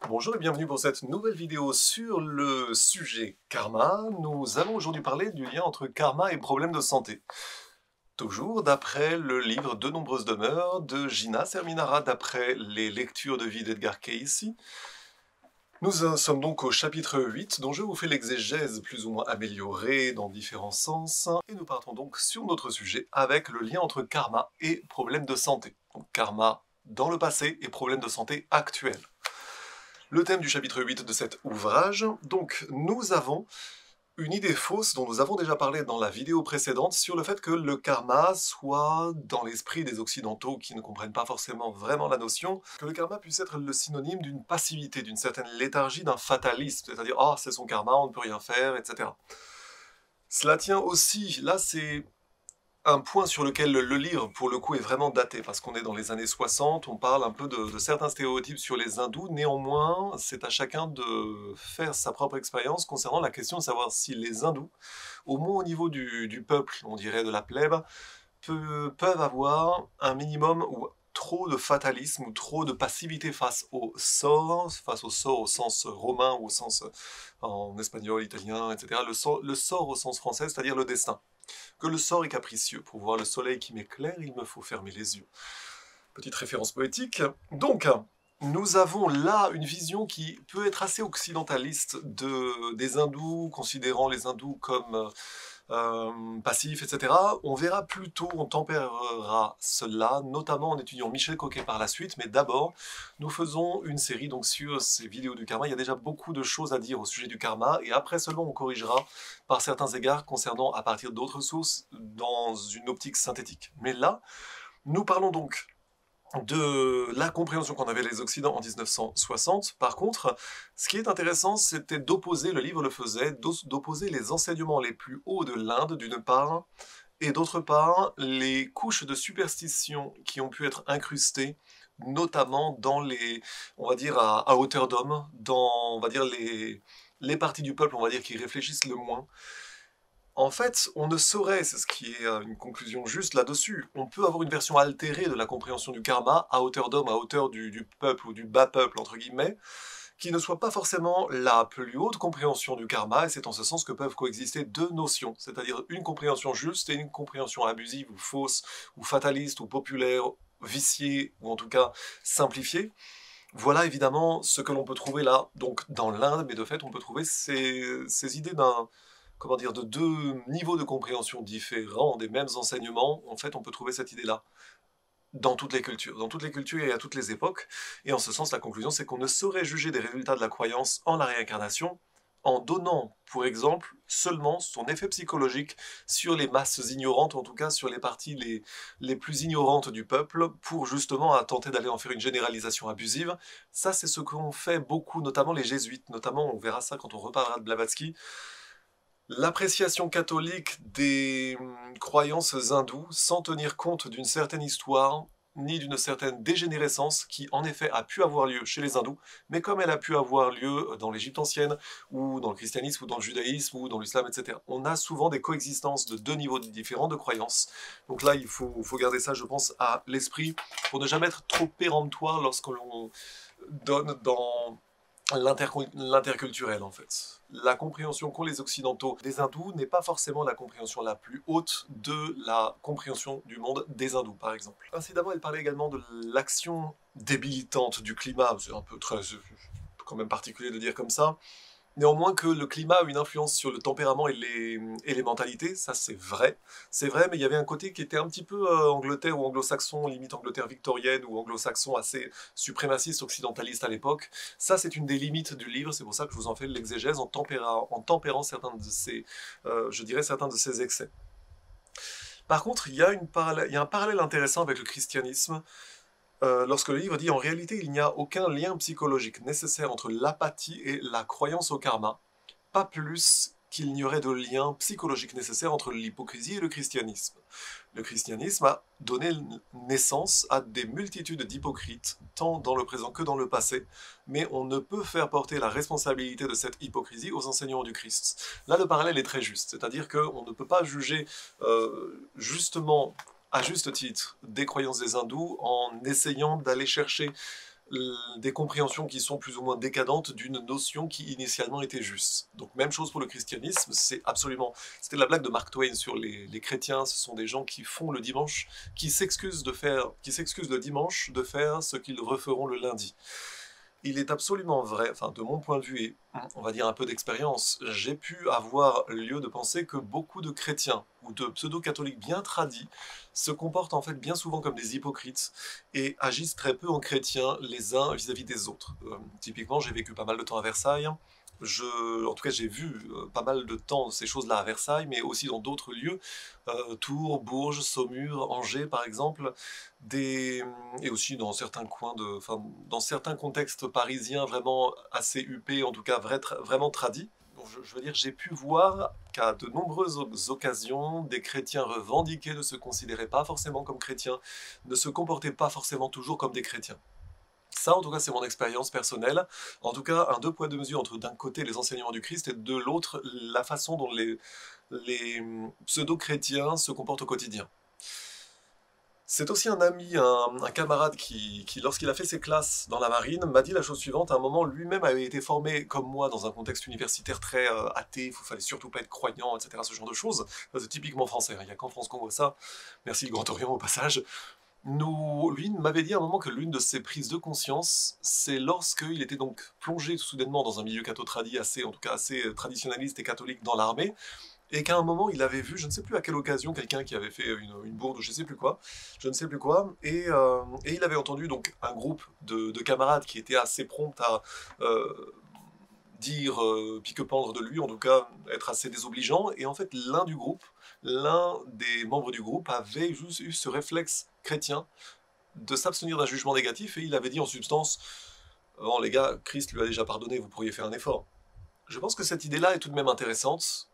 Bonjour et bienvenue pour cette nouvelle vidéo sur le sujet karma. Nous allons aujourd'hui parler du lien entre karma et problèmes de santé. Toujours d'après le livre De nombreuses demeures de Gina Serminara, d'après les lectures de vie d'Edgar Cayce. Nous en sommes donc au chapitre 8, dont je vous fais l'exégèse plus ou moins améliorée dans différents sens. Et nous partons donc sur notre sujet avec le lien entre karma et problèmes de santé. Donc karma dans le passé et problèmes de santé actuels. Le thème du chapitre 8 de cet ouvrage, donc nous avons une idée fausse dont nous avons déjà parlé dans la vidéo précédente sur le fait que le karma soit, dans l'esprit des occidentaux qui ne comprennent pas forcément vraiment la notion, que le karma puisse être le synonyme d'une passivité, d'une certaine léthargie, d'un fatalisme, c'est-à-dire « Ah, c'est son karma, on ne peut rien faire, etc. » Cela tient aussi, là c'est un point sur lequel le livre, pour le coup, est vraiment daté, parce qu'on est dans les années 60, on parle un peu de certains stéréotypes sur les hindous, néanmoins, c'est à chacun de faire sa propre expérience concernant la question de savoir si les hindous, au moins au niveau du peuple, on dirait de la plèbe, peuvent avoir un minimum ou trop de fatalisme ou trop de passivité face au sort au sens romain ou au sens en espagnol, italien, etc., le sort au sens français, c'est-à-dire le destin. Que le sort est capricieux. Pour voir le soleil qui m'éclaire, il me faut fermer les yeux. Petite référence poétique. Donc, nous avons là une vision qui peut être assez occidentaliste des hindous, considérant les hindous comme passifs, etc. On verra plus tôt, on tempérera cela, notamment en étudiant Michel Coquet par la suite, mais d'abord, nous faisons une série donc sur ces vidéos du karma. Il y a déjà beaucoup de choses à dire au sujet du karma, et après seulement on corrigera par certains égards concernant à partir d'autres sources dans une optique synthétique. Mais là, nous parlons donc de la compréhension qu'en avaient les Occidents en 1960. Par contre, ce qui est intéressant, c'était d'opposer, le livre le faisait, d'opposer les enseignements les plus hauts de l'Inde, d'une part, et d'autre part, les couches de superstition qui ont pu être incrustées, notamment dans les, on va dire, à hauteur d'homme, dans, on va dire, les parties du peuple, on va dire, qui réfléchissent le moins. En fait, on ne saurait, c'est ce qui est une conclusion juste là-dessus, on peut avoir une version altérée de la compréhension du karma à hauteur d'homme, à hauteur du peuple ou du bas peuple, entre guillemets, qui ne soit pas forcément la plus haute compréhension du karma, et c'est en ce sens que peuvent coexister deux notions, c'est-à-dire une compréhension juste et une compréhension abusive ou fausse, ou fataliste, ou populaire, viciée, ou en tout cas simplifiée. Voilà évidemment ce que l'on peut trouver là, donc dans l'Inde, mais de fait on peut trouver ces idées comment dire, de deux niveaux de compréhension différents des mêmes enseignements. En fait, on peut trouver cette idée-là dans toutes les cultures et à toutes les époques. Et en ce sens, la conclusion, c'est qu'on ne saurait juger des résultats de la croyance en la réincarnation en donnant, pour exemple, seulement son effet psychologique sur les masses ignorantes, en tout cas sur les parties les plus ignorantes du peuple, pour justement tenter d'aller en faire une généralisation abusive. Ça, c'est ce qu'ont fait beaucoup, notamment les jésuites, notamment, on verra ça quand on reparlera de Blavatsky. L'appréciation catholique des croyances hindoues sans tenir compte d'une certaine histoire, ni d'une certaine dégénérescence qui en effet a pu avoir lieu chez les hindous, mais comme elle a pu avoir lieu dans l'Égypte ancienne, ou dans le christianisme, ou dans le judaïsme, ou dans l'islam, etc. On a souvent des coexistences de deux niveaux différents de croyances. Donc là, il faut garder ça, je pense, à l'esprit, pour ne jamais être trop péremptoire lorsque l'on donne dans l'interculturel en fait. La compréhension qu'ont les occidentaux des hindous n'est pas forcément la compréhension la plus haute de la compréhension du monde des hindous par exemple. Incidemment, elle parlait également de l'action débilitante du climat, c'est un peu très quand même particulier de dire comme ça. Néanmoins que le climat a une influence sur le tempérament et les mentalités, ça c'est vrai, mais il y avait un côté qui était un petit peu Angleterre ou anglo-saxon, limite Angleterre victorienne ou anglo-saxon assez suprémaciste, occidentaliste à l'époque. Ça c'est une des limites du livre, c'est pour ça que je vous en fais l'exégèse en tempérant certains de ces, je dirais certains de ces excès. Par contre, il y a un parallèle intéressant avec le christianisme, lorsque le livre dit « En réalité, il n'y a aucun lien psychologique nécessaire entre l'apathie et la croyance au karma, pas plus qu'il n'y aurait de lien psychologique nécessaire entre l'hypocrisie et le christianisme. Le christianisme a donné naissance à des multitudes d'hypocrites, tant dans le présent que dans le passé, mais on ne peut faire porter la responsabilité de cette hypocrisie aux enseignants du Christ. » Là, le parallèle est très juste, c'est-à-dire qu'on ne peut pas juger justement à juste titre des croyances des hindous en essayant d'aller chercher des compréhensions qui sont plus ou moins décadentes d'une notion qui initialement était juste. Donc même chose pour le christianisme, c'était la blague de Mark Twain sur les chrétiens, ce sont des gens qui font le dimanche, qui s'excusent le dimanche de faire ce qu'ils referont le lundi. Il est absolument vrai, enfin de mon point de vue et on va dire un peu d'expérience, j'ai pu avoir lieu de penser que beaucoup de chrétiens ou de pseudo-catholiques bien tradis se comportent en fait bien souvent comme des hypocrites et agissent très peu en chrétiens les uns vis-à-vis des autres. Typiquement, j'ai vécu pas mal de temps à Versailles. En tout cas, j'ai vu pas mal de temps ces choses-là à Versailles, mais aussi dans d'autres lieux, Tours, Bourges, Saumur, Angers par exemple, et aussi dans certains dans certains contextes parisiens vraiment assez huppés, en tout cas vraiment tradis. Je veux dire, j'ai pu voir qu'à de nombreuses occasions, des chrétiens revendiqués ne se considéraient pas forcément comme chrétiens, ne se comportaient pas forcément toujours comme des chrétiens. Ça, en tout cas, c'est mon expérience personnelle. En tout cas, un deux poids deux mesures entre d'un côté les enseignements du Christ et de l'autre la façon dont les pseudo-chrétiens se comportent au quotidien. C'est aussi un ami, un camarade qui lorsqu'il a fait ses classes dans la marine, m'a dit la chose suivante. À un moment, lui-même avait été formé, comme moi, dans un contexte universitaire très athée, il fallait surtout pas être croyant, etc., ce genre de choses. C'est typiquement français, hein. Il n'y a qu'en France qu'on voit ça. Merci le Grand Orient au passage. Lui m'avait dit à un moment que l'une de ses prises de conscience, c'est lorsqu'il était donc plongé soudainement dans un milieu catho-tradi en tout cas assez traditionnaliste et catholique dans l'armée, et qu'à un moment il avait vu, je ne sais plus à quelle occasion, quelqu'un qui avait fait une bourde ou je ne sais plus quoi, et il avait entendu donc un groupe de camarades qui étaient assez prompts à dire pique-pendre de lui, en tout cas être assez désobligeant, et en fait l'un des membres du groupe avait juste eu ce réflexe chrétien de s'abstenir d'un jugement négatif, et il avait dit en substance, bon les gars, Christ lui a déjà pardonné, vous pourriez faire un effort. Je pense que cette idée-là est tout de même intéressante,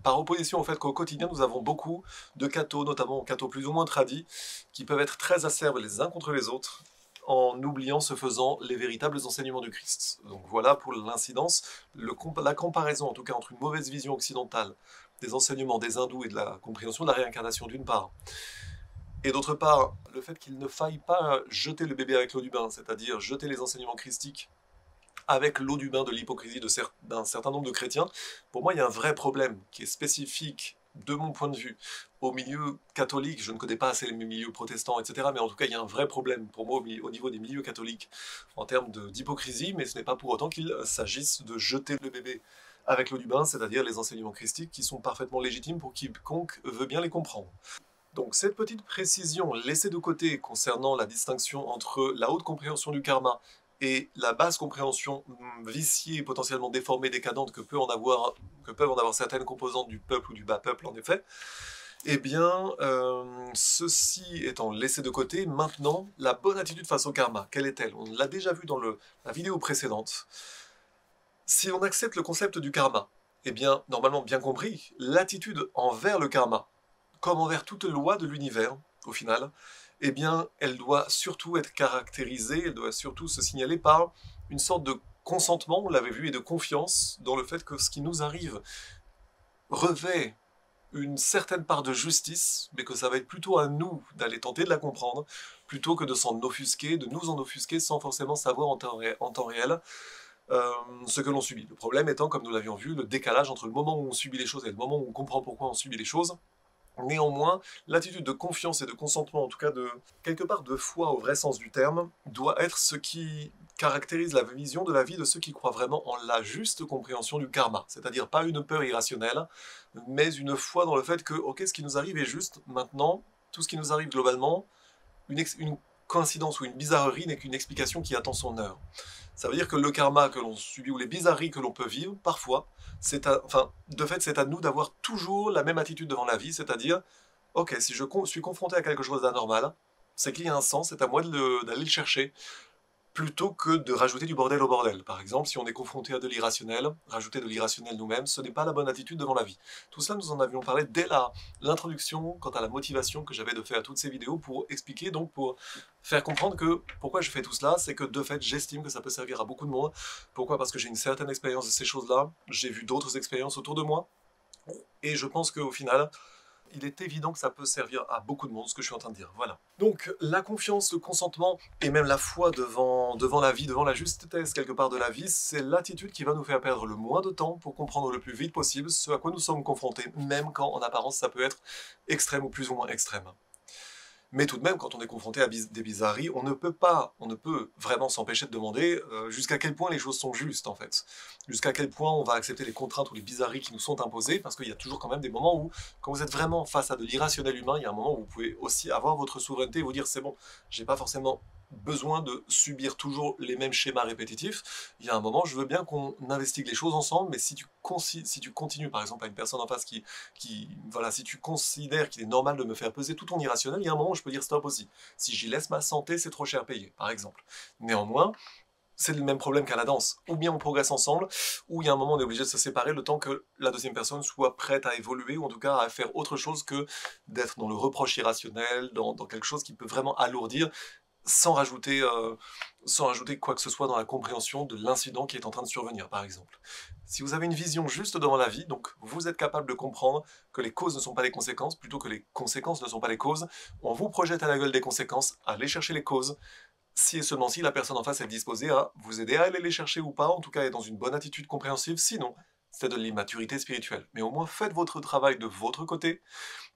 par opposition au fait qu'au quotidien, nous avons beaucoup de cathos, notamment cathos plus ou moins tradis, qui peuvent être très acerbes les uns contre les autres, en oubliant, ce faisant, les véritables enseignements du Christ. Donc voilà pour l'incidence, la comparaison en tout cas entre une mauvaise vision occidentale des enseignements des hindous et de la compréhension de la réincarnation d'une part, et d'autre part, le fait qu'il ne faille pas jeter le bébé avec l'eau du bain, c'est-à-dire jeter les enseignements christiques avec l'eau du bain de l'hypocrisie d'un certain nombre de chrétiens, pour moi il y a un vrai problème qui est spécifique, de mon point de vue, au milieu catholique. Je ne connais pas assez les milieux protestants, etc., mais en tout cas il y a un vrai problème pour moi au niveau des milieux catholiques en termes d'hypocrisie, mais ce n'est pas pour autant qu'il s'agisse de jeter le bébé avec l'eau du bain, c'est-à-dire les enseignements christiques qui sont parfaitement légitimes pour quiconque veut bien les comprendre. Donc cette petite précision laissée de côté concernant la distinction entre la haute compréhension du karma et la basse compréhension viciée, potentiellement déformée, décadente que peuvent en avoir certaines composantes du peuple ou du bas peuple en effet, eh bien, ceci étant laissé de côté, maintenant, la bonne attitude face au karma, quelle est-elle? On l'a déjà vu dans la vidéo précédente. Si on accepte le concept du karma, eh bien, normalement bien compris, l'attitude envers le karma, comme envers toute loi de l'univers, au final, eh bien, elle doit surtout être caractérisée, elle doit surtout se signaler par une sorte de consentement, on l'avait vu, et de confiance dans le fait que ce qui nous arrive revêt une certaine part de justice, mais que ça va être plutôt à nous d'aller tenter de la comprendre, plutôt que de s'en offusquer, de nous en offusquer sans forcément savoir en temps réel ce que l'on subit. Le problème étant, comme nous l'avions vu, le décalage entre le moment où on subit les choses et le moment où on comprend pourquoi on subit les choses. Néanmoins, l'attitude de confiance et de consentement, en tout cas de quelque part de foi au vrai sens du terme, doit être ce qui caractérise la vision de la vie de ceux qui croient vraiment en la juste compréhension du karma. C'est-à-dire pas une peur irrationnelle, mais une foi dans le fait que, ok, ce qui nous arrive est juste, maintenant, tout ce qui nous arrive globalement, une coïncidence ou une bizarrerie n'est qu'une explication qui attend son heure. Ça veut dire que le karma que l'on subit ou les bizarreries que l'on peut vivre, parfois, de fait, c'est à nous d'avoir toujours la même attitude devant la vie, c'est-à-dire, ok, si je suis confronté à quelque chose d'anormal, c'est qu'il y a un sens, c'est à moi d'aller le chercher, plutôt que de rajouter du bordel au bordel. Par exemple, si on est confronté à de l'irrationnel, rajouter de l'irrationnel nous-mêmes, ce n'est pas la bonne attitude devant la vie. Tout cela, nous en avions parlé dès l'introduction, quant à la motivation que j'avais de faire toutes ces vidéos pour expliquer, donc pour faire comprendre que pourquoi je fais tout cela, c'est que de fait, j'estime que ça peut servir à beaucoup de monde. Pourquoi? Parce que j'ai une certaine expérience de ces choses-là, j'ai vu d'autres expériences autour de moi, et je pense qu'au final, Il est évident que ça peut servir à beaucoup de monde, ce que je suis en train de dire, voilà. Donc, la confiance, le consentement, et même la foi devant la vie, devant la justesse quelque part de la vie, c'est l'attitude qui va nous faire perdre le moins de temps pour comprendre le plus vite possible ce à quoi nous sommes confrontés, même quand en apparence ça peut être extrême ou plus ou moins extrême. Mais tout de même, quand on est confronté à des bizarreries, on ne peut vraiment s'empêcher de demander jusqu'à quel point les choses sont justes, en fait. Jusqu'à quel point on va accepter les contraintes ou les bizarreries qui nous sont imposées, parce qu'il y a toujours quand même des moments où, quand vous êtes vraiment face à de l'irrationnel humain, il y a un moment où vous pouvez aussi avoir votre souveraineté et vous dire, c'est bon, j'ai pas forcément besoin de subir toujours les mêmes schémas répétitifs. Il y a un moment, je veux bien qu'on investigue les choses ensemble, mais si tu continues, par exemple, à une personne en face voilà, si tu considères qu'il est normal de me faire peser tout ton irrationnel, il y a un moment où je peux dire stop aussi. Si j'y laisse ma santé, c'est trop cher payé, par exemple. Néanmoins, c'est le même problème qu'à la danse. Ou bien on progresse ensemble, ou il y a un moment où on est obligé de se séparer le temps que la deuxième personne soit prête à évoluer, ou en tout cas à faire autre chose que d'être dans le reproche irrationnel, dans quelque chose qui peut vraiment alourdir, sans rajouter quoi que ce soit dans la compréhension de l'incident qui est en train de survenir, par exemple. Si vous avez une vision juste devant la vie, donc vous êtes capable de comprendre que les causes ne sont pas les conséquences, plutôt que les conséquences ne sont pas les causes, on vous projette à la gueule des conséquences, allez chercher les causes, si et seulement si la personne en face est disposée à vous aider à aller les chercher ou pas, en tout cas est dans une bonne attitude compréhensive, sinon c'est de l'immaturité spirituelle. Mais au moins faites votre travail de votre côté,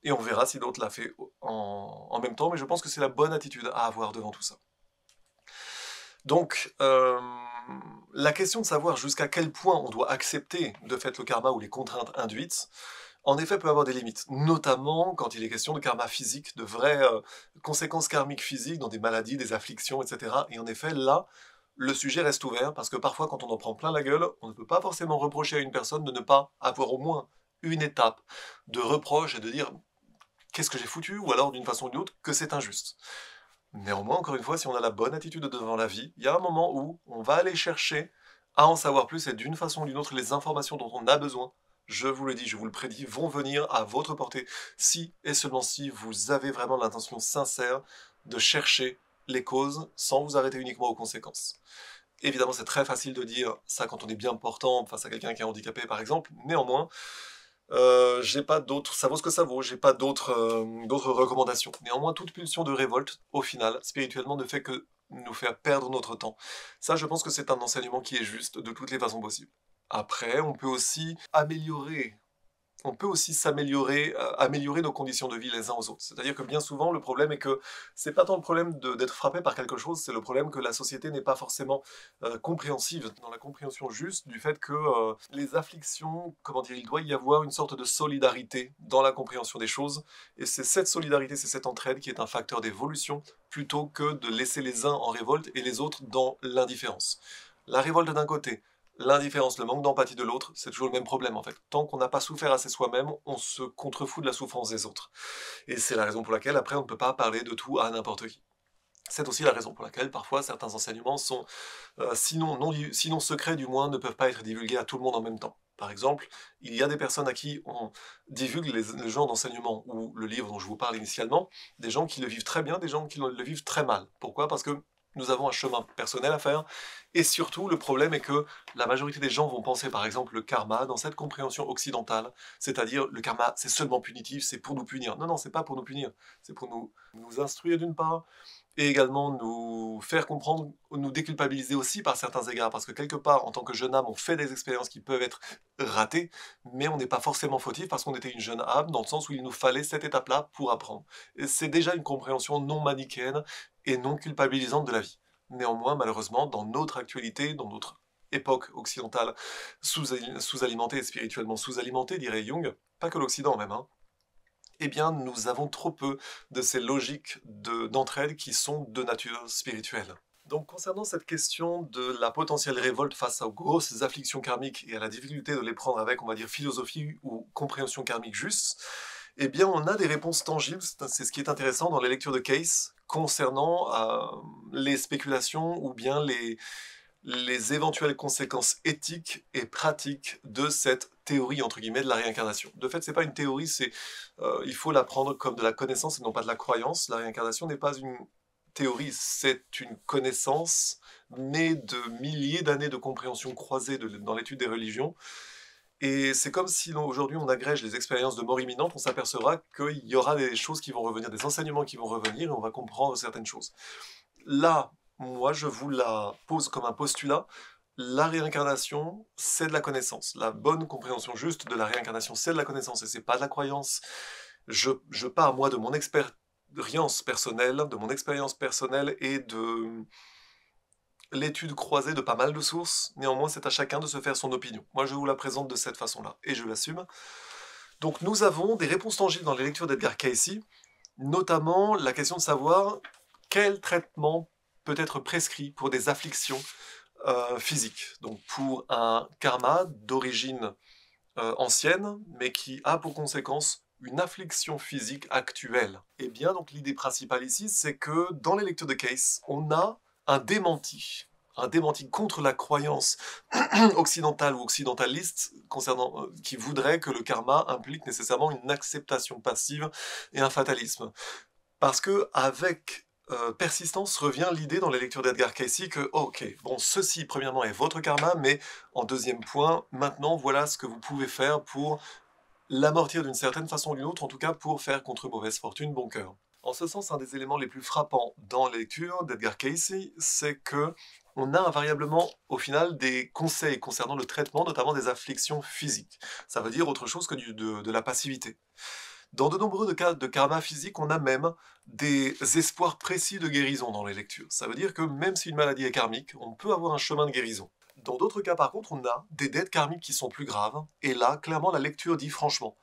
et on verra si l'autre l'a fait en même temps, mais je pense que c'est la bonne attitude à avoir devant tout ça. Donc, la question de savoir jusqu'à quel point on doit accepter de fait le karma ou les contraintes induites, en effet, peut avoir des limites, notamment quand il est question de karma physique, de vraies conséquences karmiques physiques dans des maladies, des afflictions, etc. Et en effet, là, le sujet reste ouvert, parce que parfois, quand on en prend plein la gueule, on ne peut pas forcément reprocher à une personne de ne pas avoir au moins une étape de reproche et de dire qu'est-ce que j'ai foutu, ou alors d'une façon ou d'une autre que c'est injuste. Néanmoins, encore une fois, si on a la bonne attitude devant la vie, il y a un moment où on va aller chercher à en savoir plus et d'une façon ou d'une autre, les informations dont on a besoin, je vous le dis, je vous le prédis, vont venir à votre portée si et seulement si vous avez vraiment l'intention sincère de chercher les causes sans vous arrêter uniquement aux conséquences. Évidemment, c'est très facile de dire ça quand on est bien portant face à quelqu'un qui est handicapé, par exemple. Néanmoins, j'ai pas d'autres, ça vaut ce que ça vaut, j'ai pas d'autres recommandations. Néanmoins, toute pulsion de révolte, au final, spirituellement, ne fait que nous faire perdre notre temps. Ça, je pense que c'est un enseignement qui est juste de toutes les façons possibles. Après, on peut aussi s'améliorer, améliorer nos conditions de vie les uns aux autres. C'est-à-dire que bien souvent, le problème est que c'est pas tant le problème d'être frappé par quelque chose, c'est le problème que la société n'est pas forcément compréhensive, dans la compréhension juste du fait que les afflictions, comment dire, il doit y avoir une sorte de solidarité dans la compréhension des choses, et c'est cette solidarité, c'est cette entraide qui est un facteur d'évolution, plutôt que de laisser les uns en révolte et les autres dans l'indifférence. La révolte d'un côté, l'indifférence, le manque d'empathie de l'autre, c'est toujours le même problème en fait. Tant qu'on n'a pas souffert assez soi-même, on se contrefout de la souffrance des autres. Et c'est la raison pour laquelle après on ne peut pas parler de tout à n'importe qui. C'est aussi la raison pour laquelle parfois certains enseignements sont, sinon secrets du moins, ne peuvent pas être divulgués à tout le monde en même temps. Par exemple, il y a des personnes à qui on divulgue le genre d'enseignement ou le livre dont je vous parle initialement, des gens qui le vivent très bien, des gens qui le vivent très mal. Pourquoi? Parce que nous avons un chemin personnel à faire, et surtout le problème est que la majorité des gens vont penser par exemple le karma dans cette compréhension occidentale, c'est-à-dire le karma c'est seulement punitif, c'est pour nous punir. Non, non, c'est pas pour nous punir, c'est pour nous instruire d'une part, et également nous faire comprendre, nous déculpabiliser aussi par certains égards, parce que quelque part, en tant que jeune âme, on fait des expériences qui peuvent être ratées, mais on n'est pas forcément fautif parce qu'on était une jeune âme, dans le sens où il nous fallait cette étape-là pour apprendre. Et c'est déjà une compréhension non manichéenne et non culpabilisante de la vie. Néanmoins, malheureusement, dans notre actualité, dans notre époque occidentale sous-alimentée et spirituellement sous-alimentée, dirait Jung, pas que l'Occident même, hein, eh bien, nous avons trop peu de ces logiques d'entraide qui sont de nature spirituelle. Donc, concernant cette question de la potentielle révolte face aux grosses afflictions karmiques et à la difficulté de les prendre avec, on va dire, philosophie ou compréhension karmique juste, eh bien, on a des réponses tangibles, c'est ce qui est intéressant dans les lectures de Case, concernant les spéculations ou bien les éventuelles conséquences éthiques et pratiques de cette théorie entre guillemets de la réincarnation. De fait, c'est pas une théorie, il faut la prendre comme de la connaissance et non pas de la croyance. La réincarnation n'est pas une théorie, c'est une connaissance née de milliers d'années de compréhension croisée dans l'étude des religions Et c'est comme si aujourd'hui on agrège les expériences de mort imminente, on s'apercevra qu'il y aura des choses qui vont revenir, des enseignements qui vont revenir, et on va comprendre certaines choses. Là, moi, je vous la pose comme un postulat. La réincarnation, c'est de la connaissance. La bonne compréhension juste de la réincarnation, c'est de la connaissance et c'est pas de la croyance. Je pars, moi, de mon expérience personnelle et de l'étude croisée de pas mal de sources. Néanmoins, c'est à chacun de se faire son opinion. Moi, je vous la présente de cette façon-là et je l'assume. Donc, nous avons des réponses tangibles dans les lectures d'Edgar Cayce, notamment la question de savoir quel traitement peut être prescrit pour des afflictions physiques. Donc, pour un karma d'origine ancienne, mais qui a pour conséquence une affliction physique actuelle. Et bien, donc l'idée principale ici, c'est que dans les lectures de Cayce, on a un démenti contre la croyance occidentale ou occidentaliste concernant, qui voudrait que le karma implique nécessairement une acceptation passive et un fatalisme. Parce que avec persistance revient l'idée dans les lectures d'Edgar Cayce que, ok, bon, ceci premièrement est votre karma, mais en deuxième point, maintenant voilà ce que vous pouvez faire pour l'amortir d'une certaine façon ou d'une autre, en tout cas pour faire contre mauvaise fortune bon cœur. En ce sens, un des éléments les plus frappants dans les lectures d'Edgar Cayce, c'est que on a invariablement, au final, des conseils concernant le traitement, notamment des afflictions physiques. Ça veut dire autre chose que de la passivité. Dans de nombreux cas de karma physique, on a même des espoirs précis de guérison dans les lectures. Ça veut dire que même si une maladie est karmique, on peut avoir un chemin de guérison. Dans d'autres cas, par contre, on a des dettes karmiques qui sont plus graves, et là, clairement, la lecture dit franchement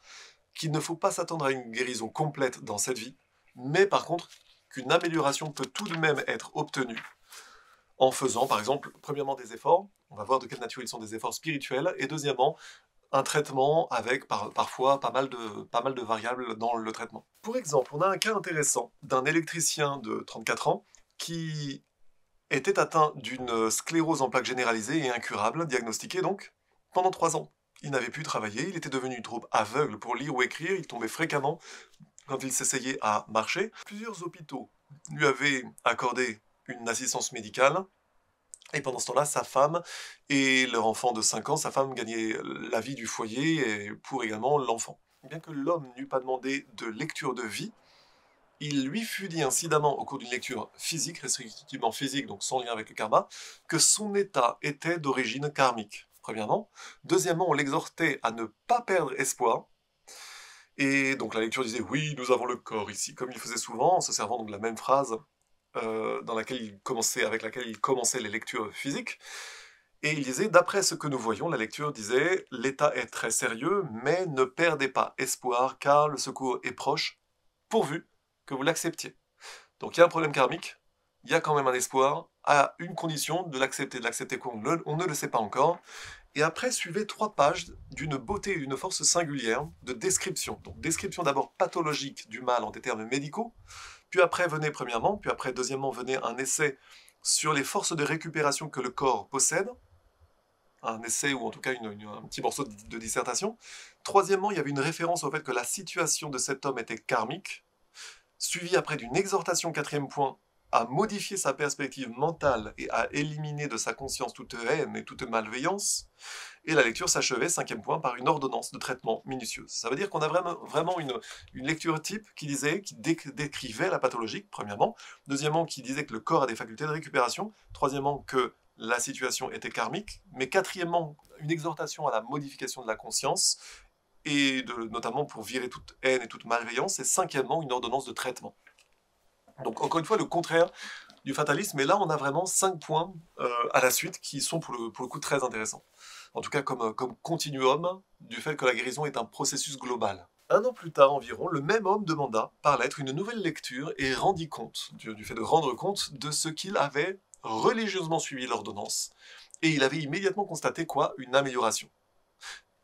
qu'il ne faut pas s'attendre à une guérison complète dans cette vie, mais par contre, qu'une amélioration peut tout de même être obtenue en faisant, par exemple, premièrement des efforts, on va voir de quelle nature ils sont des efforts spirituels, et deuxièmement, un traitement avec parfois pas mal de variables dans le traitement. Pour exemple, on a un cas intéressant d'un électricien de 34 ans qui était atteint d'une sclérose en plaques généralisée et incurable, diagnostiquée donc, pendant 3 ans. Il n'avait plus travaillé, il était devenu trop aveugle pour lire ou écrire, il tombait fréquemment quand il s'essayait à marcher. Plusieurs hôpitaux lui avaient accordé une assistance médicale, et pendant ce temps-là, sa femme et leur enfant de 5 ans, sa femme gagnait la vie du foyer et pour également l'enfant. Bien que l'homme n'eût pas demandé de lecture de vie, il lui fut dit incidemment au cours d'une lecture physique, restrictivement physique, donc sans lien avec le karma, que son état était d'origine karmique, premièrement. Deuxièmement, on l'exhortait à ne pas perdre espoir. Et donc la lecture disait « Oui, nous avons le corps ici », comme il faisait souvent, en se servant donc de la même phrase avec laquelle il commençait les lectures physiques. Et il disait, d'après ce que nous voyons, la lecture disait, l'état est très sérieux, mais ne perdez pas espoir, car le secours est proche, pourvu que vous l'acceptiez. Donc il y a un problème karmique, il y a quand même un espoir, à une condition de l'accepter qu'on on ne le sait pas encore. Et après, suivait 3 pages d'une beauté et d'une force singulière de description. Donc description d'abord pathologique du mal en des termes médicaux, puis après venait premièrement, puis après deuxièmement venait un essai sur les forces de récupération que le corps possède, un essai ou en tout cas un petit morceau de dissertation. Troisièmement, il y avait une référence au fait que la situation de cet homme était karmique, suivi après d'une exhortation, 4e point, à modifier sa perspective mentale et à éliminer de sa conscience toute haine et toute malveillance. Et la lecture s'achevait, 5e point, par une ordonnance de traitement minutieuse. Ça veut dire qu'on a vraiment une lecture type qui décrivait la pathologie, premièrement. Deuxièmement, qui disait que le corps a des facultés de récupération. Troisièmement, que la situation était karmique. Mais quatrièmement, une exhortation à la modification de la conscience, et notamment pour virer toute haine et toute malveillance. Et cinquièmement, une ordonnance de traitement. Donc encore une fois, le contraire du fatalisme. Et là, on a vraiment 5 points à la suite qui sont pour le coup très intéressants. En tout cas, comme continuum du fait que la guérison est un processus global. 1 an plus tard environ, le même homme demanda par lettre une nouvelle lecture et rendit compte, du fait de rendre compte, de ce qu'il avait religieusement suivi l'ordonnance. Et il avait immédiatement constaté quoi? Une amélioration.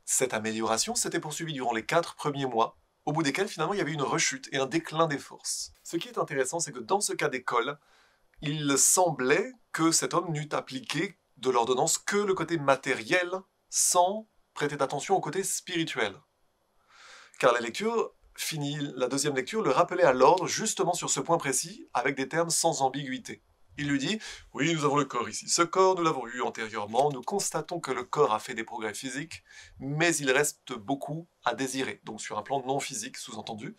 Cette amélioration s'était poursuivie durant les 4 premiers mois, au bout desquels finalement il y avait une rechute et un déclin des forces. Ce qui est intéressant, c'est que dans ce cas d'école, il semblait que cet homme n'eût appliqué de l'ordonnance que le côté matériel, sans prêter attention au côté spirituel. Car la deuxième lecture le rappelait à l'ordre justement sur ce point précis, avec des termes sans ambiguïté. Il lui dit, oui, nous avons le corps ici. Ce corps, nous l'avons eu antérieurement. Nous constatons que le corps a fait des progrès physiques, mais il reste beaucoup à désirer. Donc sur un plan non physique, sous-entendu.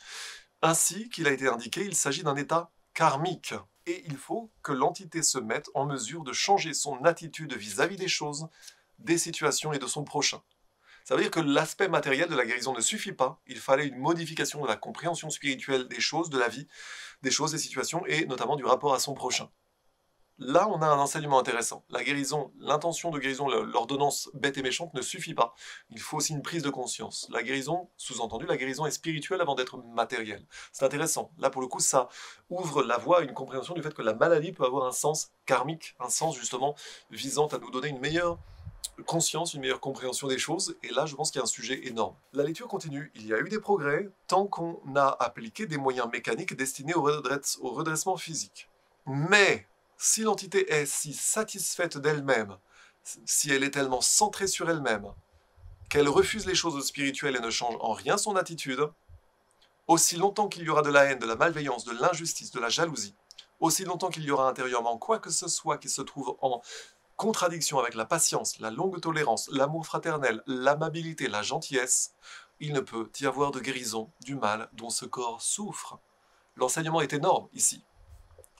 Ainsi qu'il a été indiqué, il s'agit d'un état karmique. Et il faut que l'entité se mette en mesure de changer son attitude vis-à-vis des choses, des situations et de son prochain. Ça veut dire que l'aspect matériel de la guérison ne suffit pas. Il fallait une modification de la compréhension spirituelle des choses, de la vie, des choses, des situations, et notamment du rapport à son prochain. Là, on a un enseignement intéressant. La guérison, l'intention de guérison, l'ordonnance bête et méchante ne suffit pas. Il faut aussi une prise de conscience. La guérison, sous-entendu, la guérison est spirituelle avant d'être matérielle. C'est intéressant. Là, pour le coup, ça ouvre la voie à une compréhension du fait que la maladie peut avoir un sens karmique, un sens justement visant à nous donner une meilleure conscience, une meilleure compréhension des choses, et là je pense qu'il y a un sujet énorme. La lecture continue, il y a eu des progrès tant qu'on a appliqué des moyens mécaniques destinés au redressement physique. Mais si l'entité est si satisfaite d'elle-même, si elle est tellement centrée sur elle-même, qu'elle refuse les choses spirituelles et ne change en rien son attitude, aussi longtemps qu'il y aura de la haine, de la malveillance, de l'injustice, de la jalousie, aussi longtemps qu'il y aura intérieurement quoi que ce soit qui se trouve en contradiction avec la patience, la longue tolérance, l'amour fraternel, l'amabilité, la gentillesse, il ne peut y avoir de guérison du mal dont ce corps souffre. L'enseignement est énorme ici.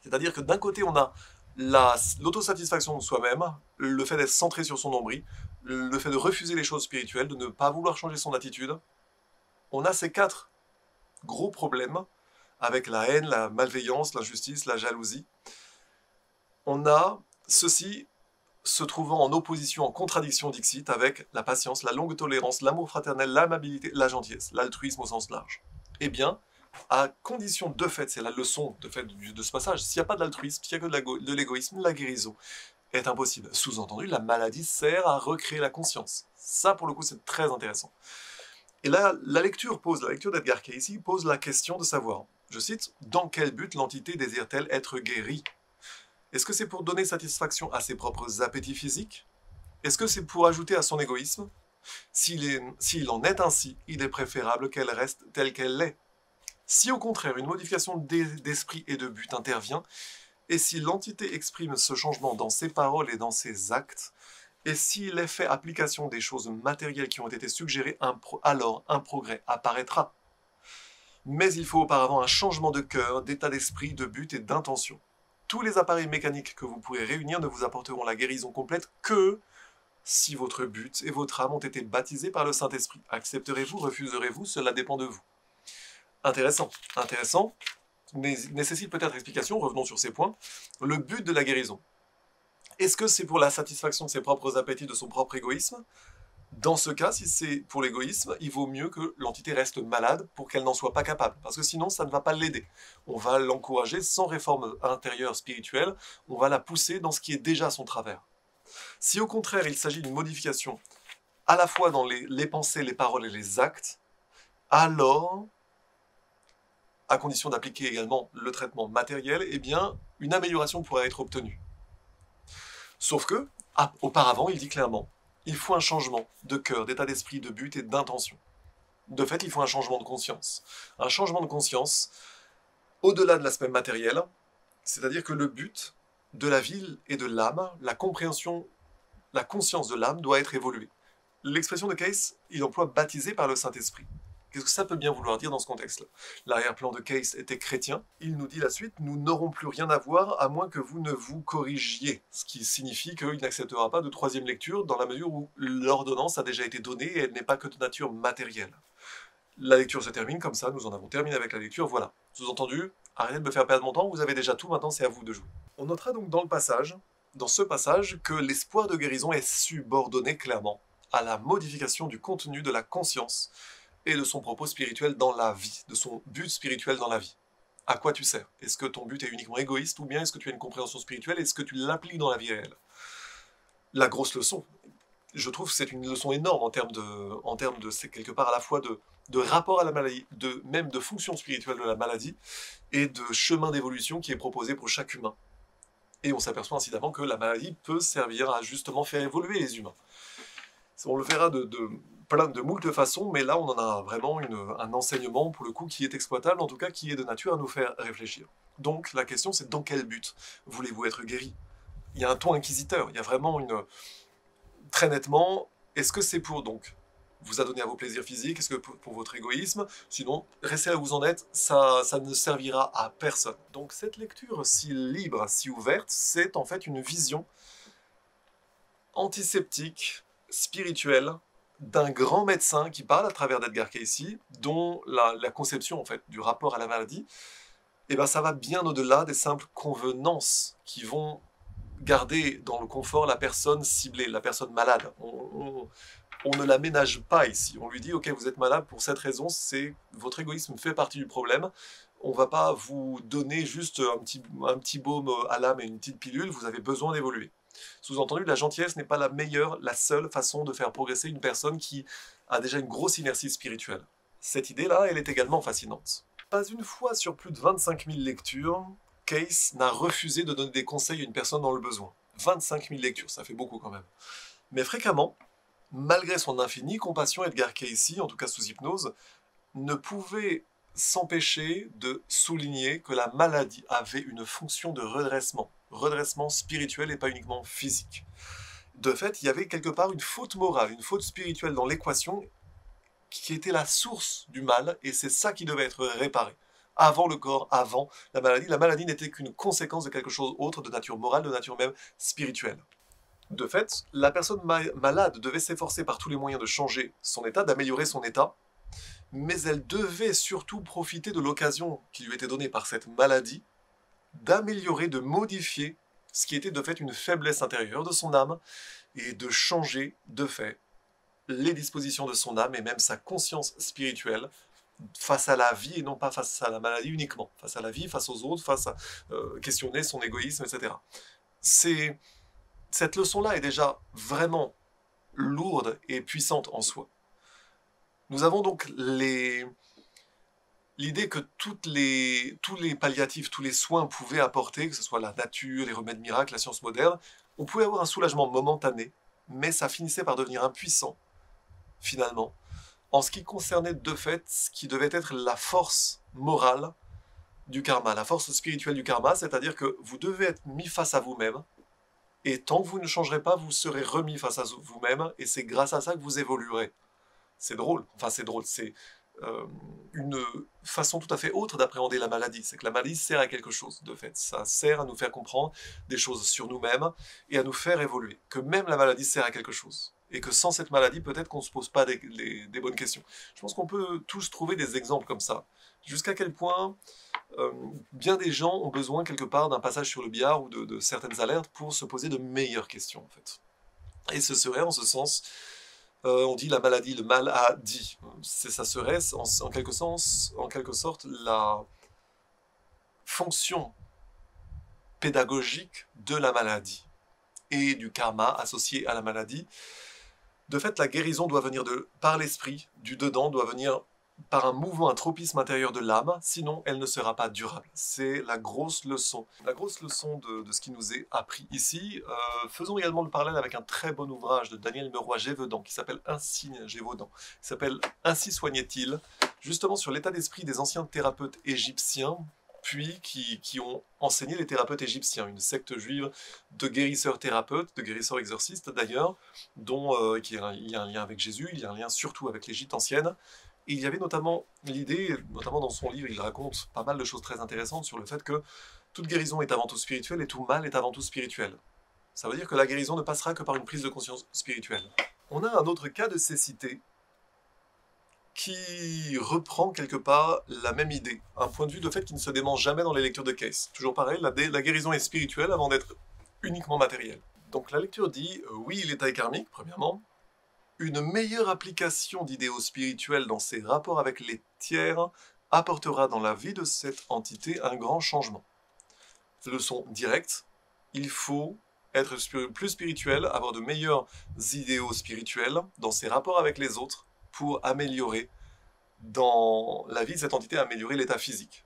C'est-à-dire que d'un côté, on a l'autosatisfaction de soi-même, le fait d'être centré sur son nombril, le fait de refuser les choses spirituelles, de ne pas vouloir changer son attitude. On a ces 4 gros problèmes avec la haine, la malveillance, l'injustice, la jalousie. On a ceci se trouvant en opposition, en contradiction dixit, avec la patience, la longue tolérance, l'amour fraternel, l'amabilité, la gentillesse, l'altruisme au sens large. Eh bien, à condition de fait, c'est la leçon de fait de ce passage, s'il n'y a pas d'altruisme, s'il n'y a que de l'égoïsme, la guérison est impossible. Sous-entendu, la maladie sert à recréer la conscience. Ça, pour le coup, c'est très intéressant. Et là, la lecture d'Edgar Cayce pose la question de savoir, je cite, « Dans quel but l'entité désire-t-elle être guérie ?» Est-ce que c'est pour donner satisfaction à ses propres appétits physiques? Est-ce que c'est pour ajouter à son égoïsme? S'il en est ainsi, il est préférable qu'elle reste telle qu'elle l'est. Si au contraire une modification d'esprit et de but intervient, et si l'entité exprime ce changement dans ses paroles et dans ses actes, et s'il est fait application des choses matérielles qui ont été suggérées, alors un progrès apparaîtra. Mais il faut auparavant un changement de cœur, d'état d'esprit, de but et d'intention. Tous les appareils mécaniques que vous pourrez réunir ne vous apporteront la guérison complète que si votre but et votre âme ont été baptisés par le Saint-Esprit. Accepterez-vous, refuserez-vous, cela dépend de vous. Intéressant, mais nécessite peut-être explication, revenons sur ces points. Le but de la guérison. Est-ce que c'est pour la satisfaction de ses propres appétits, de son propre égoïsme? Dans ce cas, si c'est pour l'égoïsme, il vaut mieux que l'entité reste malade pour qu'elle n'en soit pas capable, parce que sinon ça ne va pas l'aider. On va l'encourager sans réforme intérieure spirituelle, on va la pousser dans ce qui est déjà son travers. Si au contraire il s'agit d'une modification à la fois dans les pensées, les paroles et les actes, alors, à condition d'appliquer également le traitement matériel, eh bien, une amélioration pourrait être obtenue. Sauf que, auparavant, il dit clairement, il faut un changement de cœur, d'état d'esprit, de but et d'intention. De fait, il faut un changement de conscience. Un changement de conscience au-delà de l'aspect matériel, c'est-à-dire que le but de la vie et de l'âme, la compréhension, la conscience de l'âme doit être évoluée. L'expression de Cayce, il emploie baptisé par le Saint-Esprit. Qu'est-ce que ça peut bien vouloir dire dans ce contexte-là? L'arrière-plan de Cayce était chrétien. Il nous dit la suite, nous n'aurons plus rien à voir à moins que vous ne vous corrigiez. Ce qui signifie qu'il n'acceptera pas de 3e lecture dans la mesure où l'ordonnance a déjà été donnée et elle n'est pas que de nature matérielle. La lecture se termine comme ça, nous en avons terminé avec la lecture, voilà. Sous-entendu, arrêtez de me faire perdre mon temps, vous avez déjà tout, maintenant c'est à vous de jouer. On notera donc dans ce passage, que l'espoir de guérison est subordonné clairement à la modification du contenu de la conscience et de son propos spirituel dans la vie, de son but spirituel dans la vie. À quoi tu sers? Est-ce que ton but est uniquement égoïste ou bien est-ce que tu as une compréhension spirituelle? Est-ce que tu l'appliques dans la vie réelle? La grosse leçon, je trouve que c'est une leçon énorme en termes de c'est quelque part à la fois de rapport à la maladie, même de fonction spirituelle de la maladie et de chemin d'évolution qui est proposé pour chaque humain. Et on s'aperçoit incidemment que la maladie peut servir à justement faire évoluer les humains. On le verra plein de moult façons, mais là on en a vraiment un enseignement pour le coup qui est exploitable, en tout cas qui est de nature à nous faire réfléchir. Donc la question c'est dans quel but voulez-vous être guéri? Il y a un ton inquisiteur, il y a vraiment très nettement, est-ce que c'est pour donc vous adonner à vos plaisirs physiques, est-ce que pour votre égoïsme? Sinon, restez là où vous en êtes, ça ne servira à personne. Donc cette lecture si libre, si ouverte, c'est en fait une vision antiseptique, spirituelle, d'un grand médecin qui parle à travers d'Edgar Cayce, dont la conception en fait du rapport à la maladie, et ben ça va bien au-delà des simples convenances qui vont garder dans le confort la personne ciblée, la personne malade. On ne la ménage pas ici. On lui dit, ok, vous êtes malade pour cette raison, c'est votre égoïsme fait partie du problème. On ne va pas vous donner juste un petit baume à l'âme et une petite pilule, vous avez besoin d'évoluer. Sous-entendu, la gentillesse n'est pas la seule façon de faire progresser une personne qui a déjà une grosse inertie spirituelle. Cette idée-là, elle est également fascinante. Pas une fois sur plus de 25 000 lectures, Cayce n'a refusé de donner des conseils à une personne dans le besoin. 25 000 lectures, ça fait beaucoup quand même. Mais fréquemment, malgré son infinie compassion, Edgar Cayce, en tout cas sous hypnose, ne pouvait s'empêcher de souligner que la maladie avait une fonction de redressement spirituel et pas uniquement physique. De fait, il y avait quelque part une faute morale, une faute spirituelle dans l'équation qui était la source du mal, et c'est ça qui devait être réparé. Avant le corps, avant la maladie n'était qu'une conséquence de quelque chose d'autre, de nature morale, de nature même spirituelle. De fait, la personne malade devait s'efforcer par tous les moyens de changer son état, d'améliorer son état, mais elle devait surtout profiter de l'occasion qui lui était donnée par cette maladie, d'améliorer, de modifier ce qui était de fait une faiblesse intérieure de son âme, et de changer de fait les dispositions de son âme et même sa conscience spirituelle face à la vie et non pas face à la maladie uniquement, face à la vie, face aux autres, face à questionner son égoïsme, etc. Cette leçon-là est déjà vraiment lourde et puissante en soi. Nous avons donc l'idée que tous les palliatifs, tous les soins pouvaient apporter, que ce soit la nature, les remèdes miracles, la science moderne, on pouvait avoir un soulagement momentané, mais ça finissait par devenir impuissant, finalement, en ce qui concernait de fait ce qui devait être la force morale du karma, la force spirituelle du karma, c'est-à-dire que vous devez être mis face à vous-même, et tant que vous ne changerez pas, vous serez remis face à vous-même, et c'est grâce à ça que vous évoluerez. C'est drôle, c'est une façon tout à fait autre d'appréhender la maladie. C'est que la maladie sert à quelque chose, de fait. Ça sert à nous faire comprendre des choses sur nous-mêmes et à nous faire évoluer. Que même la maladie sert à quelque chose. Et que sans cette maladie, peut-être qu'on ne se pose pas des bonnes questions. Je pense qu'on peut tous trouver des exemples comme ça. Jusqu'à quel point bien des gens ont besoin quelque part d'un passage sur le billard ou de certaines alertes pour se poser de meilleures questions, en fait. Et ce serait en ce sens... on dit la maladie, le mal a dit. Ça serait en quelque sorte la fonction pédagogique de la maladie et du karma associé à la maladie. De fait, la guérison doit venir par l'esprit, du dedans, doit venir par un mouvement, un tropisme intérieur de l'âme, sinon elle ne sera pas durable. C'est la grosse leçon. La grosse leçon de ce qui nous est appris ici. Faisons également le parallèle avec un très bon ouvrage de Daniel Leroy-Gévaudan qui s'appelle Ainsi Gévaudan, qui s'appelle Ainsi soignait-il, justement sur l'état d'esprit des anciens thérapeutes égyptiens, puis qui ont enseigné les thérapeutes égyptiens, une secte juive de guérisseurs thérapeutes, de guérisseurs exorcistes d'ailleurs, dont il y a un lien avec Jésus, il y a un lien surtout avec l'Égypte ancienne. Et il y avait notamment l'idée, notamment dans son livre, il raconte pas mal de choses très intéressantes sur le fait que toute guérison est avant tout spirituelle et tout mal est avant tout spirituel. Ça veut dire que la guérison ne passera que par une prise de conscience spirituelle. On a un autre cas de cécité qui reprend quelque part la même idée. Un point de vue de fait qui ne se dément jamais dans les lectures de Cayce. Toujours pareil, la guérison est spirituelle avant d'être uniquement matérielle. Donc la lecture dit, oui, l'état est karmique, premièrement. Une meilleure application d'idéaux spirituels dans ses rapports avec les tiers apportera dans la vie de cette entité un grand changement. Leçon directe, il faut être plus spirituel, avoir de meilleurs idéaux spirituels dans ses rapports avec les autres pour améliorer dans la vie de cette entité, améliorer l'état physique.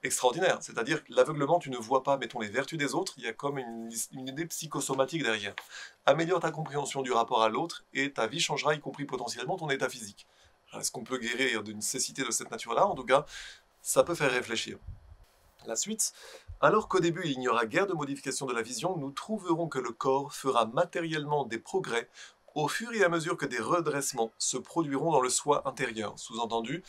extraordinaire. C'est-à-dire que l'aveuglement, tu ne vois pas, mettons, les vertus des autres, il y a comme une idée psychosomatique derrière. Améliore ta compréhension du rapport à l'autre et ta vie changera, y compris potentiellement ton état physique. Est-ce qu'on peut guérir d'une cécité de cette nature-là? En tout cas, ça peut faire réfléchir. La suite, alors qu'au début il n'y aura guère de modification de la vision, nous trouverons que le corps fera matériellement des progrès au fur et à mesure que des redressements se produiront dans le soi intérieur. Sous-entendu,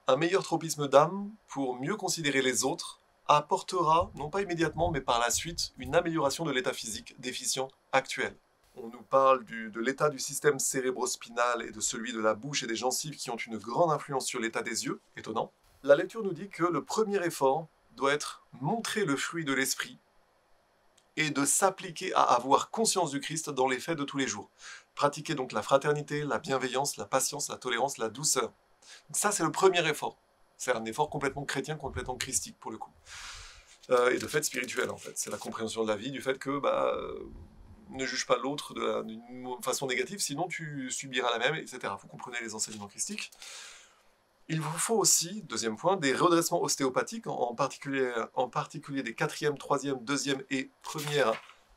un meilleur tropisme d'âme pour mieux considérer les autres apportera, non pas immédiatement, mais par la suite, une amélioration de l'état physique déficient actuel. On nous parle de l'état du système cérébrospinal et de celui de la bouche et des gencives qui ont une grande influence sur l'état des yeux, étonnant. La lecture nous dit que le premier effort doit être montrer le fruit de l'esprit et de s'appliquer à avoir conscience du Christ dans les faits de tous les jours. Pratiquer donc la fraternité, la bienveillance, la patience, la tolérance, la douceur. Ça, c'est le premier effort. C'est un effort complètement chrétien, complètement christique, pour le coup. Et de fait spirituel, en fait. C'est la compréhension de la vie, du fait que ne juge pas l'autre d'une façon négative, sinon tu subiras la même, etc. Vous comprenez les enseignements christiques. Il vous faut aussi, deuxième point, des redressements ostéopathiques, en particulier des 4e, 3e, 2e et 1re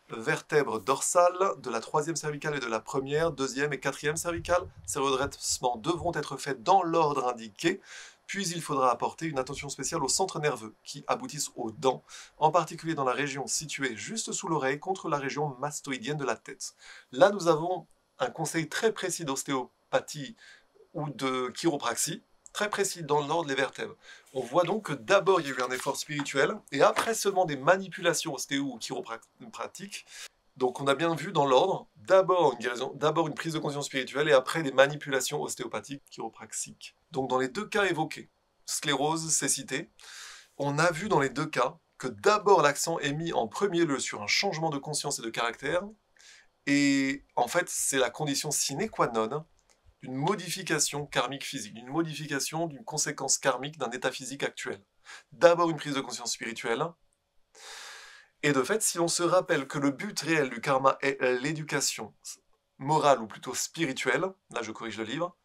vertèbres dorsales, de la 3e cervicale et de la 1re, 2e et 4e cervicale. Ces redressements devront être faits dans l'ordre indiqué, puis il faudra apporter une attention spéciale aux centres nerveux qui aboutissent aux dents, en particulier dans la région située juste sous l'oreille contre la région mastoïdienne de la tête. Là, nous avons un conseil très précis d'ostéopathie ou de chiropraxie, très précis dans l'ordre des vertèbres. On voit donc que d'abord il y a eu un effort spirituel, et après seulement des manipulations ostéo ou chiropratiques. Donc on a bien vu dans l'ordre, d'abord une guérison, d'abord une prise de conscience spirituelle, et après des manipulations ostéopathiques, chiropraxiques. Donc dans les deux cas évoqués, sclérose, cécité, on a vu dans les deux cas que d'abord l'accent est mis en premier lieu sur un changement de conscience et de caractère, et en fait c'est la condition sine qua non d'une modification karmique physique, d'une modification d'une conséquence karmique d'un état physique actuel. D'abord une prise de conscience spirituelle, et de fait, si on se rappelle que le but réel du karma est l'éducation morale ou plutôt spirituelle, là je corrige le livre,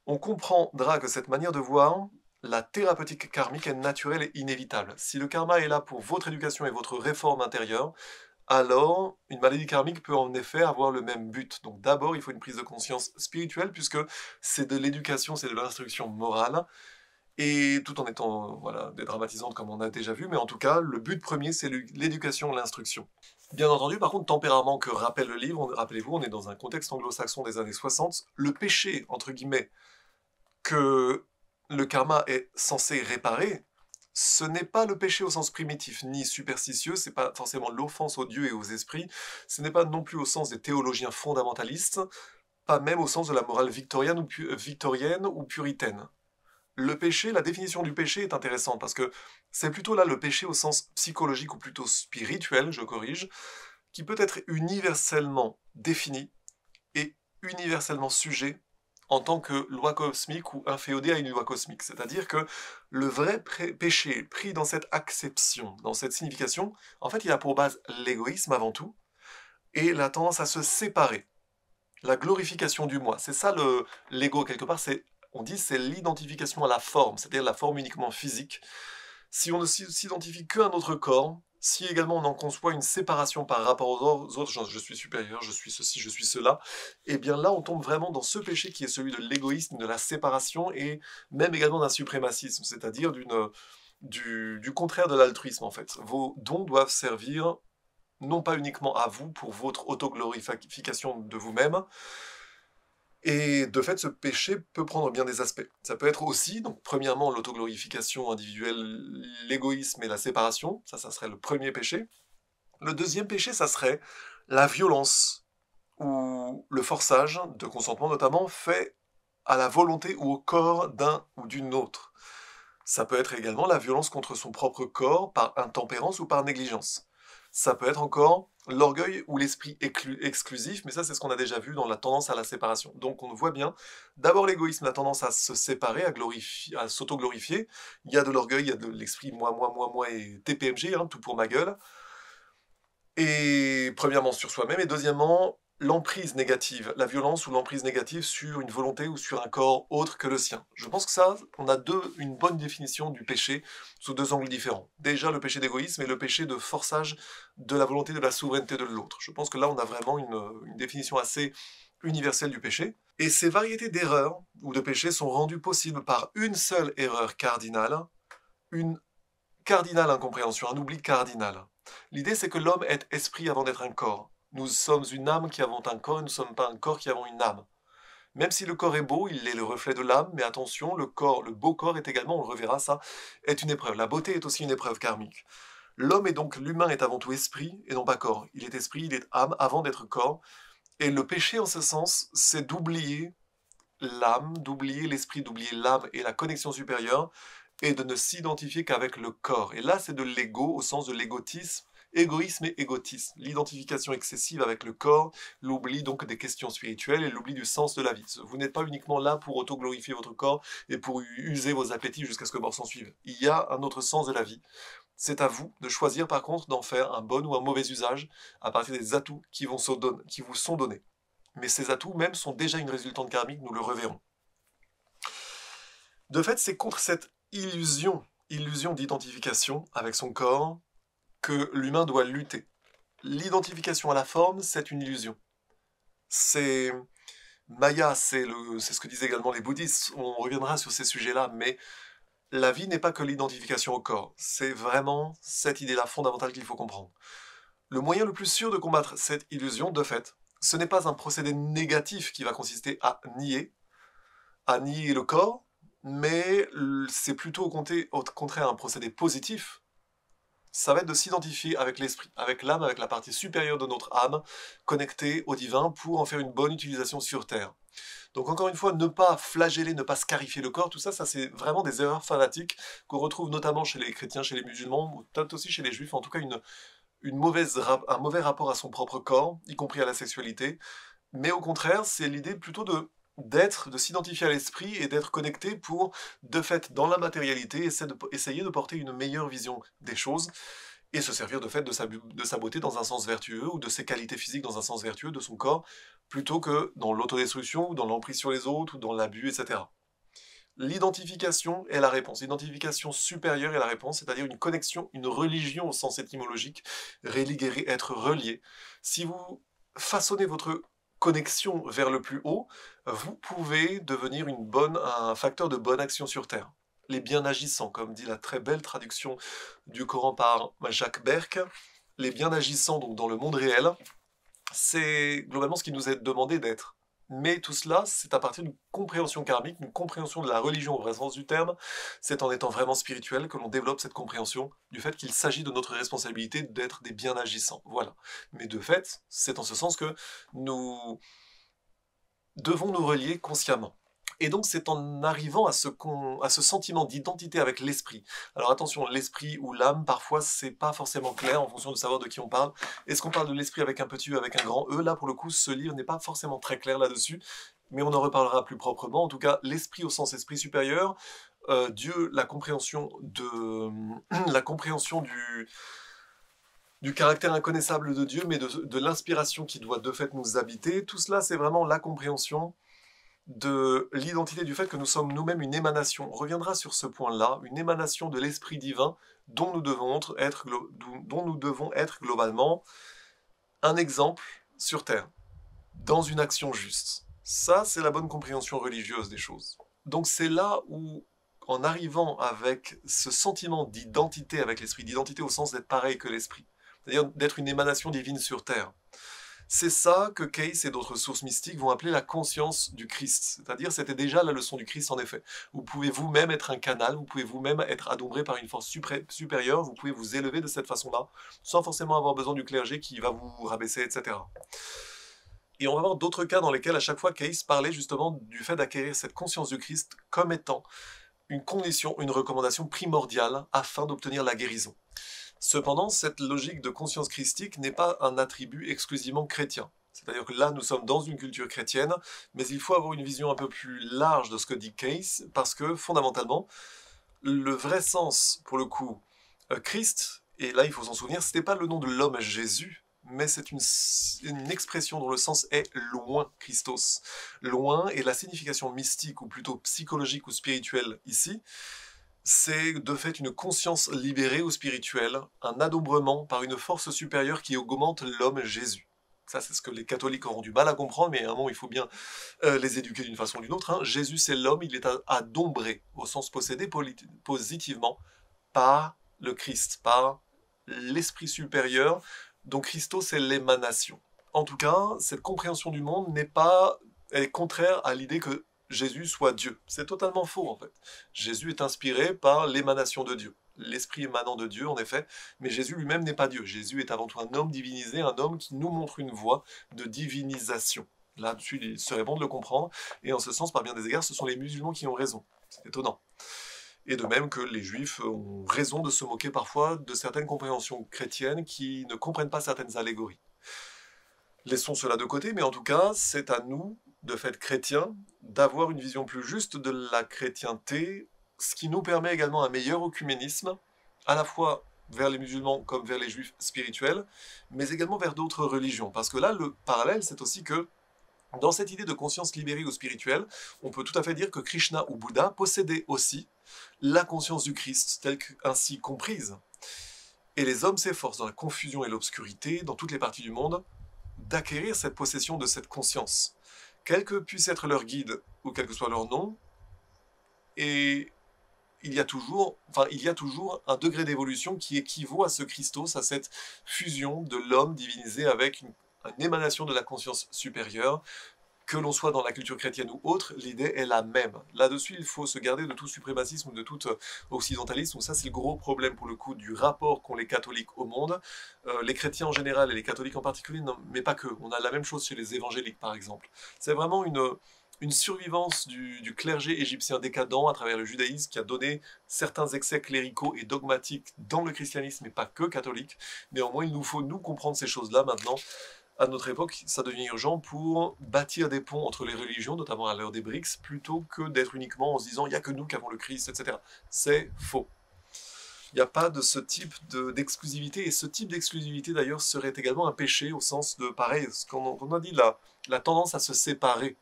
on comprendra que cette manière de voir la thérapeutique karmique est naturelle et inévitable. Si le karma est là pour votre éducation et votre réforme intérieure, alors une maladie karmique peut en effet avoir le même but. Donc d'abord, il faut une prise de conscience spirituelle, puisque c'est de l'éducation, c'est de l'instruction morale, et tout en étant dédramatisante comme on a déjà vu, mais en tout cas, le but premier, c'est l'éducation, l'instruction. Bien entendu, par contre, tempérament que rappelle le livre, rappelez-vous, on est dans un contexte anglo-saxon des années 60, le péché, entre guillemets, que le karma est censé réparer, ce n'est pas le péché au sens primitif, ni superstitieux, c'est pas forcément l'offense aux dieux et aux esprits, ce n'est pas non plus au sens des théologiens fondamentalistes, pas même au sens de la morale victorienne ou puritaine. Le péché, la définition du péché est intéressante, parce que c'est plutôt là le péché au sens psychologique ou plutôt spirituel, je corrige, qui peut être universellement défini et universellement sujet en tant que loi cosmique ou inféodé à une loi cosmique. C'est-à-dire que le vrai péché pris dans cette acception, dans cette signification, en fait, il a pour base l'égoïsme avant tout, et la tendance à se séparer. La glorification du moi. C'est ça l'ego, quelque part, on dit c'est l'identification à la forme, c'est-à-dire la forme uniquement physique. Si on ne s'identifie qu'à notre corps, si également on en conçoit une séparation par rapport aux autres, je suis supérieur, je suis ceci, je suis cela, et bien là on tombe vraiment dans ce péché qui est celui de l'égoïsme, de la séparation, et même également d'un suprémacisme, c'est-à-dire du contraire de l'altruisme en fait. Vos dons doivent servir non pas uniquement à vous pour votre autoglorification de vous-même, et de fait, ce péché peut prendre bien des aspects. Ça peut être aussi, donc premièrement, l'autoglorification individuelle, l'égoïsme et la séparation, ça serait le premier péché. Le deuxième péché, ça serait la violence, ou le forçage, de consentement notamment, fait à la volonté ou au corps d'un ou d'une autre. Ça peut être également la violence contre son propre corps par intempérance ou par négligence. Ça peut être encore l'orgueil ou l'esprit exclusif, mais ça c'est ce qu'on a déjà vu dans la tendance à la séparation. Donc on voit bien, d'abord l'égoïsme, la tendance à se séparer, à s'auto-glorifier. Il y a de l'orgueil, il y a de l'esprit moi et TPMG, tout pour ma gueule. Et premièrement sur soi-même, et deuxièmement, l'emprise négative, la violence ou l'emprise négative sur une volonté ou sur un corps autre que le sien. Je pense que ça, on a une bonne définition du péché sous deux angles différents. Déjà le péché d'égoïsme et le péché de forçage de la volonté de la souveraineté de l'autre. Je pense que là on a vraiment une définition assez universelle du péché. Et ces variétés d'erreurs ou de péchés sont rendues possibles par une seule erreur cardinale, une cardinale incompréhension, un oubli cardinal. L'idée c'est que l'homme est esprit avant d'être un corps. Nous sommes une âme qui avons un corps et nous ne sommes pas un corps qui avons une âme. Même si le corps est beau, il est le reflet de l'âme, mais attention, le beau corps est également, on le reverra, ça, est une épreuve. La beauté est aussi une épreuve karmique. L'homme est donc, l'humain est avant tout esprit et non pas corps. Il est esprit, il est âme avant d'être corps. Et le péché en ce sens, c'est d'oublier l'âme, d'oublier l'esprit, d'oublier l'âme et la connexion supérieure, et de ne s'identifier qu'avec le corps. Et là, c'est de l'ego au sens de l'égotisme, égoïsme et égotisme. L'identification excessive avec le corps, l'oubli donc des questions spirituelles et l'oubli du sens de la vie. Vous n'êtes pas uniquement là pour auto-glorifier votre corps et pour user vos appétits jusqu'à ce que mort s'en suive. Il y a un autre sens de la vie. C'est à vous de choisir par contre d'en faire un bon ou un mauvais usage à partir des atouts qui vous sont donnés. Mais ces atouts même sont déjà une résultante karmique, nous le reverrons. De fait, c'est contre cette illusion d'identification avec son corps que l'humain doit lutter. L'identification à la forme, c'est une illusion. C'est Maya, c'est ce que disaient également les bouddhistes, on reviendra sur ces sujets-là, mais la vie n'est pas que l'identification au corps, c'est vraiment cette idée-là fondamentale qu'il faut comprendre. Le moyen le plus sûr de combattre cette illusion, de fait, ce n'est pas un procédé négatif qui va consister à nier le corps, mais c'est plutôt au contraire un procédé positif. Ça va être de s'identifier avec l'esprit, avec l'âme, avec la partie supérieure de notre âme, connectée au divin pour en faire une bonne utilisation sur Terre. Donc encore une fois, ne pas flageller, ne pas scarifier le corps, tout ça, c'est vraiment des erreurs fanatiques qu'on retrouve notamment chez les chrétiens, chez les musulmans, ou peut-être aussi chez les juifs, en tout cas un mauvais rapport à son propre corps, y compris à la sexualité. Mais au contraire, c'est l'idée plutôt de s'identifier à l'esprit et d'être connecté pour, de fait, dans la matérialité, essayer de porter une meilleure vision des choses et se servir de fait de sa beauté dans un sens vertueux ou de ses qualités physiques dans un sens vertueux de son corps, plutôt que dans l'autodestruction ou dans l'emprise sur les autres ou dans l'abus, etc. L'identification est la réponse. L'identification supérieure est la réponse, c'est-à-dire une connexion, une religion au sens étymologique, religere, être relié. Si vous façonnez votre connexion vers le plus haut, vous pouvez devenir un facteur de bonne action sur Terre. Les bien agissants, comme dit la très belle traduction du Coran par Jacques Berck, les bien agissants donc dans le monde réel, c'est globalement ce qui nous est demandé d'être. Mais tout cela, c'est à partir d'une compréhension karmique, une compréhension de la religion au vrai sens du terme. C'est en étant vraiment spirituel que l'on développe cette compréhension du fait qu'il s'agit de notre responsabilité d'être des bien agissants. Voilà. Mais de fait, c'est en ce sens que nous devons nous relier consciemment. Et donc c'est en arrivant à ce sentiment d'identité avec l'esprit. Alors attention, l'esprit ou l'âme, parfois c'est pas forcément clair en fonction de savoir de qui on parle. Est-ce qu'on parle de l'esprit avec un petit E, avec un grand E? Là pour le coup, ce livre n'est pas forcément très clair là-dessus, mais on en reparlera plus proprement. En tout cas, l'esprit au sens esprit supérieur, Dieu, la compréhension du caractère inconnaissable de Dieu, mais de l'inspiration qui doit de fait nous habiter. Tout cela, c'est vraiment la compréhension de l'identité du fait que nous sommes nous-mêmes une émanation. On reviendra sur ce point-là, une émanation de l'Esprit divin dont nous devons être globalement un exemple sur Terre, dans une action juste. Ça, c'est la bonne compréhension religieuse des choses. Donc c'est là où, en arrivant avec ce sentiment d'identité avec l'Esprit, d'identité au sens d'être pareil que l'Esprit, c'est-à-dire d'être une émanation divine sur Terre, c'est ça que Case et d'autres sources mystiques vont appeler la conscience du Christ. C'est-à-dire, c'était déjà la leçon du Christ en effet. Vous pouvez vous-même être un canal, vous pouvez vous-même être adombré par une force supérieure, vous pouvez vous élever de cette façon-là, sans forcément avoir besoin du clergé qui va vous rabaisser, etc. Et on va voir d'autres cas dans lesquels à chaque fois Case parlait justement du fait d'acquérir cette conscience du Christ comme étant une condition, une recommandation primordiale afin d'obtenir la guérison. Cependant, cette logique de conscience christique n'est pas un attribut exclusivement chrétien. C'est-à-dire que là, nous sommes dans une culture chrétienne, mais il faut avoir une vision un peu plus large de ce que dit Case, parce que fondamentalement, le vrai sens, pour le coup, Christ, et là il faut s'en souvenir, ce n'était pas le nom de l'homme Jésus, mais c'est une expression dont le sens est loin, Christos. Loin, et la signification mystique, ou plutôt psychologique ou spirituelle ici, c'est de fait une conscience libérée ou spirituelle, un adombrement par une force supérieure qui augmente l'homme Jésus. Ça, c'est ce que les catholiques auront du mal à comprendre, mais à un moment, il faut bien les éduquer d'une façon ou d'une autre. Hein. Jésus, c'est l'homme, il est adombré, au sens possédé positivement, par le Christ, par l'esprit supérieur, dont Christos est l'émanation. En tout cas, cette compréhension du monde elle est contraire à l'idée que Jésus soit Dieu. C'est totalement faux, en fait. Jésus est inspiré par l'émanation de Dieu, l'esprit émanant de Dieu, en effet, mais Jésus lui-même n'est pas Dieu. Jésus est avant tout un homme divinisé, un homme qui nous montre une voie de divinisation. Là-dessus, il serait bon de le comprendre, et en ce sens, par bien des égards, ce sont les musulmans qui ont raison. C'est étonnant. Et de même que les juifs ont raison de se moquer parfois de certaines compréhensions chrétiennes qui ne comprennent pas certaines allégories. Laissons cela de côté, mais en tout cas, c'est à nous, de fait chrétiens, d'avoir une vision plus juste de la chrétienté, ce qui nous permet également un meilleur œcuménisme, à la fois vers les musulmans comme vers les juifs spirituels, mais également vers d'autres religions. Parce que là, le parallèle, c'est aussi que dans cette idée de conscience libérée ou spirituelle, on peut tout à fait dire que Krishna ou Bouddha possédaient aussi la conscience du Christ, telle qu'ainsi comprise. Et les hommes s'efforcent dans la confusion et l'obscurité, dans toutes les parties du monde, d'acquérir cette possession de cette conscience. Quel que puisse être leur guide, ou quel que soit leur nom, et il y a toujours un degré d'évolution qui équivaut à ce Christos, à cette fusion de l'homme divinisé avec une émanation de la conscience supérieure. Que l'on soit dans la culture chrétienne ou autre, l'idée est la même. Là-dessus, il faut se garder de tout suprémacisme ou de tout occidentalisme. Donc ça, c'est le gros problème pour le coup du rapport qu'ont les catholiques au monde. Les chrétiens en général et les catholiques en particulier, non, mais pas que. On a la même chose chez les évangéliques, par exemple. C'est vraiment une survivance du clergé égyptien décadent à travers le judaïsme qui a donné certains excès cléricaux et dogmatiques dans le christianisme, et pas que catholique. Néanmoins, il nous faut, nous, comprendre ces choses-là maintenant. À notre époque, ça devient urgent pour bâtir des ponts entre les religions, notamment à l'heure des BRICS, plutôt que d'être uniquement en se disant « il n'y a que nous qui avons le Christ », etc. C'est faux. Il n'y a pas de ce type d'exclusivité, et ce type d'exclusivité d'ailleurs serait également un péché au sens de, pareil, ce qu'on a dit, la tendance à se séparer.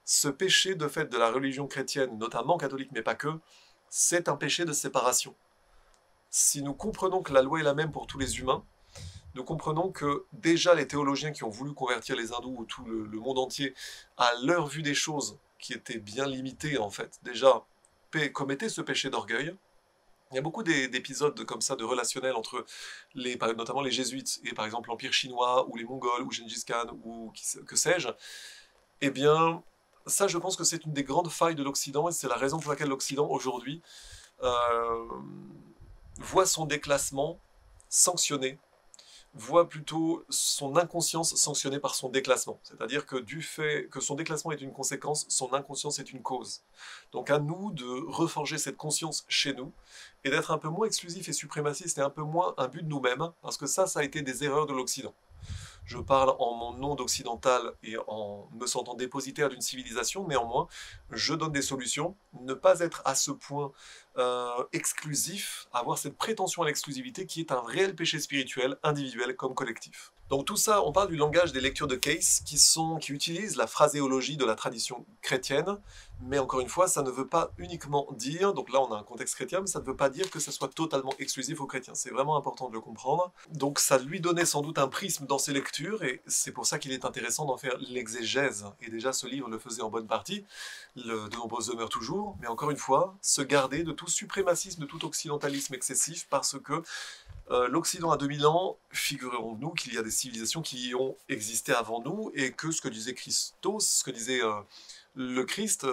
Ce péché de fait de la religion chrétienne, notamment catholique, mais pas que, c'est un péché de séparation. Si nous comprenons que la loi est la même pour tous les humains, nous comprenons que déjà les théologiens qui ont voulu convertir les hindous ou tout le monde entier, à leur vue des choses, qui étaient bien limitées en fait, déjà commettaient ce péché d'orgueil. Il y a beaucoup d'épisodes comme ça, de relationnels entre notamment les jésuites et par exemple l'Empire chinois, ou les Mongols, ou Gengis Khan, ou que sais-je. Eh bien, ça je pense que c'est une des grandes failles de l'Occident, et c'est la raison pour laquelle l'Occident aujourd'hui voit son déclassement sanctionné, voit plutôt son inconscience sanctionnée par son déclassement. C'est-à-dire que du fait que son déclassement est une conséquence, son inconscience est une cause. Donc à nous de reforger cette conscience chez nous, et d'être un peu moins exclusif et suprémaciste, et un peu moins un but de nous-mêmes, parce que ça a été des erreurs de l'Occident. Je parle en mon nom d'occidental et en me sentant dépositaire d'une civilisation, néanmoins, je donne des solutions. Ne pas être à ce point exclusif, avoir cette prétention à l'exclusivité qui est un réel péché spirituel, individuel comme collectif. Donc tout ça, on parle du langage des lectures de Case qui utilisent la phraséologie de la tradition chrétienne, mais encore une fois, ça ne veut pas uniquement dire, donc là on a un contexte chrétien, mais ça ne veut pas dire que ça soit totalement exclusif aux chrétiens. C'est vraiment important de le comprendre. Donc ça lui donnait sans doute un prisme dans ses lectures, et c'est pour ça qu'il est intéressant d'en faire l'exégèse. Et déjà ce livre le faisait en bonne partie, de nombreuses demeures toujours, mais encore une fois, se garder de tout suprémacisme, de tout occidentalisme excessif, parce que l'Occident a 2000 ans, figurons-nous qu'il y a des civilisations qui ont existé avant nous, et que ce que disait Christos, ce que disait le Christ,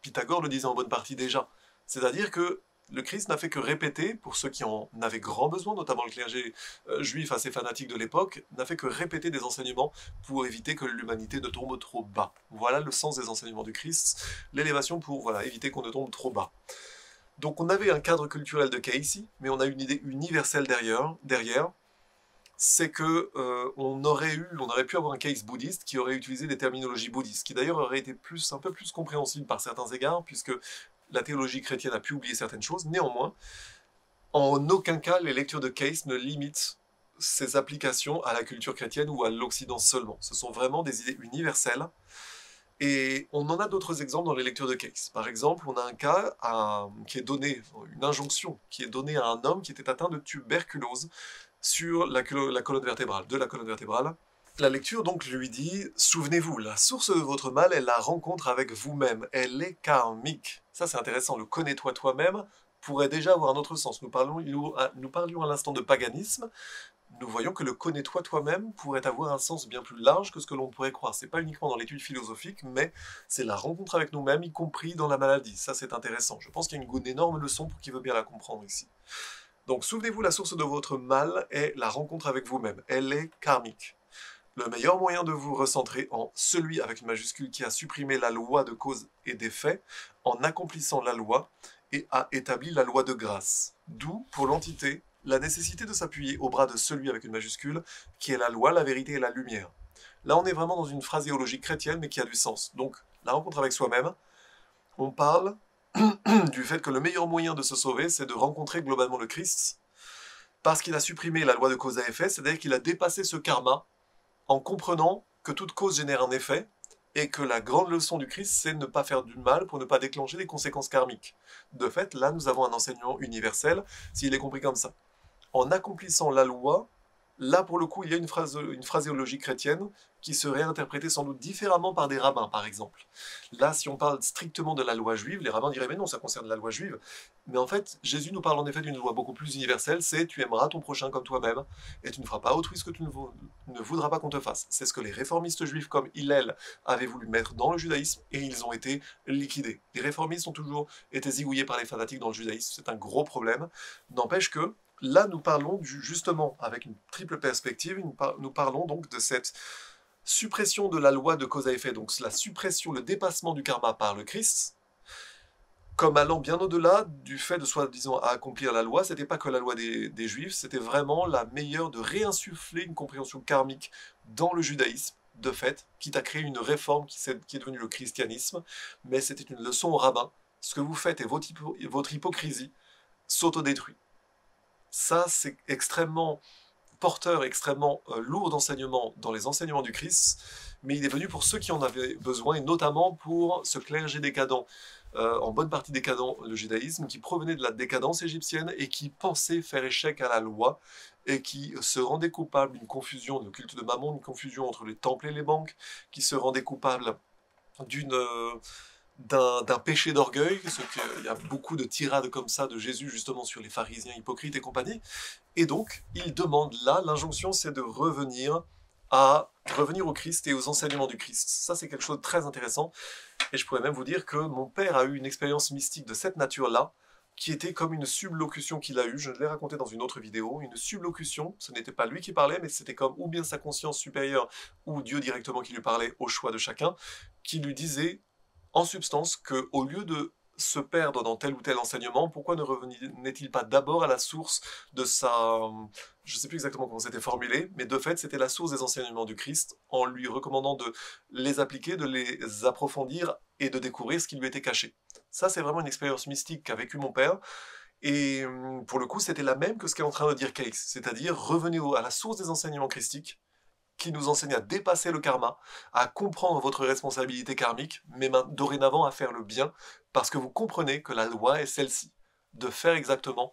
Pythagore le disait en bonne partie déjà. C'est-à-dire que le Christ n'a fait que répéter, pour ceux qui en avaient grand besoin, notamment le clergé juif assez fanatique de l'époque, n'a fait que répéter des enseignements pour éviter que l'humanité ne tombe trop bas. Voilà le sens des enseignements du Christ, l'élévation pour éviter qu'on ne tombe trop bas. Donc on avait un cadre culturel de Casey, mais on a une idée universelle derrière. C'est que on aurait pu avoir un case bouddhiste qui aurait utilisé des terminologies bouddhistes, qui d'ailleurs aurait été un peu plus compréhensible par certains égards, puisque la théologie chrétienne a pu oublier certaines choses. Néanmoins, en aucun cas les lectures de Case ne limitent ces applications à la culture chrétienne ou à l'Occident seulement. Ce sont vraiment des idées universelles. Et on en a d'autres exemples dans les lectures de Case. Par exemple, on a un cas qui est donné, une injonction qui est donnée à un homme qui était atteint de tuberculose sur la colonne vertébrale, de la colonne vertébrale. La lecture donc lui dit « Souvenez-vous, la source de votre mal est la rencontre avec vous-même, elle est karmique. » Ça c'est intéressant, le « connais-toi toi-même » pourrait déjà avoir un autre sens. Nous parlions à l'instant de paganisme, nous voyons que le « connais-toi toi-même » pourrait avoir un sens bien plus large que ce que l'on pourrait croire. C'est pas uniquement dans l'étude philosophique, mais c'est la rencontre avec nous-mêmes, y compris dans la maladie. Ça c'est intéressant. Je pense qu'il y a une énorme leçon pour qui veut bien la comprendre ici. Donc souvenez-vous, la source de votre mal est la rencontre avec vous-même. Elle est karmique. Le meilleur moyen de vous recentrer en celui avec une majuscule qui a supprimé la loi de cause et d'effet, en accomplissant la loi, et a établi la loi de grâce. D'où, pour l'entité, la nécessité de s'appuyer au bras de celui avec une majuscule, qui est la loi, la vérité et la lumière. Là, on est vraiment dans une phraséologie chrétienne, mais qui a du sens. Donc, la rencontre avec soi-même, on parle du fait que le meilleur moyen de se sauver, c'est de rencontrer globalement le Christ, parce qu'il a supprimé la loi de cause à effet, c'est-à-dire qu'il a dépassé ce karma, en comprenant que toute cause génère un effet, et que la grande leçon du Christ, c'est ne pas faire du mal pour ne pas déclencher des conséquences karmiques. De fait, là, nous avons un enseignement universel, s'il est compris comme ça. En accomplissant la loi, là, pour le coup, il y a une phraséologie chrétienne qui serait interprétée sans doute différemment par des rabbins, par exemple. Là, si on parle strictement de la loi juive, les rabbins diraient « mais non, ça concerne la loi juive ». Mais en fait, Jésus nous parle en effet d'une loi beaucoup plus universelle, c'est « tu aimeras ton prochain comme toi-même, et tu ne feras pas autrui ce que tu ne voudras pas qu'on te fasse ». C'est ce que les réformistes juifs comme Hillel avaient voulu mettre dans le judaïsme, et ils ont été liquidés. Les réformistes ont toujours été zigouillés par les fanatiques dans le judaïsme, c'est un gros problème. N'empêche que, là, nous parlons justement, avec une triple perspective, nous parlons donc de cette suppression de la loi de cause à effet, donc la suppression, le dépassement du karma par le Christ, comme allant bien au-delà du fait de soi-disant accomplir la loi. C'était pas que la loi des Juifs, c'était vraiment la meilleure de réinsuffler une compréhension karmique dans le judaïsme, de fait, quitte à créer une réforme qui est devenue le christianisme, mais c'était une leçon aux rabbins. Ce que vous faites et votre hypocrisie s'autodétruit. Ça, c'est extrêmement porteur, extrêmement lourd d'enseignements dans les enseignements du Christ, mais il est venu pour ceux qui en avaient besoin, et notamment pour ce clergé décadent, en bonne partie décadent, le judaïsme, qui provenait de la décadence égyptienne et qui pensait faire échec à la loi, et qui se rendait coupable d'une confusion, le culte de Mammon, une confusion entre les temples et les banques, qui se rendait coupable d'un péché d'orgueil, il y a beaucoup de tirades comme ça de Jésus justement sur les pharisiens hypocrites et compagnie, et donc il demande là, l'injonction c'est de revenir au Christ et aux enseignements du Christ. Ça c'est quelque chose de très intéressant, et je pourrais même vous dire que mon père a eu une expérience mystique de cette nature-là, qui était comme une sublocution qu'il a eue, je l'ai raconté dans une autre vidéo, une sublocution, ce n'était pas lui qui parlait, mais c'était comme ou bien sa conscience supérieure, ou Dieu directement qui lui parlait, au choix de chacun, qui lui disait en substance qu'au lieu de se perdre dans tel ou tel enseignement, pourquoi ne revenait-il pas d'abord à la source de sa... Je ne sais plus exactement comment c'était formulé, mais de fait, c'était la source des enseignements du Christ, en lui recommandant de les appliquer, de les approfondir et de découvrir ce qui lui était caché. Ça, c'est vraiment une expérience mystique qu'a vécu mon père, et pour le coup, c'était la même que ce qu'est en train de dire Case, c'est-à-dire revenez à la source des enseignements christiques, qui nous enseigne à dépasser le karma, à comprendre votre responsabilité karmique, mais dorénavant à faire le bien, parce que vous comprenez que la loi est celle-ci, de faire exactement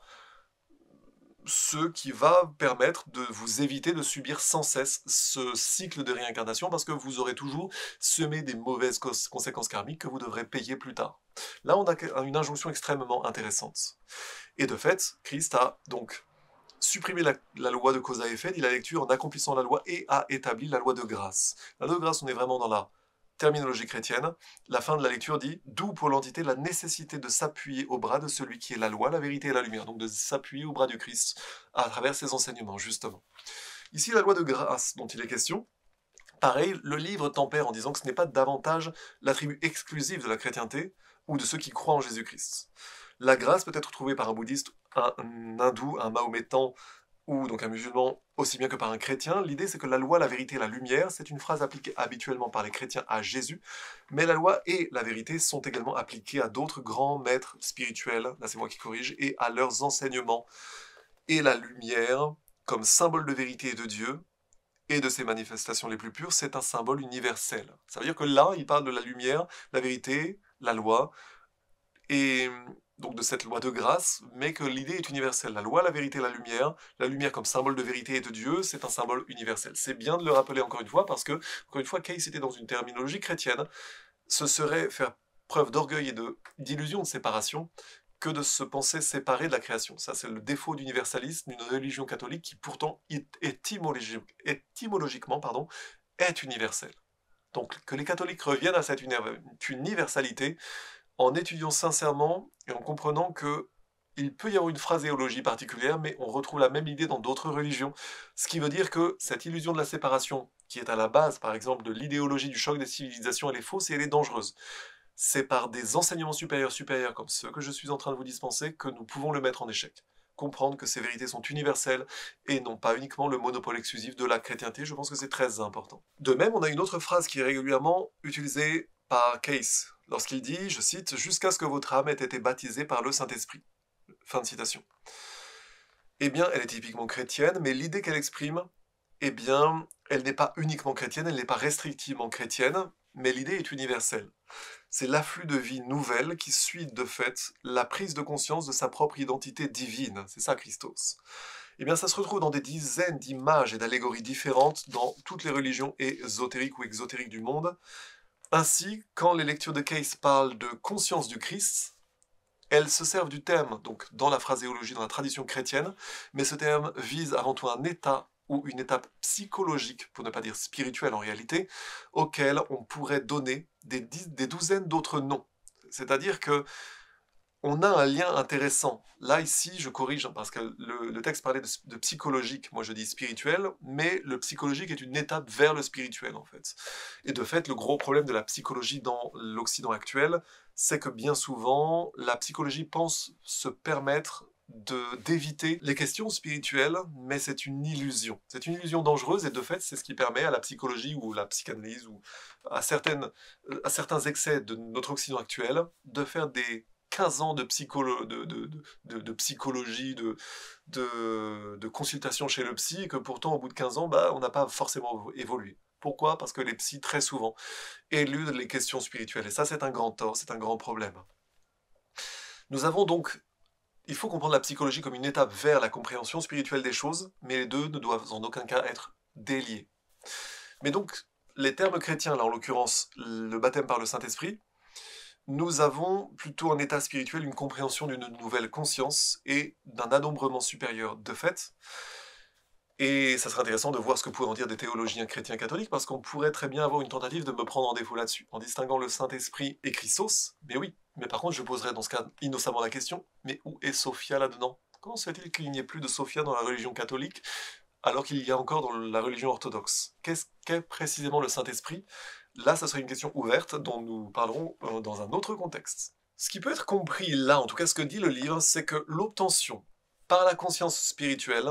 ce qui va permettre de vous éviter de subir sans cesse ce cycle de réincarnation, parce que vous aurez toujours semé des mauvaises conséquences karmiques que vous devrez payer plus tard. Là, on a une injonction extrêmement intéressante. Et de fait, Christ a donc supprimer la loi de cause à effet, dit la lecture, en accomplissant la loi, et a établi la loi de grâce. La loi de grâce, on est vraiment dans la terminologie chrétienne. La fin de la lecture dit « D'où pour l'entité la nécessité de s'appuyer au bras de celui qui est la loi, la vérité et la lumière », donc de s'appuyer au bras du Christ à travers ses enseignements, justement. Ici, la loi de grâce dont il est question, pareil, le livre tempère en disant que ce n'est pas davantage l'attribut exclusif de la chrétienté ou de ceux qui croient en Jésus-Christ. La grâce peut être trouvée par un bouddhiste, un hindou, un mahométan ou donc un musulman, aussi bien que par un chrétien. L'idée c'est que la loi, la vérité et la lumière, c'est une phrase appliquée habituellement par les chrétiens à Jésus, mais la loi et la vérité sont également appliquées à d'autres grands maîtres spirituels, là c'est moi qui corrige, et à leurs enseignements. Et la lumière, comme symbole de vérité et de Dieu, et de ses manifestations les plus pures, c'est un symbole universel. Ça veut dire que là, il parle de la lumière, la vérité, la loi, et donc de cette loi de grâce, mais que l'idée est universelle. La loi, la vérité, la lumière comme symbole de vérité et de Dieu, c'est un symbole universel. C'est bien de le rappeler encore une fois, parce que, encore une fois, Case était dans une terminologie chrétienne, ce serait faire preuve d'orgueil et d'illusion de séparation, que de se penser séparé de la création. Ça, c'est le défaut d'universalisme d'une religion catholique qui pourtant étymologiquement est universelle. Donc que les catholiques reviennent à cette universalité en étudiant sincèrement et en comprenant que il peut y avoir une phraséologie particulière, mais on retrouve la même idée dans d'autres religions. Ce qui veut dire que cette illusion de la séparation, qui est à la base, par exemple, de l'idéologie du choc des civilisations, elle est fausse et elle est dangereuse. C'est par des enseignements supérieurs comme ceux que je suis en train de vous dispenser que nous pouvons le mettre en échec. Comprendre que ces vérités sont universelles et non pas uniquement le monopole exclusif de la chrétienté, je pense que c'est très important. De même, on a une autre phrase qui est régulièrement utilisée par Case, lorsqu'il dit, je cite, « Jusqu'à ce que votre âme ait été baptisée par le Saint-Esprit ». Fin de citation. Eh bien, elle est typiquement chrétienne, mais l'idée qu'elle exprime, eh bien, elle n'est pas uniquement chrétienne, elle n'est pas restrictivement chrétienne, mais l'idée est universelle. C'est l'afflux de vie nouvelle qui suit de fait la prise de conscience de sa propre identité divine. C'est ça, Christos. Eh bien, ça se retrouve dans des dizaines d'images et d'allégories différentes dans toutes les religions ésotériques ou exotériques du monde. Ainsi, quand les lectures de Case parlent de conscience du Christ, elles se servent du terme, donc dans la phraséologie, dans la tradition chrétienne, mais ce terme vise avant tout un état ou une étape psychologique, pour ne pas dire spirituelle en réalité, auquel on pourrait donner des douzaines d'autres noms. C'est-à-dire que on a un lien intéressant. Là, ici, je corrige, parce que le texte parlait de psychologique, moi je dis spirituel, mais le psychologique est une étape vers le spirituel, en fait. Et de fait, le gros problème de la psychologie dans l'Occident actuel, c'est que bien souvent, la psychologie pense se permettre d'éviter les questions spirituelles, mais c'est une illusion. C'est une illusion dangereuse, et de fait, c'est ce qui permet à la psychologie ou la psychanalyse, ou à certains excès de notre Occident actuel, de faire des 15 ans de psychologie, de consultation chez le psy, et que pourtant, au bout de 15 ans, on n'a pas forcément évolué. Pourquoi? Parce que les psys, très souvent, éludent les questions spirituelles. Et ça, c'est un grand tort, c'est un grand problème. Nous avons donc... Il faut comprendre la psychologie comme une étape vers la compréhension spirituelle des choses, mais les deux ne doivent en aucun cas être déliés. Mais donc, les termes chrétiens, là en l'occurrence, le baptême par le Saint-Esprit, nous avons plutôt un état spirituel, une compréhension d'une nouvelle conscience et d'un anombrement supérieur de fait. Et ça serait intéressant de voir ce que pourraient en dire des théologiens chrétiens catholiques, parce qu'on pourrait très bien avoir une tentative de me prendre en défaut là-dessus, en distinguant le Saint-Esprit et Christos, mais oui. Mais par contre, je poserais dans ce cas innocemment la question, mais où est Sophia là-dedans? Comment se fait-il qu'il n'y ait plus de Sophia dans la religion catholique, alors qu'il y a encore dans la religion orthodoxe? Qu'est précisément le Saint-Esprit? Là, ça serait une question ouverte dont nous parlerons dans un autre contexte. Ce qui peut être compris là, en tout cas ce que dit le livre, c'est que l'obtention par la conscience spirituelle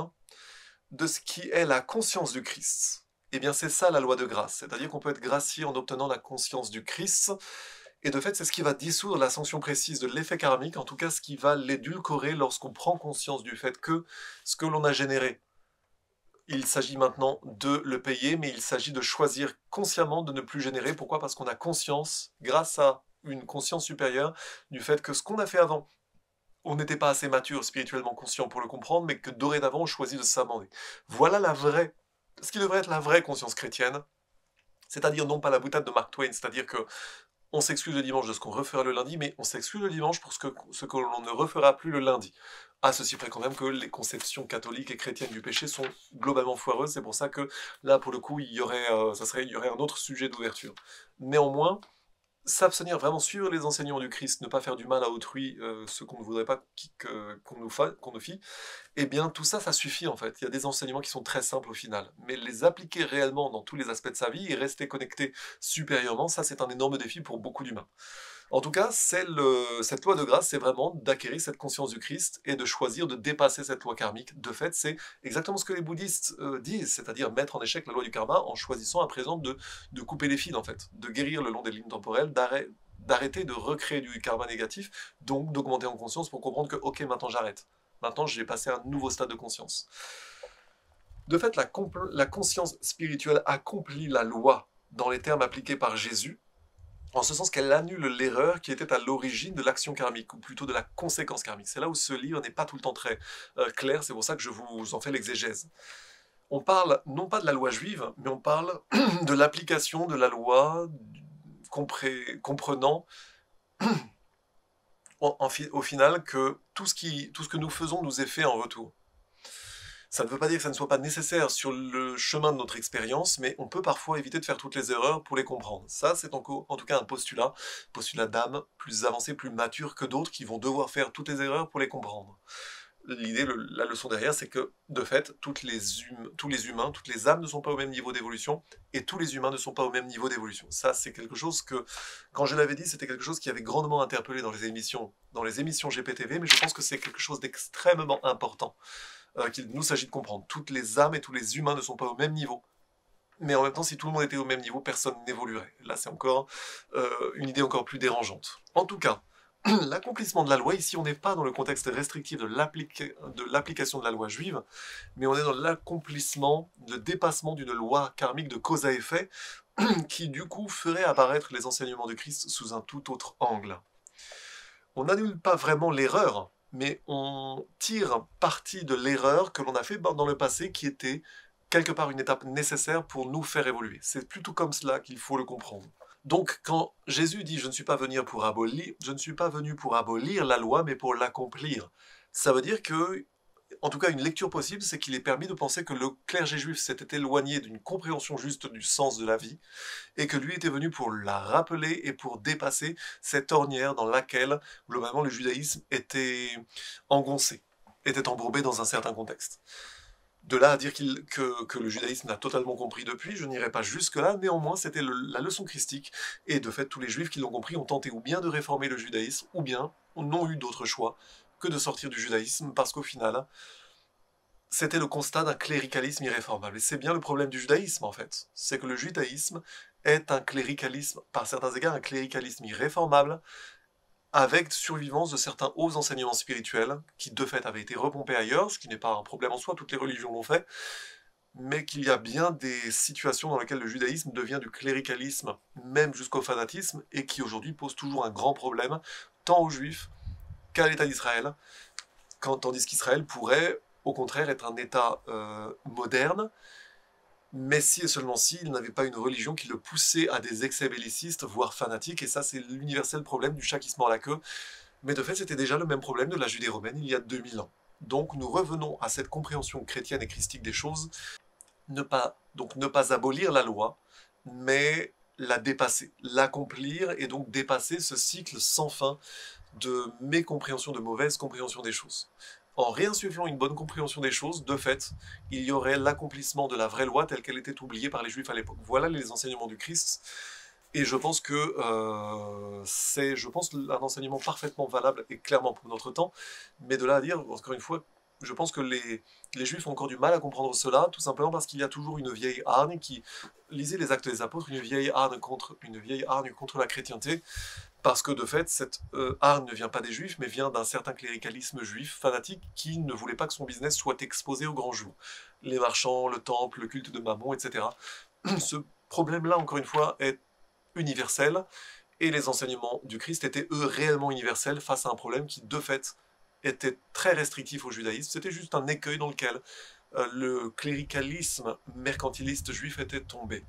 de ce qui est la conscience du Christ, eh bien c'est ça la loi de grâce, c'est-à-dire qu'on peut être gracié en obtenant la conscience du Christ, et de fait c'est ce qui va dissoudre la sanction précise de l'effet karmique, en tout cas ce qui va l'édulcorer lorsqu'on prend conscience du fait que ce que l'on a généré, il s'agit maintenant de le payer, mais il s'agit de choisir consciemment de ne plus générer. Pourquoi? Parce qu'on a conscience, grâce à une conscience supérieure, du fait que ce qu'on a fait avant, on n'était pas assez mature, spirituellement conscient pour le comprendre, mais que dorénavant on choisit de s'amender. Voilà ce qui devrait être la vraie conscience chrétienne, c'est-à-dire non pas la boutade de Mark Twain, c'est-à-dire que on s'excuse le dimanche de ce qu'on refera le lundi, mais on s'excuse le dimanche pour ce que l'on ne refera plus le lundi. À ceci près quand même que les conceptions catholiques et chrétiennes du péché sont globalement foireuses, c'est pour ça que là, pour le coup, il y aurait un autre sujet d'ouverture. Néanmoins, s'abstenir, vraiment suivre les enseignements du Christ, ne pas faire du mal à autrui, ce qu'on ne voudrait pas qu'on nous fît, eh bien tout ça, ça suffit en fait. Il y a des enseignements qui sont très simples au final, mais les appliquer réellement dans tous les aspects de sa vie et rester connecté supérieurement, ça c'est un énorme défi pour beaucoup d'humains. En tout cas, cette loi de grâce, c'est vraiment d'acquérir cette conscience du Christ et de choisir de dépasser cette loi karmique. De fait, c'est exactement ce que les bouddhistes disent, c'est-à-dire mettre en échec la loi du karma en choisissant à présent de couper les fils, en fait, de guérir le long des lignes temporelles, d'arrêter de recréer du karma négatif, donc d'augmenter en conscience pour comprendre que, ok, maintenant j'arrête. Maintenant, j'ai passé à un nouveau stade de conscience. De fait, la conscience spirituelle accomplit la loi dans les termes appliqués par Jésus, en ce sens qu'elle annule l'erreur qui était à l'origine de l'action karmique, ou plutôt de la conséquence karmique. C'est là où ce livre n'est pas tout le temps très clair, c'est pour ça que je vous en fais l'exégèse. On parle non pas de la loi juive, mais on parle de l'application de la loi, comprenant au final que tout ce que nous faisons nous est fait en retour. Ça ne veut pas dire que ça ne soit pas nécessaire sur le chemin de notre expérience, mais on peut parfois éviter de faire toutes les erreurs pour les comprendre. Ça, c'est en tout cas un postulat d'âme plus avancé, plus mature que d'autres qui vont devoir faire toutes les erreurs pour les comprendre. L'idée, la leçon derrière, c'est que, de fait, tous les humains, toutes les âmes ne sont pas au même niveau d'évolution, et tous les humains ne sont pas au même niveau d'évolution. Ça, c'est quelque chose que, quand je l'avais dit, c'était quelque chose qui avait grandement interpellé dans les émissions GPTV, mais je pense que c'est quelque chose d'extrêmement important qu'il nous s'agit de comprendre. Toutes les âmes et tous les humains ne sont pas au même niveau. Mais en même temps, si tout le monde était au même niveau, personne n'évoluerait. Là, c'est encore une idée encore plus dérangeante. En tout cas, l'accomplissement de la loi, ici on n'est pas dans le contexte restrictif de l'application de la loi juive, mais on est dans l'accomplissement, le dépassement d'une loi karmique de cause à effet, qui du coup ferait apparaître les enseignements de Christ sous un tout autre angle. On n'annule pas vraiment l'erreur, mais on tire parti de l'erreur que l'on a fait dans le passé, qui était quelque part une étape nécessaire pour nous faire évoluer. C'est plutôt comme cela qu'il faut le comprendre. Donc, quand Jésus dit « je ne suis pas venu pour abolir la loi, mais pour l'accomplir », ça veut dire que, en tout cas, une lecture possible, c'est qu'il est permis de penser que le clergé juif s'était éloigné d'une compréhension juste du sens de la vie, et que lui était venu pour la rappeler et pour dépasser cette ornière dans laquelle, globalement, le judaïsme était engoncé, était embourbé dans un certain contexte. De là à dire que le judaïsme n'a totalement compris depuis, je n'irai pas jusque-là, néanmoins c'était la leçon christique, et de fait tous les juifs qui l'ont compris ont tenté ou bien de réformer le judaïsme, ou bien n'ont eu d'autre choix que de sortir du judaïsme, parce qu'au final, c'était le constat d'un cléricalisme irréformable. Et c'est bien le problème du judaïsme en fait, c'est que le judaïsme est un cléricalisme, par certains égards un cléricalisme irréformable, avec survivance de certains hauts enseignements spirituels, qui de fait avaient été repompés ailleurs, ce qui n'est pas un problème en soi, toutes les religions l'ont fait, mais qu'il y a bien des situations dans lesquelles le judaïsme devient du cléricalisme, même jusqu'au fanatisme, et qui aujourd'hui pose toujours un grand problème, tant aux Juifs qu'à l'État d'Israël, tandis qu'Israël pourrait, au contraire, être un État moderne, mais si et seulement si il n'avait pas une religion qui le poussait à des excès bellicistes, voire fanatiques, et ça c'est l'universel problème du chat qui se mord la queue. Mais de fait, c'était déjà le même problème de la Judée romaine il y a 2000 ans. Donc nous revenons à cette compréhension chrétienne et christique des choses, ne pas abolir la loi, mais la dépasser, l'accomplir, et donc dépasser ce cycle sans fin de mécompréhension, de mauvaise compréhension des choses. En réinsufflant une bonne compréhension des choses, de fait, il y aurait l'accomplissement de la vraie loi telle qu'elle était oubliée par les Juifs à l'époque. Voilà les enseignements du Christ, et je pense que c'est un enseignement parfaitement valable et clairement pour notre temps, mais de là à dire, encore une fois, je pense que les Juifs ont encore du mal à comprendre cela, tout simplement parce qu'il y a toujours une vieille hargne qui lisait les Actes des Apôtres, une vieille hargne contre la chrétienté, parce que de fait, cette hargne ne vient pas des Juifs, mais vient d'un certain cléricalisme juif fanatique qui ne voulait pas que son business soit exposé au grand jour. Les marchands, le temple, le culte de Mammon, etc. Ce problème-là, encore une fois, est universel, et les enseignements du Christ étaient, eux, réellement universels face à un problème qui, de fait, était très restrictif au judaïsme. C'était juste un écueil dans lequel le cléricalisme mercantiliste juif était tombé.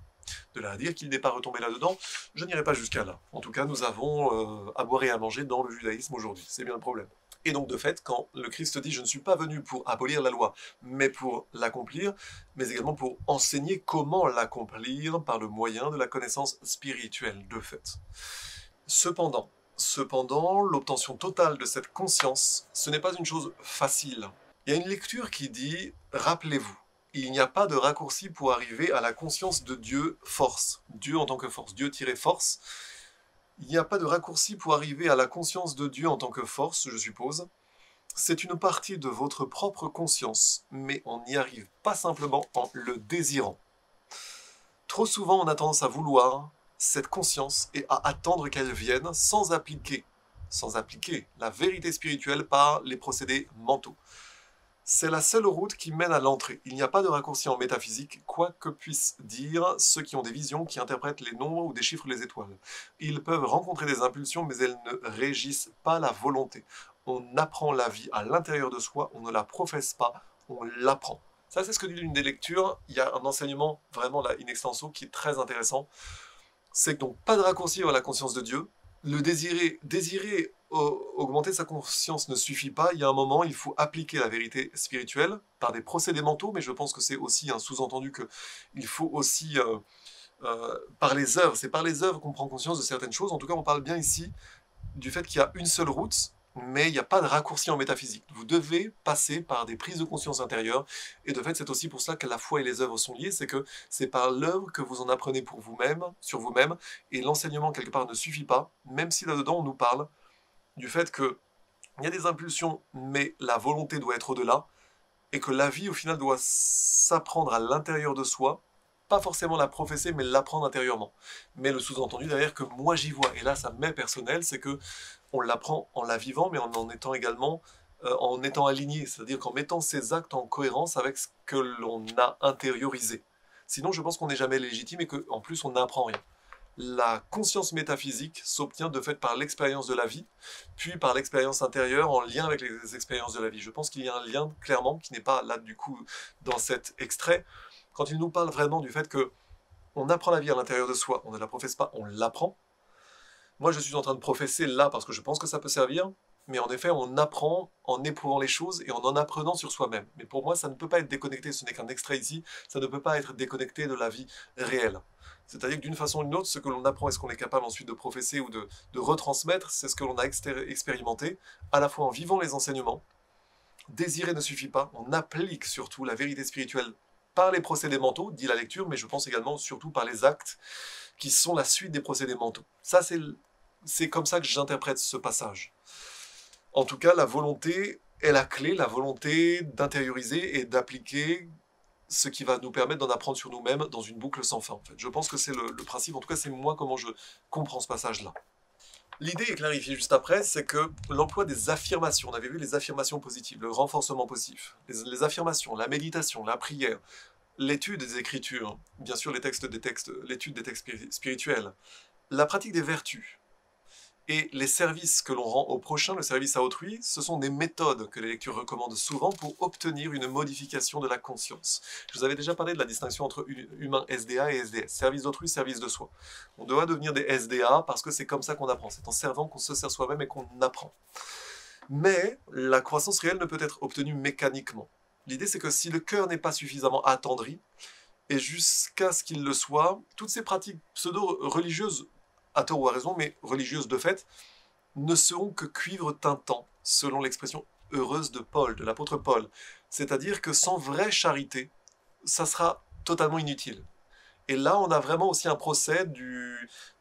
De là à dire qu'il n'est pas retombé là-dedans, je n'irai pas jusqu'à là. En tout cas, nous avons à boire et à manger dans le judaïsme aujourd'hui. C'est bien le problème. Et donc, de fait, quand le Christ dit « je ne suis pas venu pour abolir la loi, mais pour l'accomplir », mais également pour enseigner comment l'accomplir par le moyen de la connaissance spirituelle, de fait. Cependant, l'obtention totale de cette conscience, ce n'est pas une chose facile. Il y a une lecture qui dit « rappelez-vous ». Il n'y a pas de raccourci pour arriver à la conscience de Dieu force. Dieu en tant que force, Dieu-force. Il n'y a pas de raccourci pour arriver à la conscience de Dieu en tant que force, je suppose. C'est une partie de votre propre conscience, mais on n'y arrive pas simplement en le désirant. Trop souvent, on a tendance à vouloir cette conscience et à attendre qu'elle vienne sans appliquer la vérité spirituelle par les procédés mentaux. C'est la seule route qui mène à l'entrée. Il n'y a pas de raccourci en métaphysique, quoi que puissent dire ceux qui ont des visions, qui interprètent les nombres ou déchiffrent les étoiles. Ils peuvent rencontrer des impulsions, mais elles ne régissent pas la volonté. On apprend la vie à l'intérieur de soi, on ne la professe pas, on l'apprend. Ça, c'est ce que dit l'une des lectures. Il y a un enseignement, vraiment là, in extenso, qui est très intéressant. C'est que donc, pas de raccourci vers la conscience de Dieu. Le désirer augmenter sa conscience ne suffit pas. Il y a un moment, il faut appliquer la vérité spirituelle par des procédés mentaux, mais je pense que c'est aussi un sous-entendu qu'il faut aussi, par les œuvres, c'est par les œuvres qu'on prend conscience de certaines choses. En tout cas, on parle bien ici du fait qu'il y a une seule route, mais il n'y a pas de raccourci en métaphysique. Vous devez passer par des prises de conscience intérieures, et de fait, c'est aussi pour cela que la foi et les œuvres sont liées, c'est que c'est par l'œuvre que vous en apprenez pour vous-même, sur vous-même, et l'enseignement, quelque part, ne suffit pas, même si là-dedans, on nous parle du fait qu'il y a des impulsions, mais la volonté doit être au-delà, et que la vie, au final, doit s'apprendre à l'intérieur de soi, pas forcément la professer, mais l'apprendre intérieurement. Mais le sous-entendu derrière que moi j'y vois, et là ça m'est personnel, c'est que on l'apprend en la vivant, mais en étant également en étant aligné, c'est-à-dire qu'en mettant ses actes en cohérence avec ce que l'on a intériorisé. Sinon, je pense qu'on n'est jamais légitime et qu'en plus on n'apprend rien. La conscience métaphysique s'obtient de fait par l'expérience de la vie, puis par l'expérience intérieure en lien avec les expériences de la vie. Je pense qu'il y a un lien clairement qui n'est pas là du coup dans cet extrait, quand il nous parle vraiment du fait que on apprend la vie à l'intérieur de soi, on ne la professe pas, on l'apprend. Moi, je suis en train de professer là parce que je pense que ça peut servir, mais en effet, on apprend en éprouvant les choses et en apprenant sur soi-même. Mais pour moi, ça ne peut pas être déconnecté, ce n'est qu'un extrait ici, ça ne peut pas être déconnecté de la vie réelle. C'est-à-dire que d'une façon ou d'une autre, ce que l'on apprend et ce qu'on est capable ensuite de professer ou de retransmettre, c'est ce que l'on a expérimenté, à la fois en vivant les enseignements. Désirer ne suffit pas, on applique surtout la vérité spirituelle par les procédés mentaux, dit la lecture, mais je pense également surtout par les actes qui sont la suite des procédés mentaux. Ça, c'est comme ça que j'interprète ce passage. En tout cas, la volonté est la clé, la volonté d'intérioriser et d'appliquer ce qui va nous permettre d'en apprendre sur nous-mêmes dans une boucle sans fin. En fait. Je pense que c'est le principe, en tout cas c'est moi comment je comprends ce passage-là. L'idée est clarifiée juste après, c'est que l'emploi des affirmations, on avait vu les affirmations positives, le renforcement positif, les affirmations, la méditation, la prière, l'étude des Écritures, bien sûr l'étude des textes spirituels, la pratique des vertus et les services que l'on rend au prochain, le service à autrui, ce sont des méthodes que les lectures recommandent souvent pour obtenir une modification de la conscience. Je vous avais déjà parlé de la distinction entre humain SDA et SDS, service d'autrui, service de soi. On doit devenir des SDA parce que c'est comme ça qu'on apprend, c'est en servant qu'on se sert soi-même et qu'on apprend. Mais la croissance réelle ne peut être obtenue mécaniquement. L'idée, c'est que si le cœur n'est pas suffisamment attendri, et jusqu'à ce qu'il le soit, toutes ces pratiques pseudo-religieuses, à tort ou à raison, mais religieuses de fait, ne seront que cuivre tintant, selon l'expression heureuse de Paul, de l'apôtre Paul. C'est-à-dire que sans vraie charité, ça sera totalement inutile. Et là, on a vraiment aussi un procès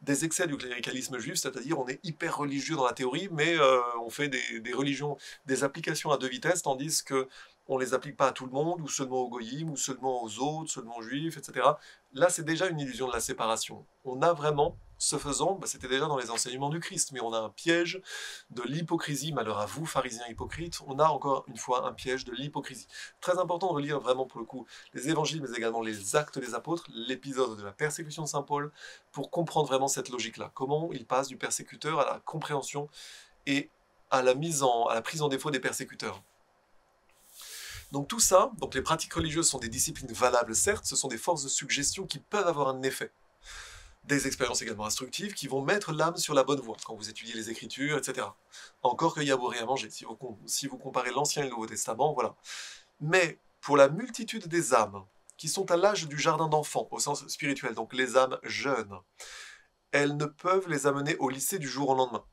des excès du cléricalisme juif, c'est-à-dire on est hyper religieux dans la théorie, mais on fait des religions, des applications à deux vitesses, tandis que on les applique pas à tout le monde, ou seulement aux goyim, ou seulement aux autres, seulement aux juifs, etc. Là, c'est déjà une illusion de la séparation. On a vraiment, ce faisant, c'était déjà dans les enseignements du Christ, mais on a un piège de l'hypocrisie, malheur à vous, pharisiens hypocrites, on a encore une fois un piège de l'hypocrisie. Très important de relire vraiment pour le coup les évangiles, mais également les actes des apôtres, l'épisode de la persécution de Saint Paul, pour comprendre vraiment cette logique-là. Comment il passe du persécuteur à la compréhension et à la prise en défaut des persécuteurs. Donc tout ça, donc les pratiques religieuses sont des disciplines valables, certes, ce sont des forces de suggestion qui peuvent avoir un effet. Des expériences également instructives qui vont mettre l'âme sur la bonne voie quand vous étudiez les Écritures, etc. Encore qu'il y a à boire et à manger, si vous comparez l'Ancien et le Nouveau Testament, voilà. Mais pour la multitude des âmes qui sont à l'âge du jardin d'enfants, au sens spirituel, donc les âmes jeunes, elles ne peuvent les amener au lycée du jour au lendemain.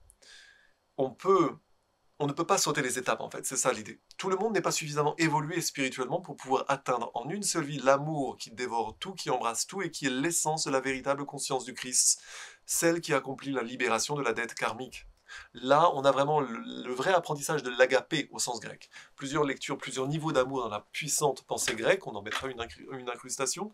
On ne peut pas sauter les étapes, en fait, c'est ça l'idée. Tout le monde n'est pas suffisamment évolué spirituellement pour pouvoir atteindre en une seule vie l'amour qui dévore tout, qui embrasse tout et qui est l'essence de la véritable conscience du Christ, celle qui accomplit la libération de la dette karmique. Là, on a vraiment le vrai apprentissage de l'agapé au sens grec. Plusieurs lectures, plusieurs niveaux d'amour dans la puissante pensée grecque, on en mettra une incrustation.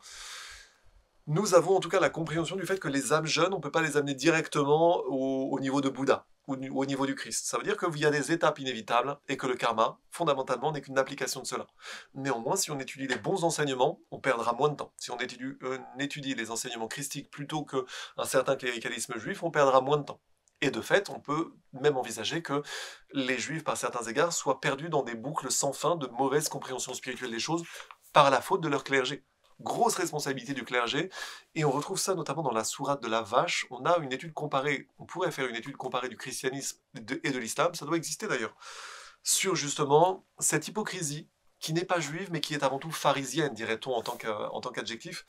Nous avons en tout cas la compréhension du fait que les âmes jeunes, on ne peut pas les amener directement au niveau de Bouddha, ou au niveau du Christ. Ça veut dire qu'il y a des étapes inévitables et que le karma, fondamentalement, n'est qu'une application de cela. Néanmoins, si on étudie les bons enseignements, on perdra moins de temps. Si on étudie les enseignements christiques plutôt qu'un certain cléricalisme juif, on perdra moins de temps. Et de fait, on peut même envisager que les juifs, par certains égards, soient perdus dans des boucles sans fin de mauvaise compréhension spirituelle des choses par la faute de leur clergé. Grosse responsabilité du clergé, et on retrouve ça notamment dans la sourate de la vache. On a une étude comparée, on pourrait faire une étude comparée du christianisme et de l'islam, ça doit exister d'ailleurs, sur justement cette hypocrisie qui n'est pas juive, mais qui est avant tout pharisienne, dirait-on en tant qu'adjectif,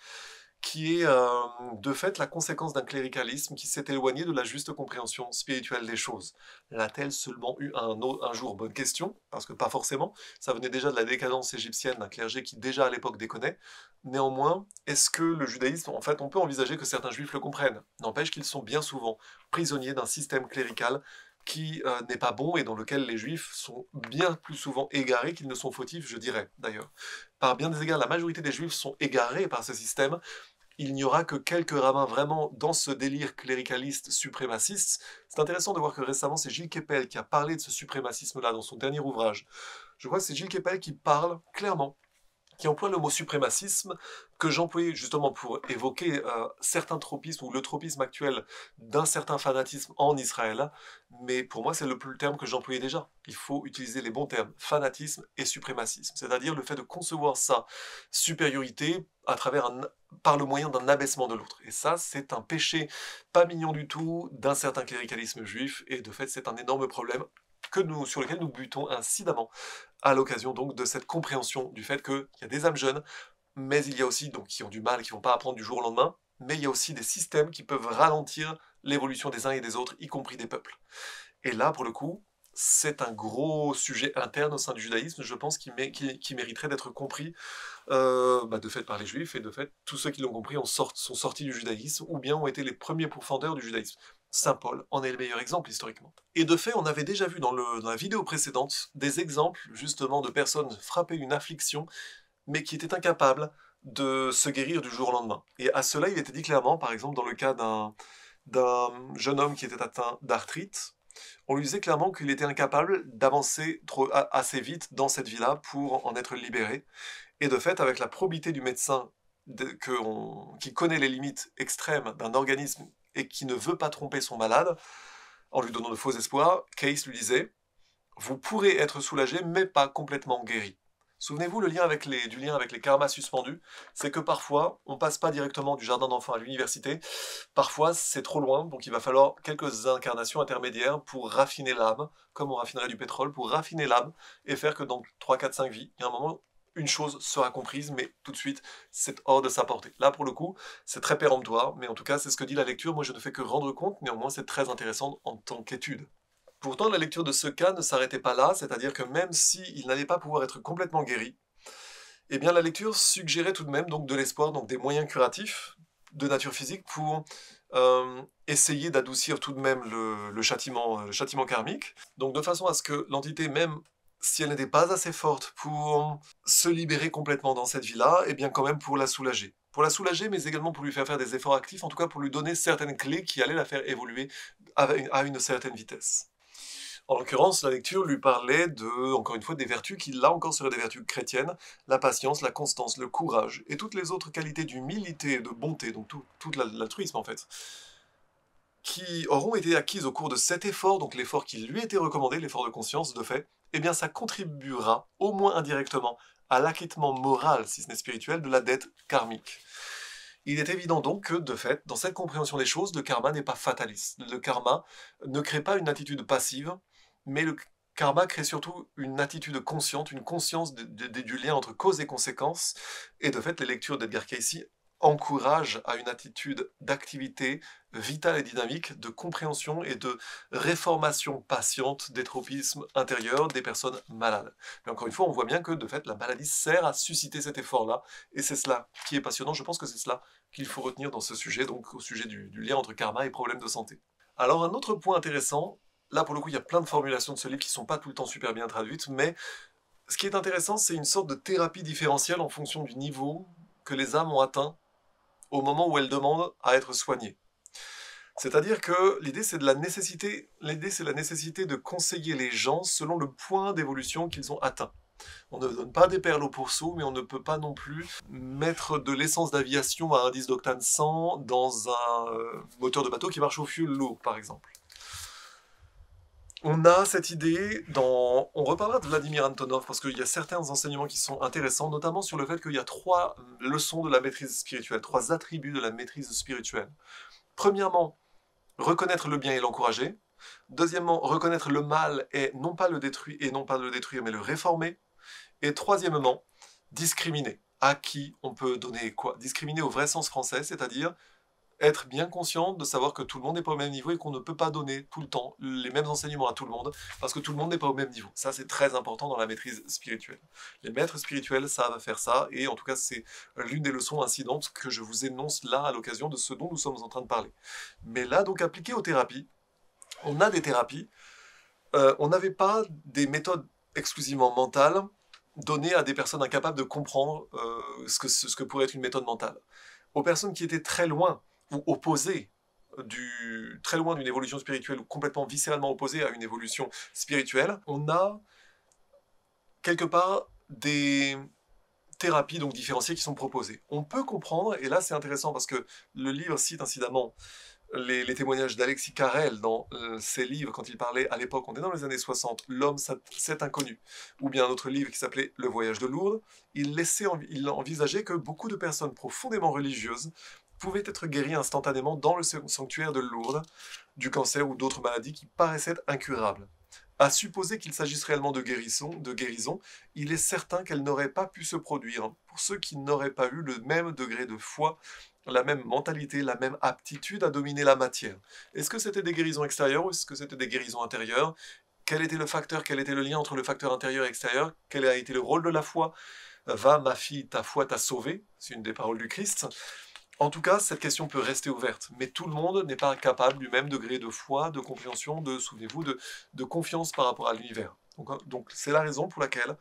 qui est de fait la conséquence d'un cléricalisme qui s'est éloigné de la juste compréhension spirituelle des choses. L'a-t-elle seulement eu un jour? Bonne question, parce que pas forcément. Ça venait déjà de la décadence égyptienne, d'un clergé qui déjà à l'époque déconnait. Néanmoins, est-ce que le judaïsme, en fait, on peut envisager que certains juifs le comprennent? N'empêche qu'ils sont bien souvent prisonniers d'un système clérical qui n'est pas bon et dans lequel les juifs sont bien plus souvent égarés qu'ils ne sont fautifs, je dirais d'ailleurs. Par bien des égards, la majorité des juifs sont égarés par ce système. Il n'y aura que quelques rabbins vraiment dans ce délire cléricaliste suprémaciste. C'est intéressant de voir que récemment, c'est Gilles Kepel qui a parlé de ce suprémacisme-là dans son dernier ouvrage. Je crois que c'est Gilles Kepel qui parle clairement, qui emploie le mot suprémacisme, que j'employais justement pour évoquer certains tropismes, ou le tropisme actuel d'un certain fanatisme en Israël, mais pour moi c'est le terme que j'employais déjà. Il faut utiliser les bons termes, fanatisme et suprémacisme, c'est-à-dire le fait de concevoir sa supériorité par le moyen d'un abaissement de l'autre. Et ça, c'est un péché pas mignon du tout d'un certain cléricalisme juif, et de fait c'est un énorme problème sur lequel nous butons incidemment à l'occasion donc de cette compréhension du fait qu'il y a des âmes jeunes, mais il y a aussi donc qui ont du mal, qui ne vont pas apprendre du jour au lendemain, mais il y a aussi des systèmes qui peuvent ralentir l'évolution des uns et des autres, y compris des peuples. Et là, pour le coup, c'est un gros sujet interne au sein du judaïsme, je pense, qui mériterait d'être compris de fait par les juifs, et de fait, tous ceux qui l'ont compris sont sortis du judaïsme, ou bien ont été les premiers pourfendeurs du judaïsme. Saint Paul en est le meilleur exemple historiquement. Et de fait, on avait déjà vu dans la vidéo précédente des exemples justement de personnes frappées d'une affliction, mais qui étaient incapables de se guérir du jour au lendemain. Et à cela, il était dit clairement, par exemple, dans le cas d'un jeune homme qui était atteint d'arthrite, on lui disait clairement qu'il était incapable d'avancer assez vite dans cette vie-là pour en être libéré. Et de fait, avec la probité du médecin qui connaît les limites extrêmes d'un organisme et qui ne veut pas tromper son malade, en lui donnant de faux espoirs, Case lui disait « Vous pourrez être soulagé, mais pas complètement guéri. » Souvenez-vous, du lien avec les karmas suspendus, c'est que parfois, on passe pas directement du jardin d'enfants à l'université, parfois c'est trop loin, donc il va falloir quelques incarnations intermédiaires pour raffiner l'âme, comme on raffinerait du pétrole, pour raffiner l'âme, et faire que dans 3, 4, 5 vies, il y a un moment, une chose sera comprise, mais tout de suite, c'est hors de sa portée. Là, pour le coup, c'est très péremptoire, mais en tout cas, c'est ce que dit la lecture, moi je ne fais que rendre compte, néanmoins c'est très intéressant en tant qu'étude. Pourtant, la lecture de ce cas ne s'arrêtait pas là, c'est-à-dire que même s'il n'allait pas pouvoir être complètement guéri, eh bien la lecture suggérait tout de même donc de l'espoir, donc des moyens curatifs de nature physique pour essayer d'adoucir tout de même le châtiment karmique, donc de façon à ce que l'entité, même si elle n'était pas assez forte pour se libérer complètement dans cette vie-là, eh bien quand même pour la soulager. Pour la soulager, mais également pour lui faire des efforts actifs, en tout cas pour lui donner certaines clés qui allaient la faire évoluer à une certaine vitesse. En l'occurrence, la lecture lui parlait encore une fois, des vertus qui, là encore, seraient des vertus chrétiennes, la patience, la constance, le courage, et toutes les autres qualités d'humilité et de bonté, donc tout l'altruisme en fait, qui auront été acquises au cours de cet effort, donc l'effort qui lui était recommandé, l'effort de conscience, de fait, eh bien ça contribuera, au moins indirectement, à l'acquittement moral, si ce n'est spirituel, de la dette karmique. Il est évident donc que, de fait, dans cette compréhension des choses, le karma n'est pas fataliste. Le karma ne crée pas une attitude passive, mais le karma crée surtout une attitude consciente, une conscience du lien entre cause et conséquence, et de fait, les lectures d'Edgar Cayce encouragent à une attitude d'activité vitale et dynamique, de compréhension et de réformation patiente des tropismes intérieurs des personnes malades. Mais encore une fois, on voit bien que, de fait, la maladie sert à susciter cet effort-là, et c'est cela qui est passionnant. Je pense que c'est cela qu'il faut retenir dans ce sujet, donc au sujet du lien entre karma et problèmes de santé. Alors, un autre point intéressant, là, pour le coup, il y a plein de formulations de ce livre qui ne sont pas tout le temps super bien traduites, mais ce qui est intéressant, c'est une sorte de thérapie différentielle en fonction du niveau que les âmes ont atteint au moment où elles demandent à être soignées. C'est-à-dire que l'idée, c'est la nécessité de conseiller les gens selon le point d'évolution qu'ils ont atteint. On ne donne pas des perles au pourceau, mais on ne peut pas non plus mettre de l'essence d'aviation à indice d'octane 100 dans un moteur de bateau qui marche au fioul lourd, par exemple. On a cette idée On reparlera de Vladimir Antonov, parce qu'il y a certains enseignements qui sont intéressants, notamment sur le fait qu'il y a 3 leçons de la maîtrise spirituelle, 3 attributs de la maîtrise spirituelle. Premièrement, reconnaître le bien et l'encourager. Deuxièmement, reconnaître le mal et non pas le détruire, mais le réformer. Et troisièmement, discriminer. À qui on peut donner quoi? Discriminer au vrai sens français, c'est-à-dire être bien conscient de savoir que tout le monde n'est pas au même niveau et qu'on ne peut pas donner tout le temps les mêmes enseignements à tout le monde, parce que tout le monde n'est pas au même niveau. Ça, c'est très important dans la maîtrise spirituelle. Les maîtres spirituels savent faire ça, et en tout cas, c'est l'une des leçons incidentes que je vous énonce là à l'occasion de ce dont nous sommes en train de parler. Mais là, donc, appliqué aux thérapies, on a des thérapies, on n'avait pas des méthodes exclusivement mentales données à des personnes incapables de comprendre ce que pourrait être une méthode mentale. Aux personnes qui étaient très loin ou opposées, très loin d'une évolution spirituelle ou complètement viscéralement opposées à une évolution spirituelle, on a quelque part des thérapies donc différenciées qui sont proposées. On peut comprendre, et là c'est intéressant parce que le livre cite incidemment les témoignages d'Alexis Carrel dans ses livres, quand il parlait à l'époque, on est dans les années 60, L'homme, c'est inconnu, ou bien un autre livre qui s'appelait Le voyage de Lourdes, il envisageait que beaucoup de personnes profondément religieuses pouvaient être guéries instantanément dans le sanctuaire de Lourdes du cancer ou d'autres maladies qui paraissaient incurables. À supposer qu'il s'agisse réellement de guérison, il est certain qu'elle n'aurait pas pu se produire pour ceux qui n'auraient pas eu le même degré de foi, la même mentalité, la même aptitude à dominer la matière. Est-ce que c'était des guérisons extérieures ou est-ce que c'était des guérisons intérieures? Quel était le facteur, quel était le lien entre le facteur intérieur et extérieur? Quel a été le rôle de la foi? Va, ma fille, ta foi t'a sauvée, c'est une des paroles du Christ. En tout cas, cette question peut rester ouverte, mais tout le monde n'est pas capable du même degré de foi, de compréhension, souvenez-vous, de confiance par rapport à l'univers. Donc c'est la raison pour laquelle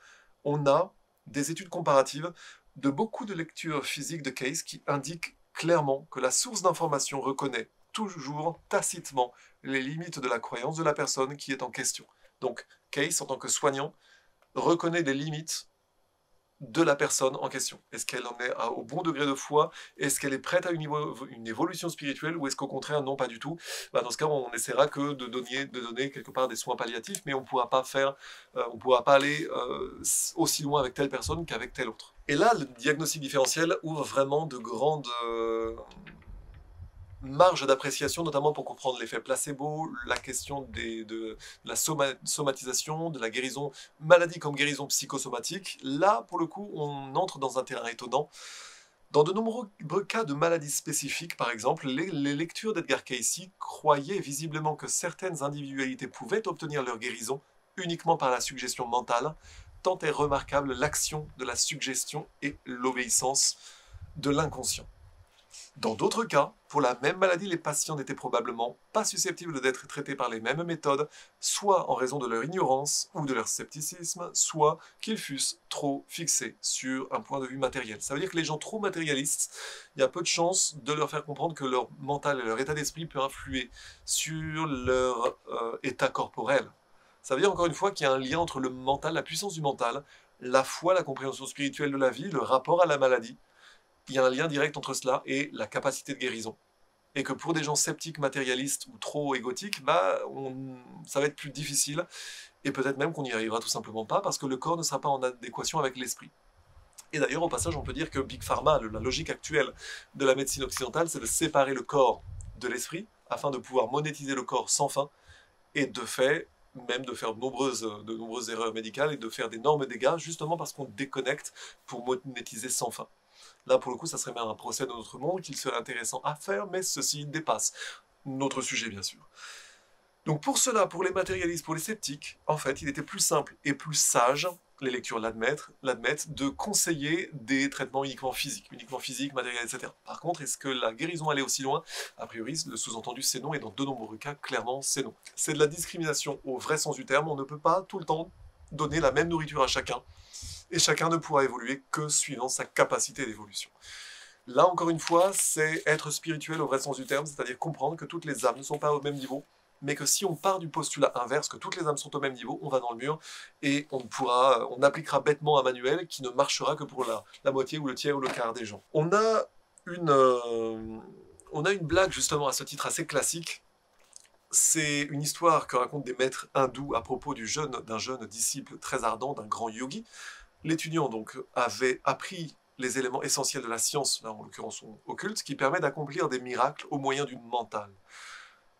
on a des études comparatives de beaucoup de lectures physiques de Case qui indiquent clairement que la source d'information reconnaît toujours tacitement les limites de la croyance de la personne qui est en question. Donc Case, en tant que soignant, reconnaît les limites de la personne en question. Est-ce qu'elle en est au bon degré de foi? Est-ce qu'elle est prête à une évolution spirituelle? Ou est-ce qu'au contraire, non, pas du tout? Dans ce cas, on essaiera que de donner quelque part des soins palliatifs, mais on ne pourra pas aller aussi loin avec telle personne qu'avec telle autre. Et là, le diagnostic différentiel ouvre vraiment de grandes marge d'appréciation, notamment pour comprendre l'effet placebo, la question de la somatisation, de la guérison, maladie comme guérison psychosomatique. Là, pour le coup, on entre dans un terrain étonnant. Dans de nombreux cas de maladies spécifiques, par exemple, les lectures d'Edgar Cayce croyaient visiblement que certaines individualités pouvaient obtenir leur guérison uniquement par la suggestion mentale, tant est remarquable l'action de la suggestion et l'obéissance de l'inconscient. Dans d'autres cas, pour la même maladie, les patients n'étaient probablement pas susceptibles d'être traités par les mêmes méthodes, soit en raison de leur ignorance ou de leur scepticisme, soit qu'ils fussent trop fixés sur un point de vue matériel. Ça veut dire que les gens trop matérialistes, il y a peu de chances de leur faire comprendre que leur mental et leur état d'esprit peut influer sur leur état corporel. Ça veut dire encore une fois qu'il y a un lien entre le mental, la puissance du mental, la foi, la compréhension spirituelle de la vie, le rapport à la maladie. Il y a un lien direct entre cela et la capacité de guérison. Et que pour des gens sceptiques, matérialistes ou trop égotiques, ça va être plus difficile, et peut-être même qu'on n'y arrivera tout simplement pas, parce que le corps ne sera pas en adéquation avec l'esprit. Et d'ailleurs, au passage, on peut dire que Big Pharma, la logique actuelle de la médecine occidentale, c'est de séparer le corps de l'esprit, afin de pouvoir monétiser le corps sans fin, et de fait, même de faire de nombreuses erreurs médicales, et de faire d'énormes dégâts, justement parce qu'on déconnecte pour monétiser sans fin. Là, pour le coup, ça serait même un procès de notre monde qu'il serait intéressant à faire, mais ceci dépasse notre sujet, bien sûr. Donc pour cela, pour les matérialistes, pour les sceptiques, en fait, il était plus simple et plus sage, les lectures l'admettent, de conseiller des traitements uniquement physiques, matériels, etc. Par contre, est-ce que la guérison allait aussi loin? A priori, le sous-entendu c'est non, et dans de nombreux cas, clairement, c'est non. C'est de la discrimination au vrai sens du terme, on ne peut pas tout le temps donner la même nourriture à chacun, et chacun ne pourra évoluer que suivant sa capacité d'évolution. Là, encore une fois, c'est être spirituel au vrai sens du terme, c'est-à-dire comprendre que toutes les âmes ne sont pas au même niveau, mais que si on part du postulat inverse, que toutes les âmes sont au même niveau, on va dans le mur et on appliquera bêtement un manuel qui ne marchera que pour la moitié ou le tiers ou le quart des gens. Une, euh, on a une blague justement à ce titre assez classique. C'est une histoire que racontent des maîtres hindous à propos d'un jeune disciple très ardent, d'un grand yogi. L'étudiant donc avait appris les éléments essentiels de la science, là en l'occurrence occulte, qui permet d'accomplir des miracles au moyen d'une mentale.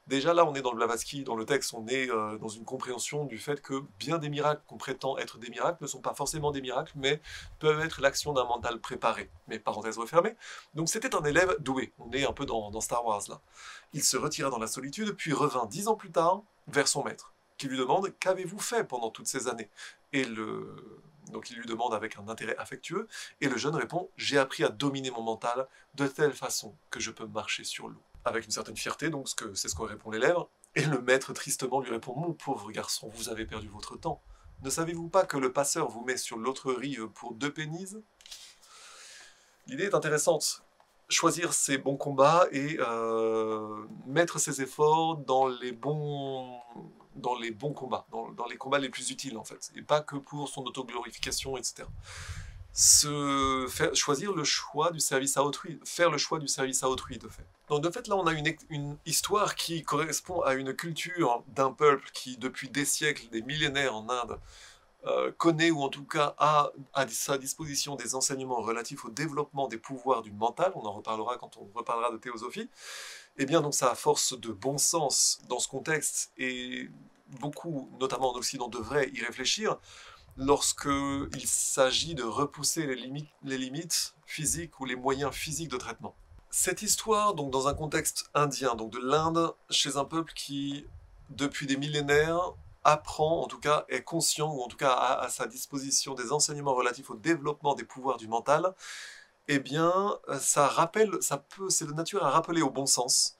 Déjà là, on est dans le Blavatsky, dans le texte, on est dans une compréhension du fait que bien des miracles qu'on prétend être des miracles ne sont pas forcément des miracles, mais peuvent être l'action d'un mental préparé. Mais parenthèse refermée. Donc c'était un élève doué, on est un peu dans Star Wars là. Il se retira dans la solitude, puis revint 10 ans plus tard vers son maître, qui lui demande « Qu'avez-vous fait pendant toutes ces années ?» Donc il lui demande avec un intérêt affectueux, et le jeune répond « J'ai appris à dominer mon mental de telle façon que je peux marcher sur l'eau. » Avec une certaine fierté, donc c'est ce que répond l'élève, et le maître tristement lui répond « Mon pauvre garçon, vous avez perdu votre temps. Ne savez-vous pas que le passeur vous met sur l'autre rive pour 2 pennies ?» L'idée est intéressante. Choisir ses bons combats et mettre ses efforts dans les bons combats, dans les combats les plus utiles en fait, et pas que pour son autoglorification, etc. Choisir le choix du service à autrui, faire le choix du service à autrui de fait. Donc de fait là on a une histoire qui correspond à une culture d'un peuple qui depuis des siècles, des millénaires en Inde, connaît ou en tout cas a à sa disposition des enseignements relatifs au développement des pouvoirs du mental, on en reparlera quand on reparlera de théosophie, et bien donc ça a force de bon sens dans ce contexte, et beaucoup, notamment en Occident, devraient y réfléchir, lorsqu'il s'agit de repousser les limites physiques ou les moyens physiques de traitement. Cette histoire, donc dans un contexte indien, donc de l'Inde, chez un peuple qui, depuis des millénaires, apprend, en tout cas est conscient, ou en tout cas a à sa disposition des enseignements relatifs au développement des pouvoirs du mental, eh bien, c'est de nature à rappeler au bon sens.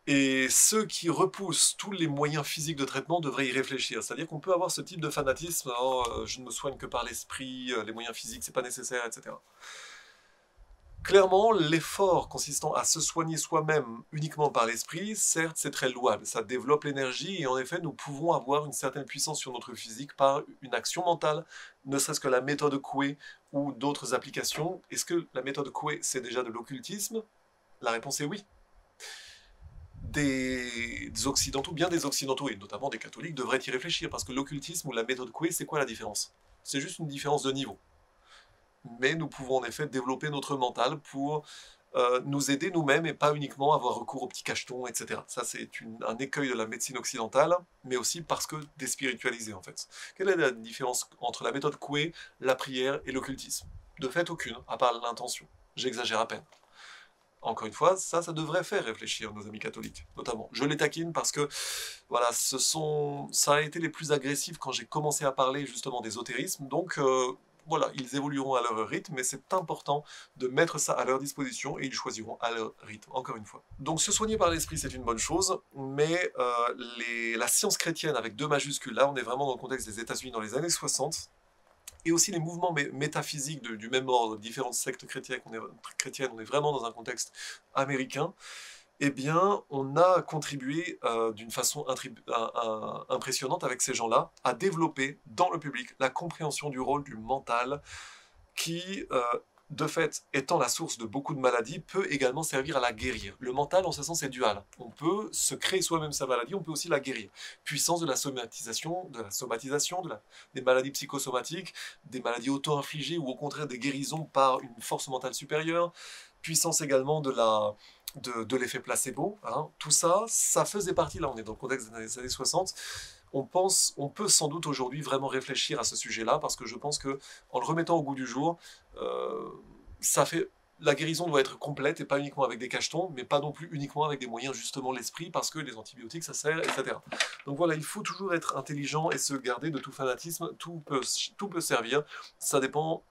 Et ceux qui repoussent tous les moyens physiques de traitement devraient y réfléchir. C'est-à-dire qu'on peut avoir ce type de fanatisme, oh, je ne me soigne que par l'esprit, les moyens physiques, c'est pas nécessaire, etc. Clairement, l'effort consistant à se soigner soi-même uniquement par l'esprit, certes, c'est très louable, ça développe l'énergie, et en effet, nous pouvons avoir une certaine puissance sur notre physique par une action mentale, ne serait-ce que la méthode Coué ou d'autres applications. Est-ce que la méthode Coué, c'est déjà de l'occultisme? La réponse est oui. Des occidentaux, bien des occidentaux, et notamment des catholiques, devraient y réfléchir, parce que l'occultisme ou la méthode Coué, c'est quoi la différence? C'est juste une différence de niveau. Mais nous pouvons en effet développer notre mental pour nous aider nous-mêmes et pas uniquement avoir recours aux petits cachetons, etc. Ça, c'est un écueil de la médecine occidentale, mais aussi parce que déspiritualisée, en fait. Quelle est la différence entre la méthode Coué, la prière et l'occultisme? De fait, aucune, à part l'intention. J'exagère à peine. Encore une fois, ça devrait faire réfléchir nos amis catholiques, notamment. Je les taquine parce que, voilà, ça a été les plus agressifs quand j'ai commencé à parler justement d'ésotérisme, donc voilà, ils évolueront à leur rythme, mais c'est important de mettre ça à leur disposition et ils choisiront à leur rythme, encore une fois. Donc se soigner par l'esprit, c'est une bonne chose, mais la science chrétienne avec 2 majuscules, là on est vraiment dans le contexte des États-Unis dans les années 60, et aussi les mouvements métaphysiques du même ordre, différentes sectes chrétiennes, on est vraiment dans un contexte américain, eh bien, on a contribué d'une façon impressionnante avec ces gens-là à développer dans le public la compréhension du rôle du mental qui, de fait, étant la source de beaucoup de maladies, peut également servir à la guérir. Le mental, en ce sens, est dual. On peut se créer soi-même sa maladie, on peut aussi la guérir. Puissance de la somatisation, des maladies psychosomatiques, des maladies auto-infligées ou au contraire des guérisons par une force mentale supérieure. Puissance également de l'effet placebo. Hein. Tout ça, ça faisait partie, là on est dans le contexte des années 60, on peut sans doute aujourd'hui vraiment réfléchir à ce sujet-là, parce que je pense que en le remettant au goût du jour, la guérison doit être complète, et pas uniquement avec des cachetons, mais pas non plus uniquement avec des moyens justement l'esprit, parce que les antibiotiques ça sert, etc. Donc voilà, il faut toujours être intelligent et se garder de tout fanatisme, tout peut servir, ça dépend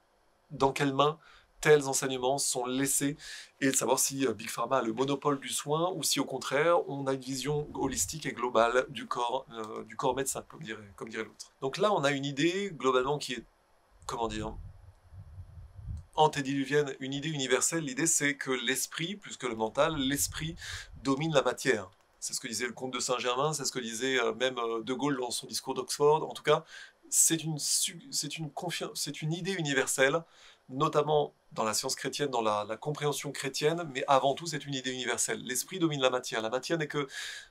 dans quelles mains tels enseignements sont laissés, et de savoir si Big Pharma a le monopole du soin, ou si au contraire on a une vision holistique et globale du corps médecin, comme dirait l'autre. Donc là on a une idée globalement qui est, comment dire, antédiluvienne, une idée universelle. L'idée, c'est que l'esprit, plus que le mental, l'esprit domine la matière. C'est ce que disait le comte de Saint-Germain, c'est ce que disait même De Gaulle dans son discours d'Oxford. En tout cas, c'est une idée universelle, notamment dans la science chrétienne, dans la compréhension chrétienne, mais avant tout, c'est une idée universelle. L'esprit domine la matière. La matière n'est que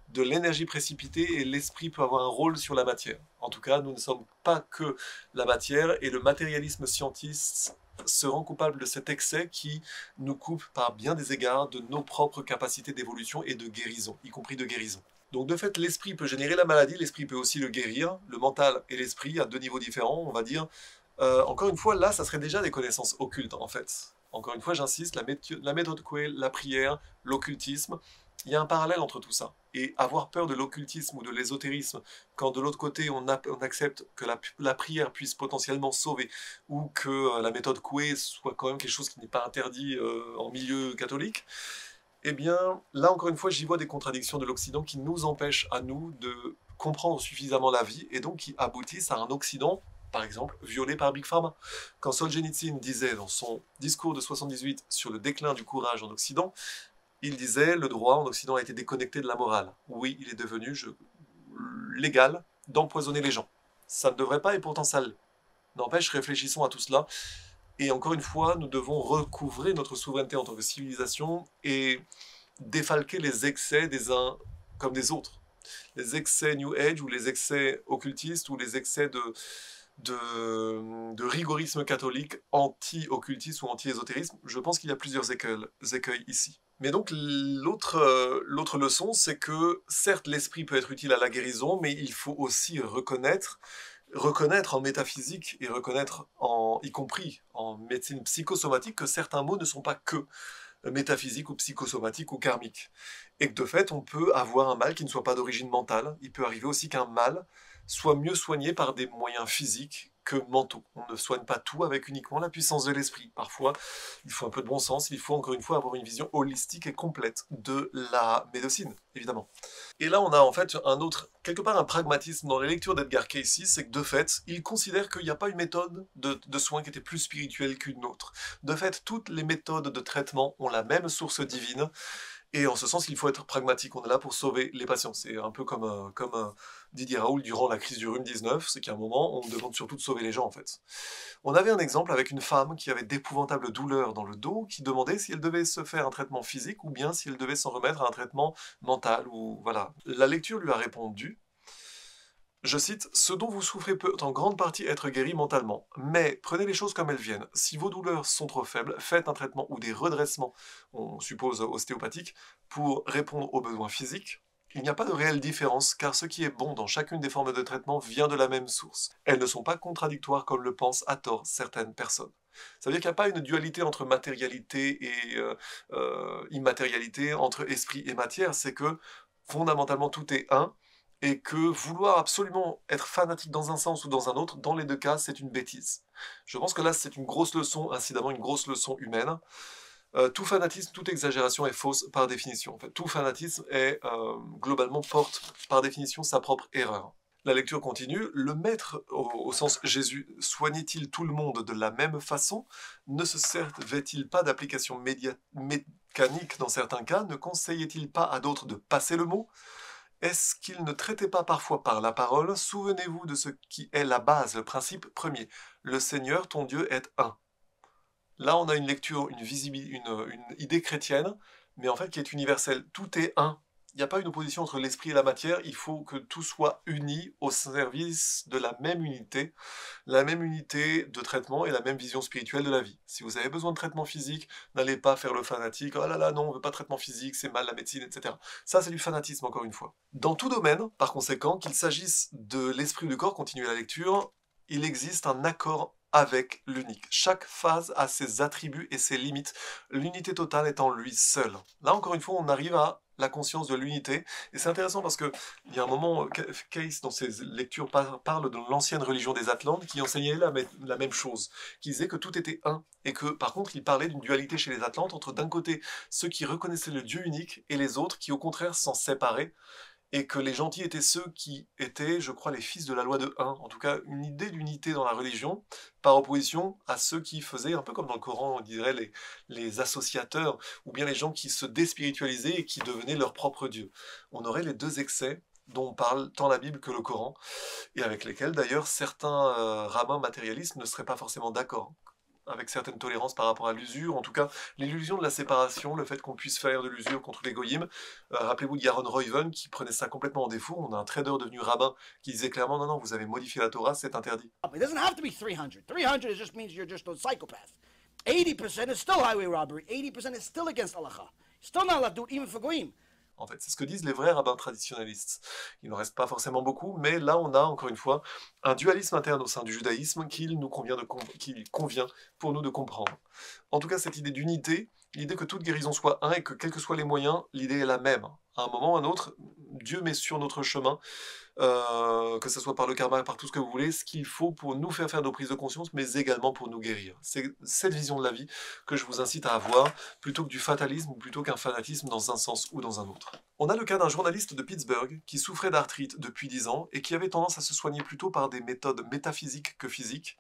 de l'énergie précipitée et l'esprit peut avoir un rôle sur la matière. En tout cas, nous ne sommes pas que la matière et le matérialisme scientiste se rend coupable de cet excès qui nous coupe par bien des égards de nos propres capacités d'évolution et de guérison, y compris de guérison. Donc de fait, l'esprit peut générer la maladie, l'esprit peut aussi le guérir, le mental et l'esprit à deux niveaux différents, on va dire. Encore une fois, là, ça serait déjà des connaissances occultes, en fait. Encore une fois, j'insiste, la méthode Coué, la prière, l'occultisme, il y a un parallèle entre tout ça. Et avoir peur de l'occultisme ou de l'ésotérisme, quand de l'autre côté on accepte que la prière puisse potentiellement sauver, ou que la méthode Coué soit quand même quelque chose qui n'est pas interdit en milieu catholique, eh bien, là encore une fois, j'y vois des contradictions de l'Occident qui nous empêchent à nous de comprendre suffisamment la vie, et donc qui aboutissent à un Occident, par exemple, violé par Big Pharma. Quand Solzhenitsyn disait dans son discours de 78 sur le déclin du courage en Occident, il disait le droit en Occident a été déconnecté de la morale. Oui, il est devenu légal d'empoisonner les gens. Ça ne devrait pas et pourtant ça l'est. N'empêche, réfléchissons à tout cela. Et encore une fois, nous devons recouvrer notre souveraineté en tant que civilisation et défalquer les excès des uns comme des autres. Les excès New Age ou les excès occultistes ou les excès de rigorisme catholique anti-occultisme ou anti-ésotérisme, je pense qu'il y a plusieurs écueils ici. Mais donc l'autre leçon, c'est que certes l'esprit peut être utile à la guérison, mais il faut aussi reconnaître en métaphysique et reconnaître y compris en médecine psychosomatique que certains mots ne sont pas que métaphysiques ou psychosomatiques ou karmiques. Et que de fait, on peut avoir un mal qui ne soit pas d'origine mentale. Il peut arriver aussi qu'un mal soit mieux soigné par des moyens physiques que mentaux. On ne soigne pas tout avec uniquement la puissance de l'esprit. Parfois, il faut un peu de bon sens, il faut encore une fois avoir une vision holistique et complète de la médecine, évidemment. Et là, on a en fait quelque part un pragmatisme dans les lectures d'Edgar Cayce, c'est que de fait, il considère qu'il n'y a pas une méthode de soins qui était plus spirituelle qu'une autre. De fait, toutes les méthodes de traitement ont la même source divine, et en ce sens, il faut être pragmatique. On est là pour sauver les patients. C'est un peu comme Didier Raoult durant la crise du rhume 19, c'est qu'à un moment, on demande surtout de sauver les gens, en fait. On avait un exemple avec une femme qui avait d'épouvantables douleurs dans le dos, qui demandait si elle devait se faire un traitement physique ou bien si elle devait s'en remettre à un traitement mental. Ou voilà. La lecture lui a répondu, je cite, « Ce dont vous souffrez peut en grande partie être guéri mentalement, mais prenez les choses comme elles viennent. Si vos douleurs sont trop faibles, faites un traitement ou des redressements, on suppose ostéopathiques, pour répondre aux besoins physiques. Il n'y a pas de réelle différence, car ce qui est bon dans chacune des formes de traitement vient de la même source. Elles ne sont pas contradictoires comme le pensent à tort certaines personnes. » Ça veut dire qu'il n'y a pas une dualité entre matérialité et immatérialité, entre esprit et matière, c'est que fondamentalement tout est un, et que vouloir absolument être fanatique dans un sens ou dans un autre, dans les deux cas, c'est une bêtise. Je pense que là, c'est une grosse leçon, incidemment une grosse leçon humaine. Tout fanatisme, toute exagération est fausse par définition. En fait, tout fanatisme globalement porte par définition sa propre erreur. La lecture continue. Le maître, au sens Jésus, soignait-il tout le monde de la même façon? Ne se servait-il pas d'applications mécaniques dans certains cas? Ne conseillait-il pas à d'autres de passer le mot? Est-ce qu'il ne traitait pas parfois par la parole? Souvenez-vous de ce qui est la base, le principe premier. Le Seigneur, ton Dieu, est un. Là, on a une lecture, une idée chrétienne, mais en fait qui est universelle. Tout est un. Il n'y a pas une opposition entre l'esprit et la matière, il faut que tout soit uni au service de la même unité de traitement et la même vision spirituelle de la vie. Si vous avez besoin de traitement physique, n'allez pas faire le fanatique, oh là là, non, on veut pas de traitement physique, c'est mal la médecine, etc. Ça, c'est du fanatisme, encore une fois. Dans tout domaine, par conséquent, qu'il s'agisse de l'esprit ou du corps, continuez la lecture, il existe un accord avec l'unique. Chaque phase a ses attributs et ses limites, l'unité totale étant lui seul. Là, encore une fois, on arrive à la conscience de l'unité, et c'est intéressant parce que il y a un moment, Cayce, dans ses lectures, parle de l'ancienne religion des Atlantes qui enseignait la même chose, qui disait que tout était un, et que par contre, il parlait d'une dualité chez les Atlantes entre d'un côté ceux qui reconnaissaient le Dieu unique et les autres qui au contraire s'en séparaient, et que les gentils étaient ceux qui étaient, je crois, les fils de la loi de 1, en tout cas une idée d'unité dans la religion, par opposition à ceux qui faisaient, un peu comme dans le Coran, on dirait les associateurs, ou bien les gens qui se déspiritualisaient et qui devenaient leur propre Dieu. On aurait les deux excès dont parle tant la Bible que le Coran, et avec lesquels d'ailleurs certains rabbins matérialistes ne seraient pas forcément d'accord, avec certaines tolérances par rapport à l'usure, en tout cas l'illusion de la séparation, le fait qu'on puisse faire de l'usure contre les goyim. Rappelez-vous de Yaron Reuven qui prenait ça complètement en défaut. On a un trader devenu rabbin qui disait clairement non, non, vous avez modifié la Torah, c'est interdit. It doesn't have to be 300. 300 just means you're just a psychopath. 80% is still highway robbery. 80% is still against halacha. Still not allowed to do it even for goyim. En fait, c'est ce que disent les vrais rabbins traditionnalistes. Il n'en reste pas forcément beaucoup, mais là on a, encore une fois, un dualisme interne au sein du judaïsme qu'il convient pour nous de comprendre. En tout cas, cette idée d'unité, l'idée que toute guérison soit un et que quels que soient les moyens, l'idée est la même. À un moment ou à un autre, Dieu met sur notre chemin, que ce soit par le karma, par tout ce que vous voulez, ce qu'il faut pour nous faire nos prises de conscience, mais également pour nous guérir. C'est cette vision de la vie que je vous incite à avoir, plutôt que du fatalisme, ou plutôt qu'un fanatisme dans un sens ou dans un autre. On a le cas d'un journaliste de Pittsburgh qui souffrait d'arthrite depuis 10 ans et qui avait tendance à se soigner plutôt par des méthodes métaphysiques que physiques.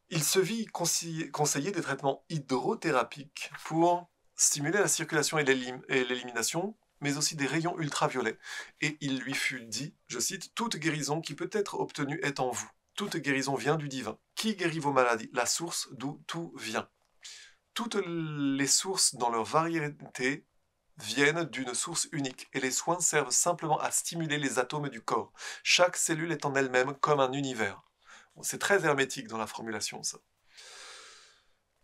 Il se vit conseiller des traitements hydrothérapiques pour stimuler la circulation et l'élimination, mais aussi des rayons ultraviolets. Et il lui fut dit, je cite, « Toute guérison qui peut être obtenue est en vous. Toute guérison vient du divin. Qui guérit vos maladies? La source d'où tout vient. Toutes les sources dans leur variété viennent d'une source unique, et les soins servent simplement à stimuler les atomes du corps. Chaque cellule est en elle-même comme un univers. » C'est très hermétique dans la formulation, ça.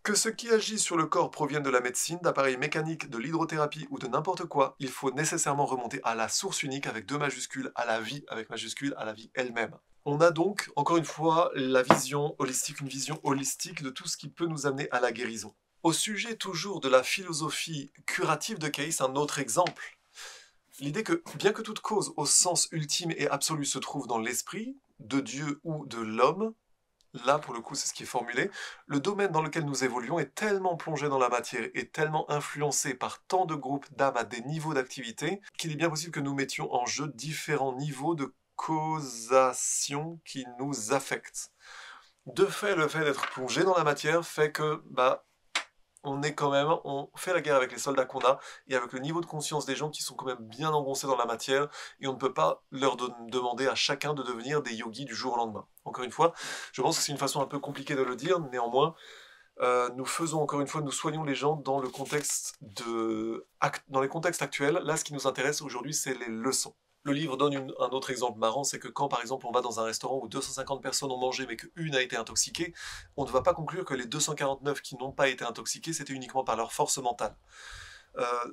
Que ce qui agit sur le corps provienne de la médecine, d'appareils mécaniques, de l'hydrothérapie ou de n'importe quoi, il faut nécessairement remonter à la source unique avec 2 majuscules, à la vie avec majuscule, à la vie elle-même. On a donc, encore une fois, la vision holistique, une vision holistique de tout ce qui peut nous amener à la guérison. Au sujet toujours de la philosophie curative de Case, un autre exemple. L'idée que, bien que toute cause au sens ultime et absolu se trouve dans l'esprit, de Dieu ou de l'homme, là, pour le coup, c'est ce qui est formulé, le domaine dans lequel nous évoluons est tellement plongé dans la matière et tellement influencé par tant de groupes d'âmes à des niveaux d'activité qu'il est bien possible que nous mettions en jeu différents niveaux de causation qui nous affectent. De fait, le fait d'être plongé dans la matière fait que, on fait la guerre avec les soldats qu'on a, et avec le niveau de conscience des gens qui sont quand même bien engoncés dans la matière, et on ne peut pas leur demander à chacun de devenir des yogis du jour au lendemain. Encore une fois, je pense que c'est une façon un peu compliquée de le dire, néanmoins, nous soignons les gens dans le contexte dans les contextes actuels. Là, ce qui nous intéresse aujourd'hui, c'est les leçons. Le livre donne un autre exemple marrant, c'est que quand par exemple on va dans un restaurant où 250 personnes ont mangé mais qu'une a été intoxiquée, on ne va pas conclure que les 249 qui n'ont pas été intoxiqués, c'était uniquement par leur force mentale.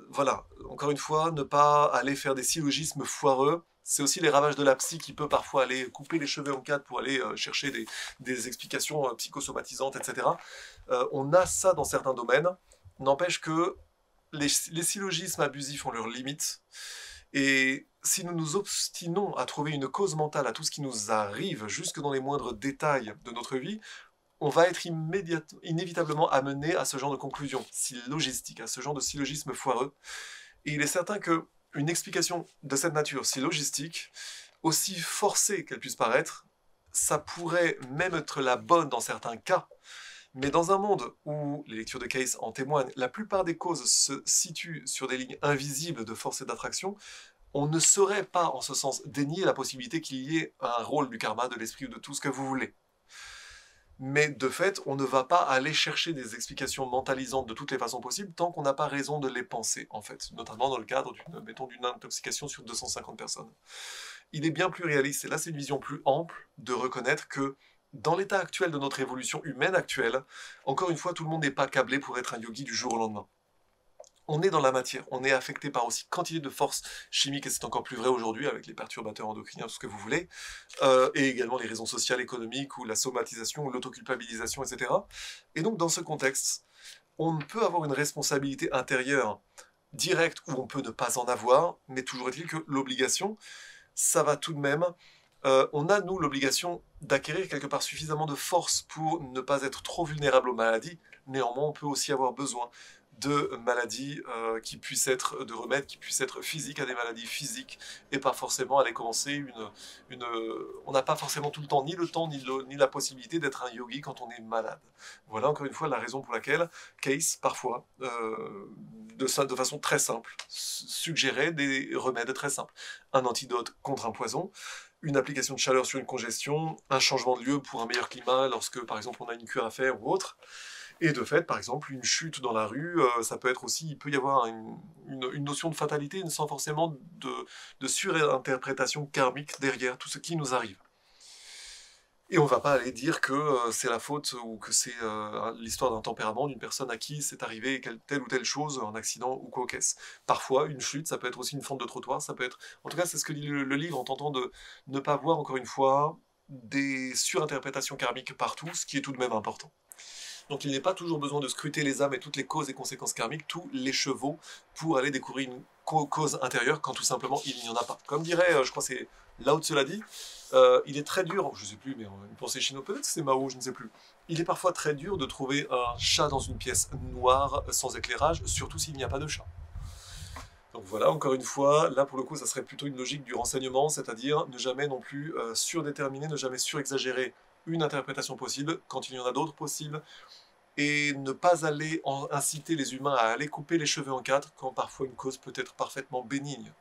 Voilà, encore une fois, ne pas aller faire des syllogismes foireux. C'est aussi les ravages de la psy qui peut parfois aller couper les cheveux en quatre pour aller chercher des explications psychosomatisantes, etc. On a ça dans certains domaines. N'empêche que les syllogismes abusifs ont leurs limites. Et si nous nous obstinons à trouver une cause mentale à tout ce qui nous arrive, jusque dans les moindres détails de notre vie, on va être inévitablement amené à ce genre de conclusion syllogistique, à ce genre de syllogisme foireux. Et il est certain qu'une explication de cette nature syllogistique, aussi forcée qu'elle puisse paraître, ça pourrait même être la bonne dans certains cas. Mais dans un monde où, les lectures de Case en témoignent, la plupart des causes se situent sur des lignes invisibles de force et d'attraction, on ne saurait pas, en ce sens, dénier la possibilité qu'il y ait un rôle du karma, de l'esprit ou de tout ce que vous voulez. Mais de fait, on ne va pas aller chercher des explications mentalisantes de toutes les façons possibles tant qu'on n'a pas raison de les penser, en fait, notamment dans le cadre d'une intoxication sur 250 personnes. Il est bien plus réaliste, et là c'est une vision plus ample, de reconnaître que dans l'état actuel de notre évolution humaine actuelle, encore une fois, tout le monde n'est pas câblé pour être un yogi du jour au lendemain. On est dans la matière, on est affecté par aussi quantité de forces chimiques, et c'est encore plus vrai aujourd'hui avec les perturbateurs endocriniens, tout ce que vous voulez, et également les raisons sociales, économiques, ou la somatisation, ou l'autoculpabilisation, etc. Et donc dans ce contexte, on peut avoir une responsabilité intérieure directe, ou on peut ne pas en avoir, mais toujours est-il que l'obligation, ça va tout de même... on a, nous, l'obligation d'acquérir quelque part suffisamment de force pour ne pas être trop vulnérable aux maladies. Néanmoins, on peut aussi avoir besoin de maladies qui puissent être, de remèdes qui puissent être physiques à des maladies physiques, et pas forcément aller commencer on n'a pas forcément tout le temps, ni le temps, ni la possibilité d'être un yogi quand on est malade. Voilà encore une fois la raison pour laquelle Case, parfois, de façon très simple, suggérait des remèdes très simples. Un antidote contre un poison, une application de chaleur sur une congestion, un changement de lieu pour un meilleur climat lorsque, par exemple, on a une cure à faire ou autre. Et de fait, par exemple, une chute dans la rue, ça peut être aussi, il peut y avoir une notion de fatalité sans forcément de surinterprétation karmique derrière tout ce qui nous arrive. Et on ne va pas aller dire que c'est la faute ou que c'est l'histoire d'un tempérament d'une personne à qui c'est arrivé telle ou telle chose, un accident ou quoi qu'est-ce. Parfois, une chute, ça peut être aussi une fente de trottoir, ça peut être... En tout cas, c'est ce que dit le livre en tentant de ne pas voir, encore une fois, des surinterprétations karmiques partout, ce qui est tout de même important. Donc il n'est pas toujours besoin de scruter les âmes et toutes les causes et conséquences karmiques, tous les chevaux, pour aller découvrir une cause intérieure quand tout simplement il n'y en a pas. Comme dirait, je crois que c'est Lao Tzu l'a dit, il est très dur, je ne sais plus, mais une pensée chinoise, peut-être que c'est Mao, je ne sais plus. Il est parfois très dur de trouver un chat dans une pièce noire sans éclairage, surtout s'il n'y a pas de chat. Donc voilà, encore une fois, là pour le coup, ça serait plutôt une logique du renseignement, c'est-à-dire ne jamais non plus surdéterminer, ne jamais surexagérer une interprétation possible quand il y en a d'autres possibles, et ne pas aller inciter les humains à aller couper les cheveux en quatre quand parfois une cause peut être parfaitement bénigne.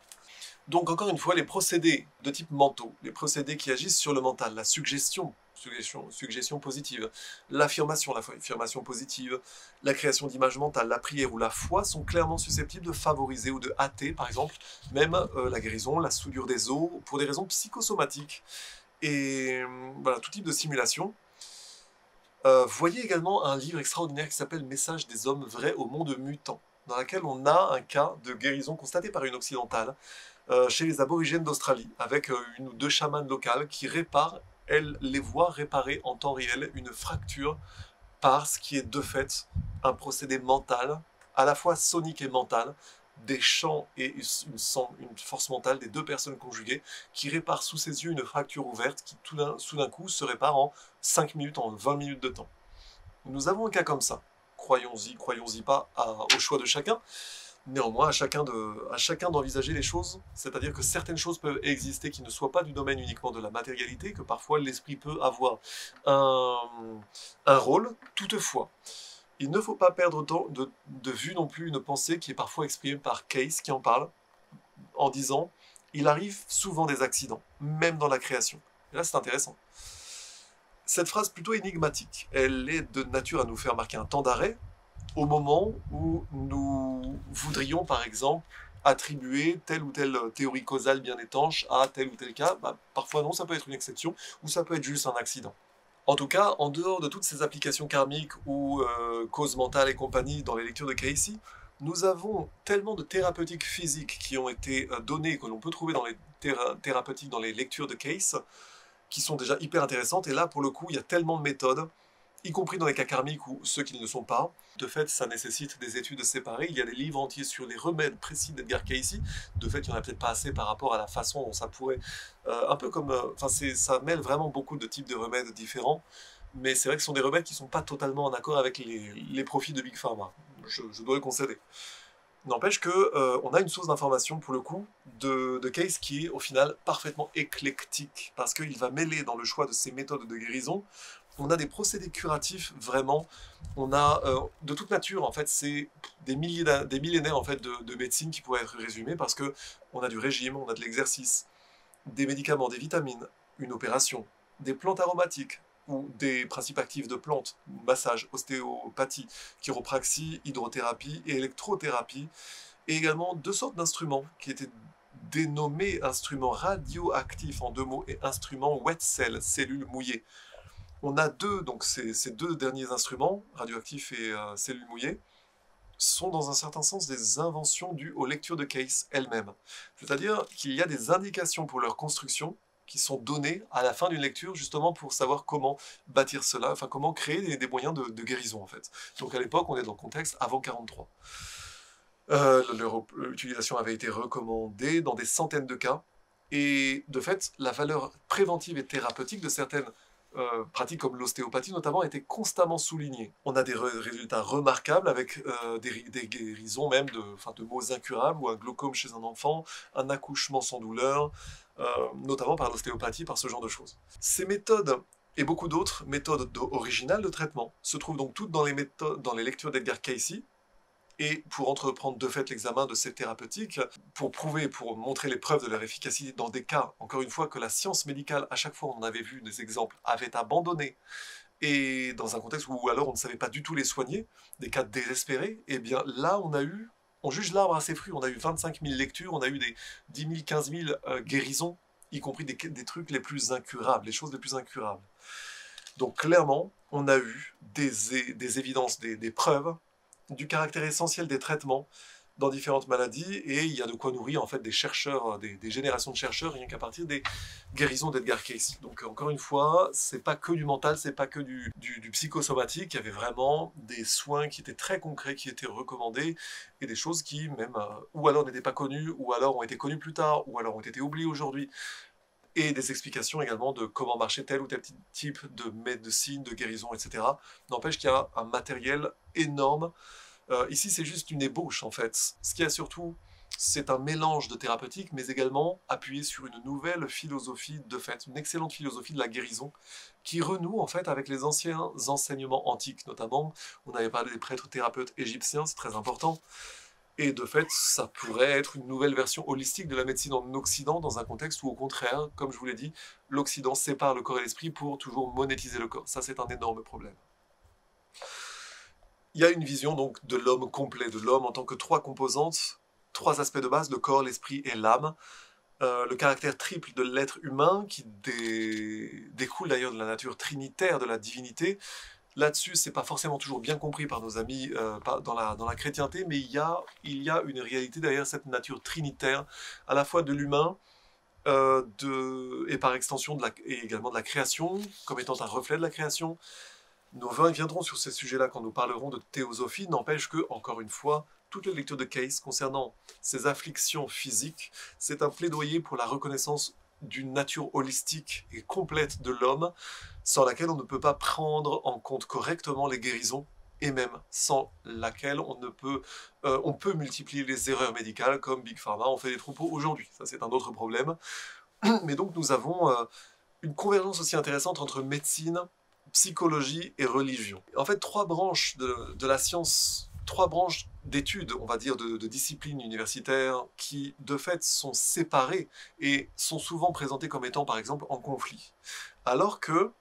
Donc encore une fois, les procédés de type mentaux, les procédés qui agissent sur le mental, la suggestion positive, l'affirmation positive, la création d'images mentales, la prière ou la foi sont clairement susceptibles de favoriser ou de hâter, par exemple, même la guérison, la soudure des os, pour des raisons psychosomatiques, et voilà, tout type de simulation. Voyez également un livre extraordinaire qui s'appelle « Message des hommes vrais au monde mutant », dans lequel on a un cas de guérison constaté par une occidentale chez les aborigènes d'Australie, avec une ou deux chamanes locales qui réparent, elles les voient réparer en temps réel une fracture par ce qui est de fait un procédé mental, à la fois sonique et mental, des chants et une force mentale des deux personnes conjuguées qui réparent sous ses yeux une fracture ouverte qui tout d'un coup se répare en 5 minutes, en 20 minutes de temps. Nous avons un cas comme ça. Croyons-y pas, au choix de chacun. Néanmoins, à chacun d'envisager les choses, c'est-à-dire que certaines choses peuvent exister qui ne soient pas du domaine uniquement de la matérialité, que parfois l'esprit peut avoir un rôle. Toutefois, il ne faut pas perdre de vue non plus une pensée qui est parfois exprimée par Case, qui en parle, en disant « Il arrive souvent des accidents, même dans la création ». Et là, c'est intéressant. Cette phrase plutôt énigmatique, elle est de nature à nous faire marquer un temps d'arrêt, au moment où nous voudrions, par exemple, attribuer telle ou telle théorie causale bien étanche à tel ou tel cas. Parfois non, ça peut être une exception, ou ça peut être juste un accident. En tout cas, en dehors de toutes ces applications karmiques ou causes mentales et compagnie dans les lectures de Casey, nous avons tellement de thérapeutiques physiques qui ont été données, que l'on peut trouver dans les thérapeutiques dans les lectures de Case, qui sont déjà hyper intéressantes. Et là, pour le coup, il y a tellement de méthodes, y compris dans les cas karmiques ou ceux qui ne le sont pas. De fait, ça nécessite des études séparées. Il y a des livres entiers sur les remèdes précis d'Edgar Cayce. De fait, il n'y en a peut-être pas assez par rapport à la façon dont ça pourrait... un peu comme... ça mêle vraiment beaucoup de types de remèdes différents. Mais c'est vrai que ce sont des remèdes qui ne sont pas totalement en accord avec les profits de Big Pharma. Je dois le concéder. N'empêche qu'on a une source d'information, pour le coup, de Case qui est au final parfaitement éclectique, parce qu'il va mêler dans le choix de ses méthodes de guérison, on a des procédés curatifs, vraiment, on a de toute nature, en fait, c'est des millénaires en fait, de médecine qui pourraient être résumés, parce qu'on a du régime, on a de l'exercice, des médicaments, des vitamines, une opération, des plantes aromatiques, ou des principes actifs de plantes, massage, ostéopathie, chiropraxie, hydrothérapie et électrothérapie, et également deux sortes d'instruments qui étaient dénommés instruments radioactifs en deux mots et instruments wet cell, cellules mouillées. On a donc ces deux derniers instruments, radioactifs et cellules mouillées, sont dans un certain sens des inventions dues aux lectures de Case elles-mêmes. C'est-à-dire qu'il y a des indications pour leur construction qui sont données à la fin d'une lecture, justement pour savoir comment bâtir cela, enfin comment créer des moyens de guérison, en fait. Donc à l'époque, on est dans le contexte avant 43. Leur utilisation avait été recommandée dans des centaines de cas, et de fait, la valeur préventive et thérapeutique de certaines pratiques comme l'ostéopathie notamment étaient constamment soulignées. On a des résultats remarquables avec des guérisons même de maux incurables ou un glaucome chez un enfant, un accouchement sans douleur, notamment par l'ostéopathie, par ce genre de choses. Ces méthodes et beaucoup d'autres méthodes originales de traitement se trouvent donc toutes dans les lectures d'Edgar Cayce. Et pour entreprendre de fait l'examen de ces thérapeutiques, pour montrer les preuves de leur efficacité dans des cas, encore une fois, que la science médicale, à chaque fois on en avait vu des exemples, avait abandonné, et dans un contexte où alors on ne savait pas du tout les soigner, des cas désespérés, et bien là on juge l'arbre à ses fruits, on a eu 25 000 lectures, on a eu des 10 000, 15 000 guérisons, y compris des trucs les plus incurables, les choses les plus incurables. Donc clairement, on a eu des évidences, des preuves, du caractère essentiel des traitements dans différentes maladies, et il y a de quoi nourrir en fait des chercheurs, des générations de chercheurs, rien qu'à partir des guérisons d'Edgar Cayce. Donc encore une fois, c'est pas que du mental, c'est pas que du psychosomatique, il y avait vraiment des soins qui étaient très concrets, qui étaient recommandés, et des choses qui même, ou alors n'étaient pas connues, ou alors ont été connues plus tard, ou alors ont été oubliées aujourd'hui, et des explications également de comment marchait tel ou tel type de médecine, de guérison, etc. N'empêche qu'il y a un matériel énorme. Ici, c'est juste une ébauche, en fait. Ce qu'il y a surtout, c'est un mélange de thérapeutique, mais également appuyé sur une nouvelle philosophie de fait, une excellente philosophie de la guérison, qui renoue, en fait, avec les anciens enseignements antiques, notamment. On avait parlé des prêtres thérapeutes égyptiens, c'est très important. Et de fait, ça pourrait être une nouvelle version holistique de la médecine en Occident, dans un contexte où, au contraire, comme je vous l'ai dit, l'Occident sépare le corps et l'esprit pour toujours monétiser le corps. Ça, c'est un énorme problème. Il y a une vision donc de l'homme complet, de l'homme en tant que trois composantes, trois aspects de base, le corps, l'esprit et l'âme. Le caractère triple de l'être humain, qui découle d'ailleurs de la nature trinitaire de la divinité. Là-dessus, c'est pas forcément toujours bien compris par nos amis dans la chrétienté, mais il y a une réalité derrière cette nature trinitaire, à la fois de l'humain et par extension et également de la création, comme étant un reflet de la création. Nous reviendrons sur ces sujets-là quand nous parlerons de théosophie, n'empêche que, encore une fois, toutes les lectures de Cayce concernant ces afflictions physiques, c'est un plaidoyer pour la reconnaissance d'une nature holistique et complète de l'homme, sans laquelle on ne peut pas prendre en compte correctement les guérisons, et même sans laquelle on peut multiplier les erreurs médicales, comme Big Pharma en fait des troupeaux aujourd'hui. Ça, c'est un autre problème. Mais donc, nous avons une convergence aussi intéressante entre médecine, psychologie et religion. En fait, trois branches de la science, trois branches d'études, on va dire, de disciplines universitaires qui, de fait, sont séparées et sont souvent présentées comme étant, par exemple, en conflit. Alors que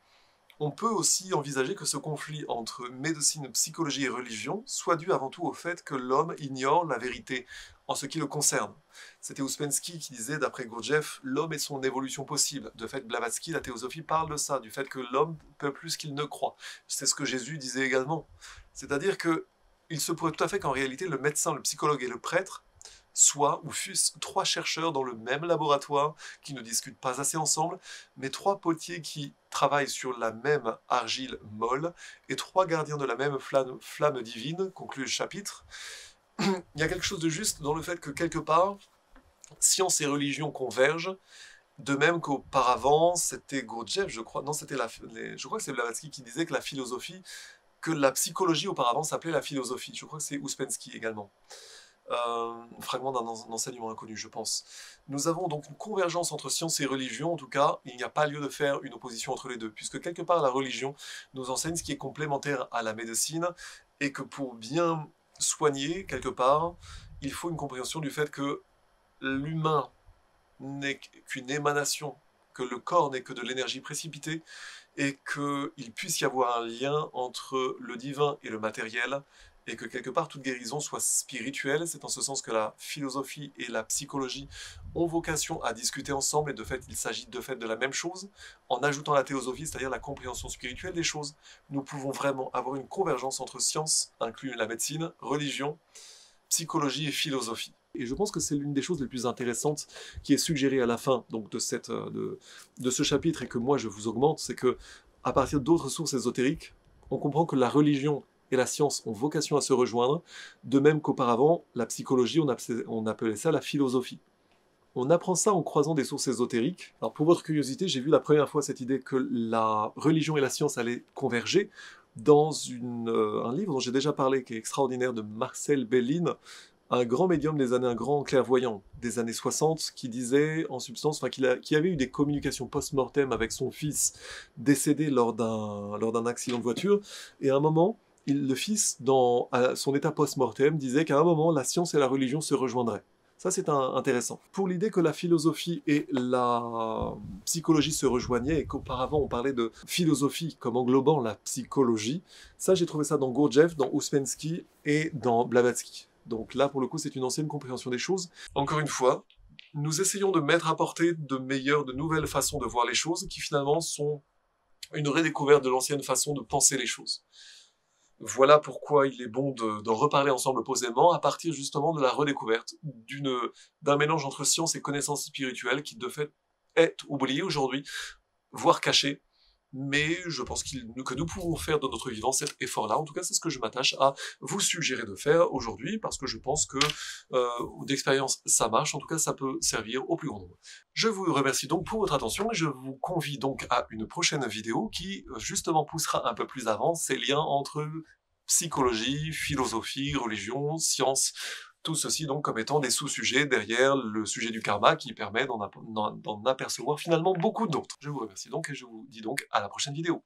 on peut aussi envisager que ce conflit entre médecine, psychologie et religion soit dû avant tout au fait que l'homme ignore la vérité en ce qui le concerne. C'était Ouspensky qui disait, d'après Gurdjieff, l'homme est son évolution possible. De fait, Blavatsky, la théosophie, parle de ça, du fait que l'homme peut plus qu'il ne croit. C'est ce que Jésus disait également. C'est-à-dire qu'il se pourrait tout à fait qu'en réalité, le médecin, le psychologue et le prêtre soient ou fussent trois chercheurs dans le même laboratoire qui ne discutent pas assez ensemble, mais trois potiers qui travaillent sur la même argile molle et trois gardiens de la même flamme divine, conclut le chapitre. Il y a quelque chose de juste dans le fait que quelque part, science et religion convergent, de même qu'auparavant, c'était Gurdjieff, je crois, non, je crois que c'est Blavatsky qui disait que la philosophie, que la psychologie auparavant s'appelait la philosophie. Je crois que c'est Ouspensky également. Fragment d'un enseignement inconnu, je pense. Nous avons donc une convergence entre science et religion, en tout cas, il n'y a pas lieu de faire une opposition entre les deux, puisque quelque part la religion nous enseigne ce qui est complémentaire à la médecine, et que pour bien soigner, quelque part, il faut une compréhension du fait que l'humain n'est qu'une émanation, que le corps n'est que de l'énergie précipitée, et qu'il puisse y avoir un lien entre le divin et le matériel, et que quelque part toute guérison soit spirituelle. C'est en ce sens que la philosophie et la psychologie ont vocation à discuter ensemble, et de fait, il s'agit de fait de la même chose, en ajoutant la théosophie, c'est-à-dire la compréhension spirituelle des choses. Nous pouvons vraiment avoir une convergence entre sciences, inclus la médecine, religion, psychologie et philosophie. Et je pense que c'est l'une des choses les plus intéressantes qui est suggérée à la fin donc, de ce chapitre, et que moi je vous augmente, c'est que à partir d'autres sources ésotériques, on comprend que la religion et la science ont vocation à se rejoindre, de même qu'auparavant, la psychologie, on appelait ça la philosophie. On apprend ça en croisant des sources ésotériques. Alors pour votre curiosité, j'ai vu la première fois cette idée que la religion et la science allaient converger dans un livre dont j'ai déjà parlé, qui est extraordinaire, de Marcel Bellin, un grand médium un grand clairvoyant des années 60, qui disait en substance, qui avait eu des communications post-mortem avec son fils décédé lors d'un accident de voiture, et à un moment, le fils, à son état post-mortem, disait qu'à un moment, la science et la religion se rejoindraient. Ça, c'est intéressant. Pour l'idée que la philosophie et la psychologie se rejoignaient, et qu'auparavant on parlait de philosophie comme englobant la psychologie, ça, j'ai trouvé ça dans Gurdjieff, dans Ouspensky et dans Blavatsky. Donc là, pour le coup, c'est une ancienne compréhension des choses. Encore une fois, nous essayons de mettre à portée de nouvelles façons de voir les choses, qui finalement sont une redécouverte de l'ancienne façon de penser les choses. Voilà pourquoi il est bon d'en reparler ensemble posément, à partir justement de la redécouverte d'un mélange entre science et connaissance spirituelle qui de fait est oublié aujourd'hui, voire caché, mais je pense que nous pouvons faire de notre vivant cet effort-là. En tout cas, c'est ce que je m'attache à vous suggérer de faire aujourd'hui, parce que je pense que d'expérience, ça marche. En tout cas, ça peut servir au plus grand nombre. Je vous remercie donc pour votre attention, et je vous convie donc à une prochaine vidéo qui, justement, poussera un peu plus avant ces liens entre psychologie, philosophie, religion, science, tout ceci donc comme étant des sous-sujets derrière le sujet du karma qui permet d'en apercevoir finalement beaucoup d'autres. Je vous remercie donc et je vous dis donc à la prochaine vidéo.